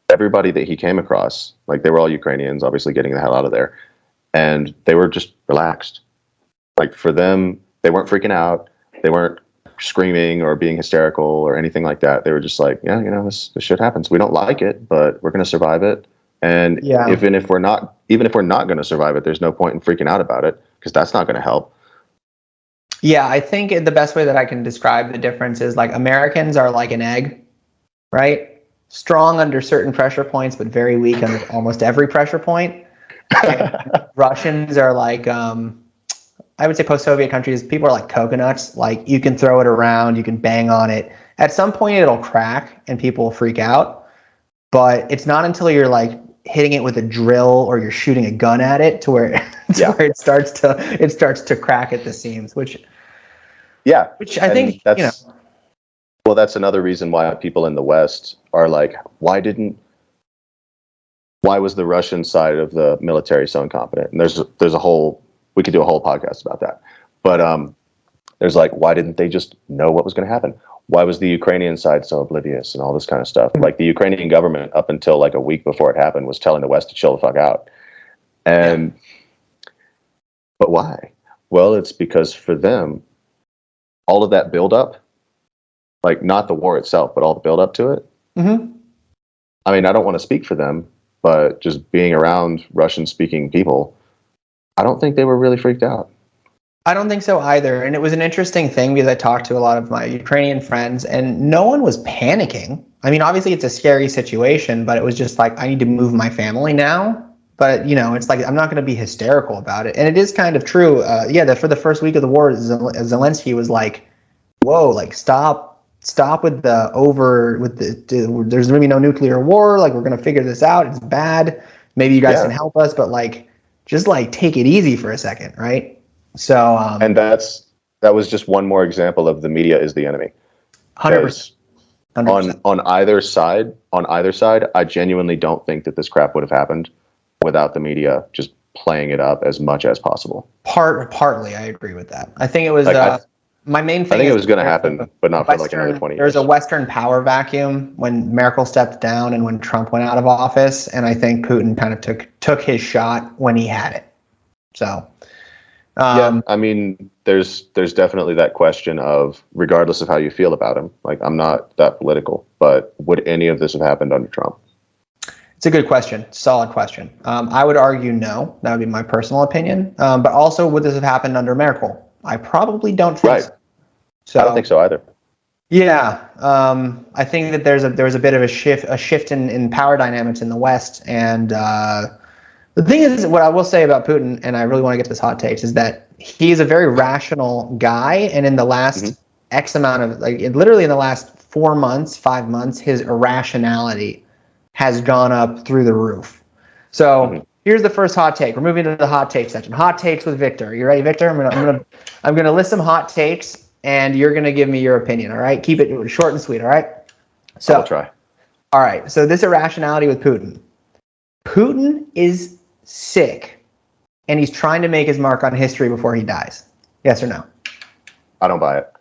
everybody that he came across. Like, they were all Ukrainians, obviously getting the hell out of there. and they were just relaxed. Like for them, they weren't freaking out. They weren't screaming or being hysterical or anything like that. They were just like, yeah, this shit happens. We don't like it, but we're going to survive it. And even if we're not going to survive it, there's no point in freaking out about it, because that's not going to help. Yeah, I think the best way that I can describe the difference is like Americans are like an egg, right? Strong under certain pressure points, but very weak under almost every pressure point. Russians are like, I would say post-Soviet countries, people are like coconuts. Like you can throw it around, you can bang on it. At some point it'll crack and people will freak out. But it's not until you're like hitting it with a drill or you're shooting a gun at it to where, where it starts to crack at the seams, which I think that's well, that's another reason why people in the West are like, why was the Russian side of the military so incompetent? And we could do a whole podcast about that. But there's like, why didn't they just know what was going to happen? Why was the Ukrainian side so oblivious and all this kind of stuff? Like the Ukrainian government, up until like a week before it happened, was telling the West to chill the fuck out. But why? Well, it's because for them, all of that buildup, like not the war itself, but all the buildup to it. Mm-hmm. I mean, I don't want to speak for them, but just being around Russian-speaking people, I don't think they were really freaked out. I don't think so either. And it was an interesting thing because I talked to a lot of my Ukrainian friends and no one was panicking. I mean, obviously it's a scary situation, but it was just like, I need to move my family now. But, it's like, I'm not going to be hysterical about it. And it is kind of true. For the first week of the war, Zelensky was like, whoa, like stop with there's going to be no nuclear war. Like, we're going to figure this out. It's bad. Maybe you guys can help us, but like, just like take it easy for a second. Right. So, and that was just one more example of the media is the enemy. 100%. On either side, I genuinely don't think that this crap would have happened without the media just playing it up as much as possible. Partly, I agree with that. I think it was my main thing. I think it was going to happen, but not for like another 20 years. There's a Western power vacuum when Merkel stepped down and when Trump went out of office, and I think Putin kind of took his shot when he had it. So. I mean, there's definitely that question of, regardless of how you feel about him, like I'm not that political, but would any of this have happened under Trump? It's a good question. Solid question. I would argue no. That would be my personal opinion. But also, would this have happened under Merkel? I probably don't think so. I don't think so either. Yeah. I think that there was a bit of a shift in power dynamics in the West. And the thing is, what I will say about Putin, and I really want to get this hot takes, is that he's a very rational guy. And in the last X amount of, literally in the last 4 months, 5 months, his irrationality has gone up through the roof. So here's the first hot take. We're moving to the hot take section. Hot takes with Victor. You ready, Victor? I'm gonna list some hot takes, and you're gonna give me your opinion. All right? Keep it short and sweet. All right? So I'll try. All right. So this irrationality with Putin. Putin is sick, and he's trying to make his mark on history before he dies. Yes or no? I don't buy it.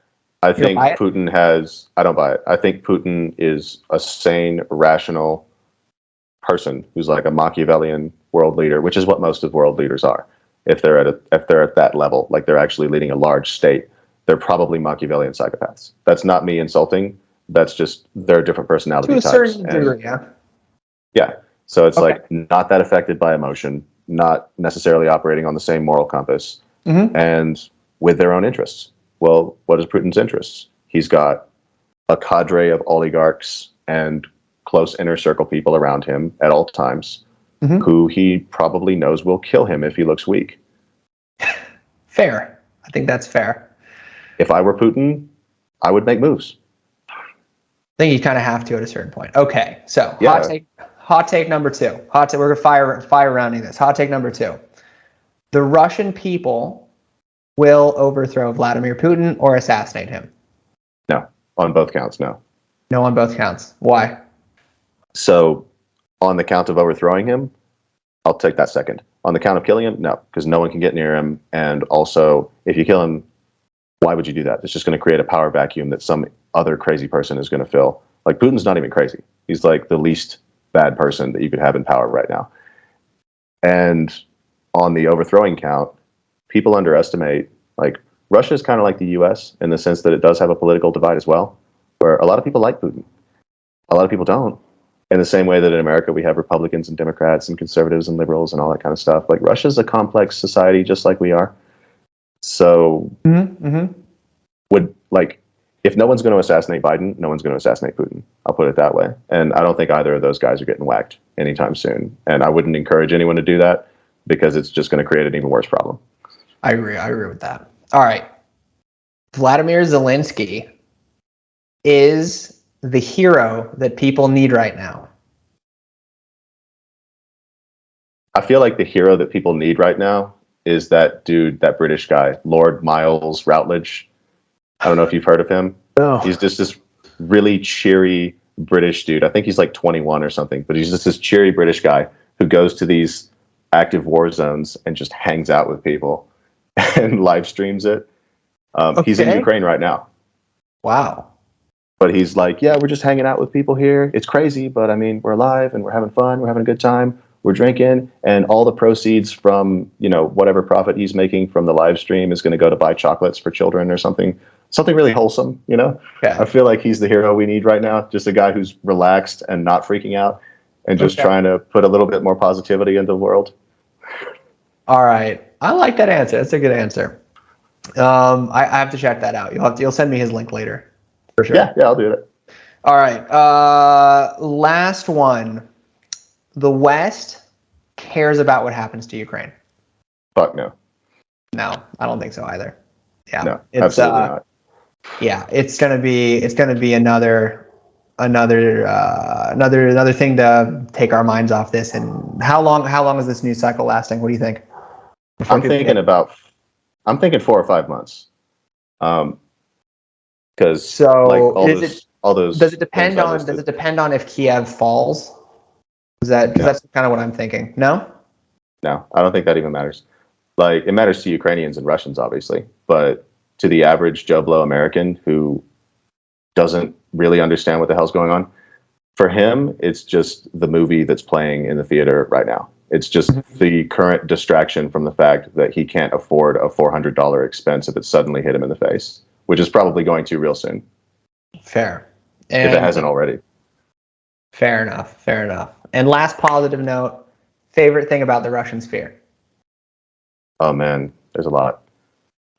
I think Putin has. I don't buy it. I think Putin is a sane, rational person who's like a Machiavellian world leader, which is what most of world leaders are. If they're at that level, like they're actually leading a large state, they're probably Machiavellian psychopaths. That's not me insulting. That's just they're different personality types. To a certain degree, yeah. Yeah. So it's like not that affected by emotion, not necessarily operating on the same moral compass, and with their own interests. Well, what is Putin's interests? He's got a cadre of oligarchs and close inner circle people around him at all times who he probably knows will kill him if he looks weak. Fair. I think that's fair. If I were Putin, I would make moves. I think you kind of have to at a certain point. Okay, so hot take number 2. We're gonna fire rounding this. Hot take number 2. The Russian people will overthrow Vladimir Putin or assassinate him. No, on both counts, no. No, on both counts. Why? So, on the count of overthrowing him, I'll take that second. On the count of killing him, no, because no one can get near him. And also, if you kill him, why would you do that? It's just going to create a power vacuum that some other crazy person is going to fill. Like, Putin's not even crazy. He's like the least bad person that you could have in power right now. And on the overthrowing count, people underestimate, like, Russia is kind of like the US in the sense that it does have a political divide as well, where a lot of people like Putin. A lot of people don't. In the same way that in America we have Republicans and Democrats and conservatives and liberals and all that kind of stuff. Like, Russia's a complex society just like we are. So would, like, if no one's going to assassinate Biden, no one's going to assassinate Putin. I'll put it that way. And I don't think either of those guys are getting whacked anytime soon. And I wouldn't encourage anyone to do that because it's just going to create an even worse problem. I agree with that. All right. Vladimir Zelensky is the hero that people need right now. I feel like the hero that people need right now is that dude, that British guy, Lord Miles Routledge. I don't know if you've heard of him. No. He's just this really cheery British dude. I think he's like 21 or something, but he's just this cheery British guy who goes to these active war zones and just hangs out with people and live streams it. He's in Ukraine right now. Wow. But he's like, yeah, we're just hanging out with people here. It's crazy, but I mean, we're alive and we're having fun. We're having a good time. We're drinking, and all the proceeds from, you know, whatever profit he's making from the live stream is going to go to buy chocolates for children or something really wholesome, you know? Yeah. I feel like he's the hero we need right now. Just a guy who's relaxed and not freaking out and just trying to put a little bit more positivity into the world. All right. I like that answer. That's a good answer. I have to check that out. You'll send me his link later. For sure. Yeah, I'll do that. All right. Last one. The West cares about what happens to Ukraine. Fuck no. No, I don't think so either. Yeah. No, absolutely not. Yeah, it's gonna be another thing to take our minds off this. And how long is this news cycle lasting? What do you think? I'm thinking 4 or 5 months. Because all those. Does it depend on if Kiev falls? That's kind of what I'm thinking. No, I don't think that even matters. Like, it matters to Ukrainians and Russians, obviously, but to the average Joe Blow American who doesn't really understand what the hell's going on, for him, it's just the movie that's playing in the theater right now. It's just the current distraction from the fact that he can't afford a $400 expense if it suddenly hit him in the face, which is probably going to real soon. Fair. If it hasn't already. Fair enough. And last positive note, favorite thing about the Russian sphere? Oh man, there's a lot.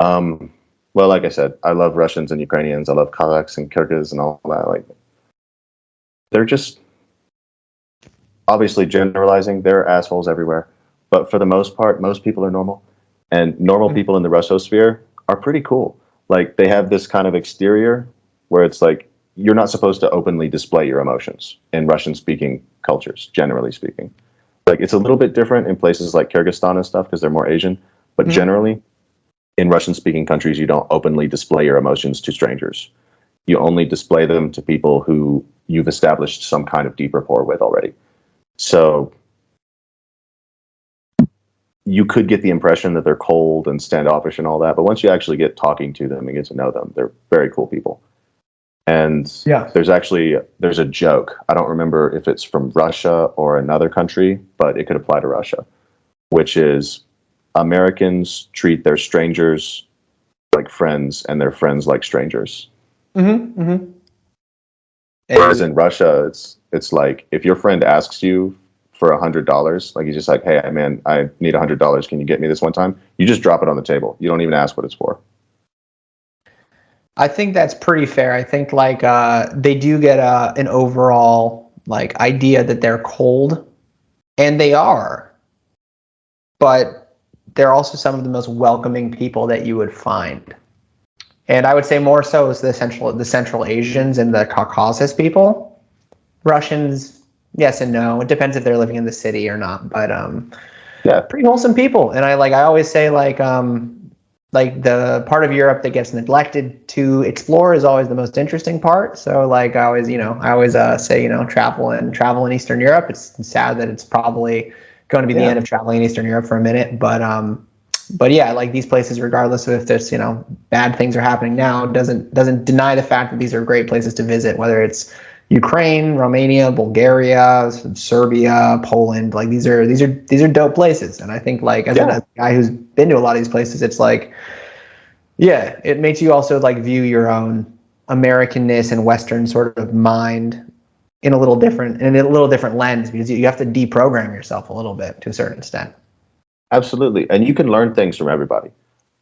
Well, like I said, I love Russians and Ukrainians. I love Kazakhs and Kyrgyz and all that. Like, they're just, obviously generalizing, there are assholes everywhere. But for the most part, most people are normal. And normal people in the Russosphere are pretty cool. Like, they have this kind of exterior where it's like, you're not supposed to openly display your emotions in Russian-speaking cultures, generally speaking. Like, it's a little bit different in places like Kyrgyzstan and stuff because they're more Asian. But generally, in Russian-speaking countries, you don't openly display your emotions to strangers. You only display them to people who you've established some kind of deep rapport with already. So you could get the impression that they're cold and standoffish and all that. But once you actually get talking to them and get to know them, they're very cool people. And there's a joke. I don't remember if it's from Russia or another country, but it could apply to Russia, which is Americans treat their strangers like friends and their friends like strangers. Whereas in Russia, it's like, if your friend asks you for $100, like, he's just like, hey, man, I need $100. Can you get me this one time? You just drop it on the table. You don't even ask what it's for. I think that's pretty fair. I think like they do get an overall like idea that they're cold, and they are, but they're also some of the most welcoming people that you would find. And I would say more so is the Central Asians and the Caucasus people. Russians, yes and no. It depends if they're living in the city or not. But pretty wholesome people. And I always say like the part of Europe that gets neglected to explore is always the most interesting part. So like I always say, travel in Eastern Europe. It's sad that it's probably going to be the end of traveling in Eastern Europe for a minute, but yeah, like these places, regardless of if there's bad things are happening now, doesn't deny the fact that these are great places to visit, whether it's Ukraine, Romania, Bulgaria, Serbia, Poland. Like these are dope places. And I think like as a guy who's been to a lot of these places, it's like, yeah, it makes you also like view your own Americanness and Western sort of mind in a little different lens, because you have to deprogram yourself a little bit to a certain extent. Absolutely. And you can learn things from everybody.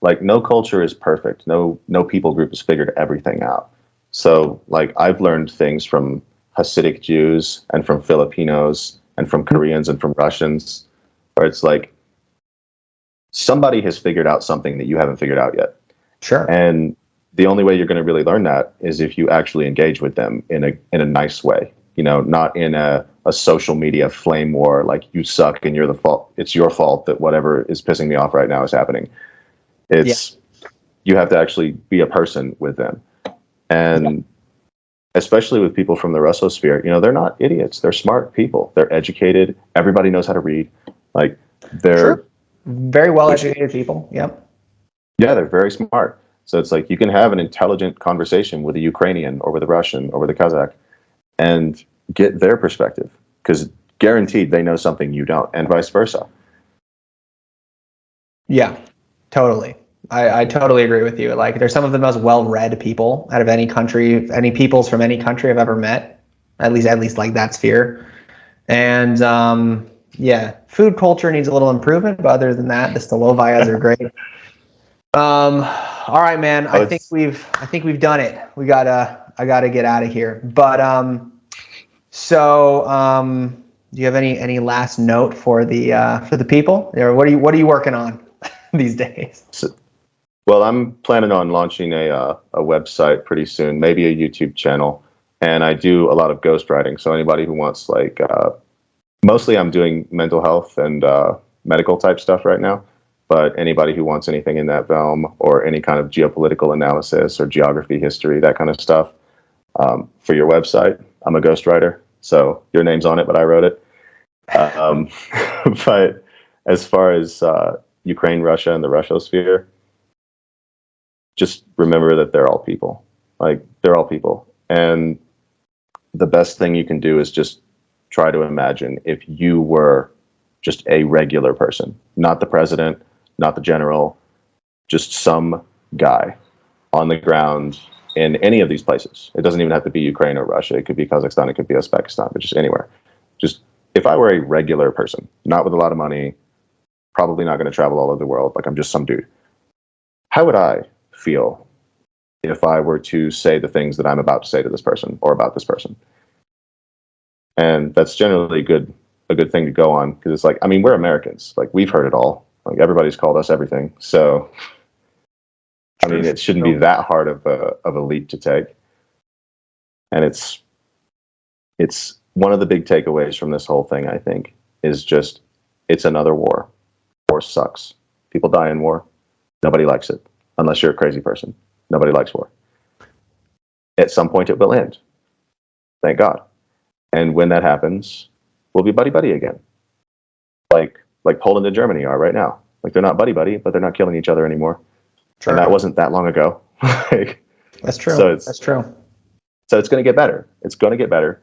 Like no culture is perfect. No people group has figured everything out. So like I've learned things from Hasidic Jews and from Filipinos and from Koreans and from Russians, where it's like somebody has figured out something that you haven't figured out yet. Sure. And the only way you're going to really learn that is if you actually engage with them in a nice way, not in a social media flame war, like you suck and you're the fault. It's your fault that whatever is pissing me off right now is happening. You have to actually be a person with them. And especially with people from the Russosphere, they're not idiots. They're smart people. They're educated. Everybody knows how to read. Like they're very well educated people. Yep. Yeah, they're very smart. So it's like you can have an intelligent conversation with a Ukrainian or with a Russian or with a Kazakh and get their perspective, because guaranteed they know something you don't, and vice versa. Yeah, totally. I totally agree with you. Like they're some of the most well-read people out of any country, any peoples from any country I've ever met, at least like that sphere. And yeah, food culture needs a little improvement, but other than that, the Stolovayas are great. All right, man. I think we've done it. I gotta get out of here. But do you have any last note for the people? Or what are you working on these days? Well, I'm planning on launching a website pretty soon, maybe a YouTube channel, and I do a lot of ghostwriting. So anybody who wants mostly I'm doing mental health and medical type stuff right now. But anybody who wants anything in that realm, or any kind of geopolitical analysis or geography, history, that kind of stuff, for your website, I'm a ghostwriter. So your name's on it, but I wrote it. But as far as Ukraine, Russia, and the Russosphere, just remember that they're all people. Like, they're all people. And the best thing you can do is just try to imagine if you were just a regular person, not the president, not the general, just some guy on the ground in any of these places. It doesn't even have to be Ukraine or Russia. It could be Kazakhstan, it could be Uzbekistan, but just anywhere. Just if I were a regular person, not with a lot of money, probably not going to travel all over the world, like I'm just some dude, how would I feel if I were to say the things that I'm about to say to this person or about this person? And that's generally a good thing to go on, because it's like, I mean, we're Americans. Like, we've heard it all. Like, everybody's called us everything. So, I mean, it shouldn't be that hard of a leap to take. And it's one of the big takeaways from this whole thing, I think, is just, it's another war. War sucks. People die in war. Nobody likes it, unless you're a crazy person. Nobody likes war. At some point, it will end. Thank God. And when that happens, we'll be buddy-buddy again. Like Poland and Germany are right now. Like, they're not buddy-buddy, but they're not killing each other anymore. Sure. And that wasn't that long ago. That's true. That's true. So it's going to get better. It's going to get better.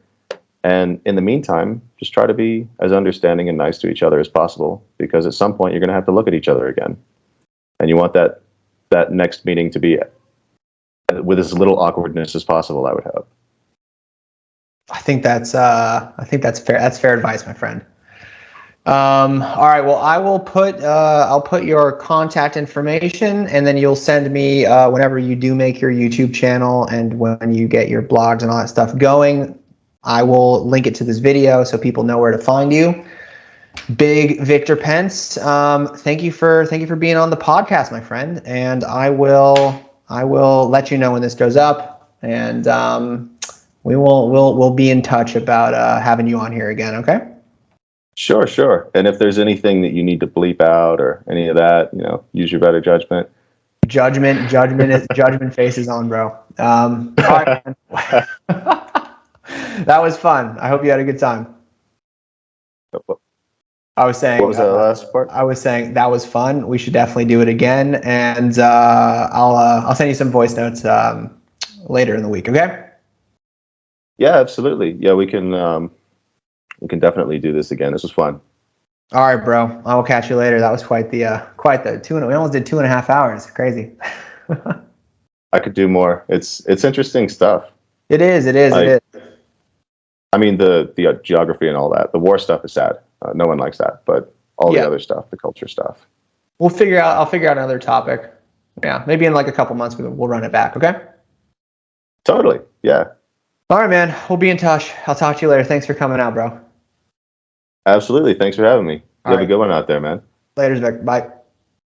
And in the meantime, just try to be as understanding and nice to each other as possible, because at some point you're going to have to look at each other again. And you want that next meeting to be with as little awkwardness as possible, I would hope. I think that's fair. That's fair advice, my friend. All right. Well, I'll put your contact information, and then you'll send me whenever you do make your YouTube channel and when you get your blogs and all that stuff going. I will link it to this video so people know where to find you. Big Victor Pence, thank you for being on the podcast, my friend. And I will let you know when this goes up, and we'll be in touch about having you on here again. Okay. Sure. And if there's anything that you need to bleep out or any of that, use your better judgment. Judgment face is on, bro. All right, man. That was fun. I hope you had a good time. I was saying, what was that last part? I was saying that was fun. We should definitely do it again, and I'll send you some voice notes later in the week. Okay. Yeah, absolutely. Yeah, we can definitely do this again. This was fun. All right, bro. I will catch you later. That was quite the we almost did 2.5 hours. Crazy. I could do more. It's interesting stuff. It is. It is. It Like, is. I mean, the geography and all that. The war stuff is sad. No one likes that, but all the Yeah. other stuff, the culture stuff. We'll figure out. I'll figure out another topic. Yeah, maybe in like a couple months we'll run it back. Okay. Totally. Yeah, All right, man. We'll be in touch. I'll talk to you later. Thanks for coming out, bro. absolutely. Thanks for having me. You All have a right. good one out there, man. Later, Vic. Bye.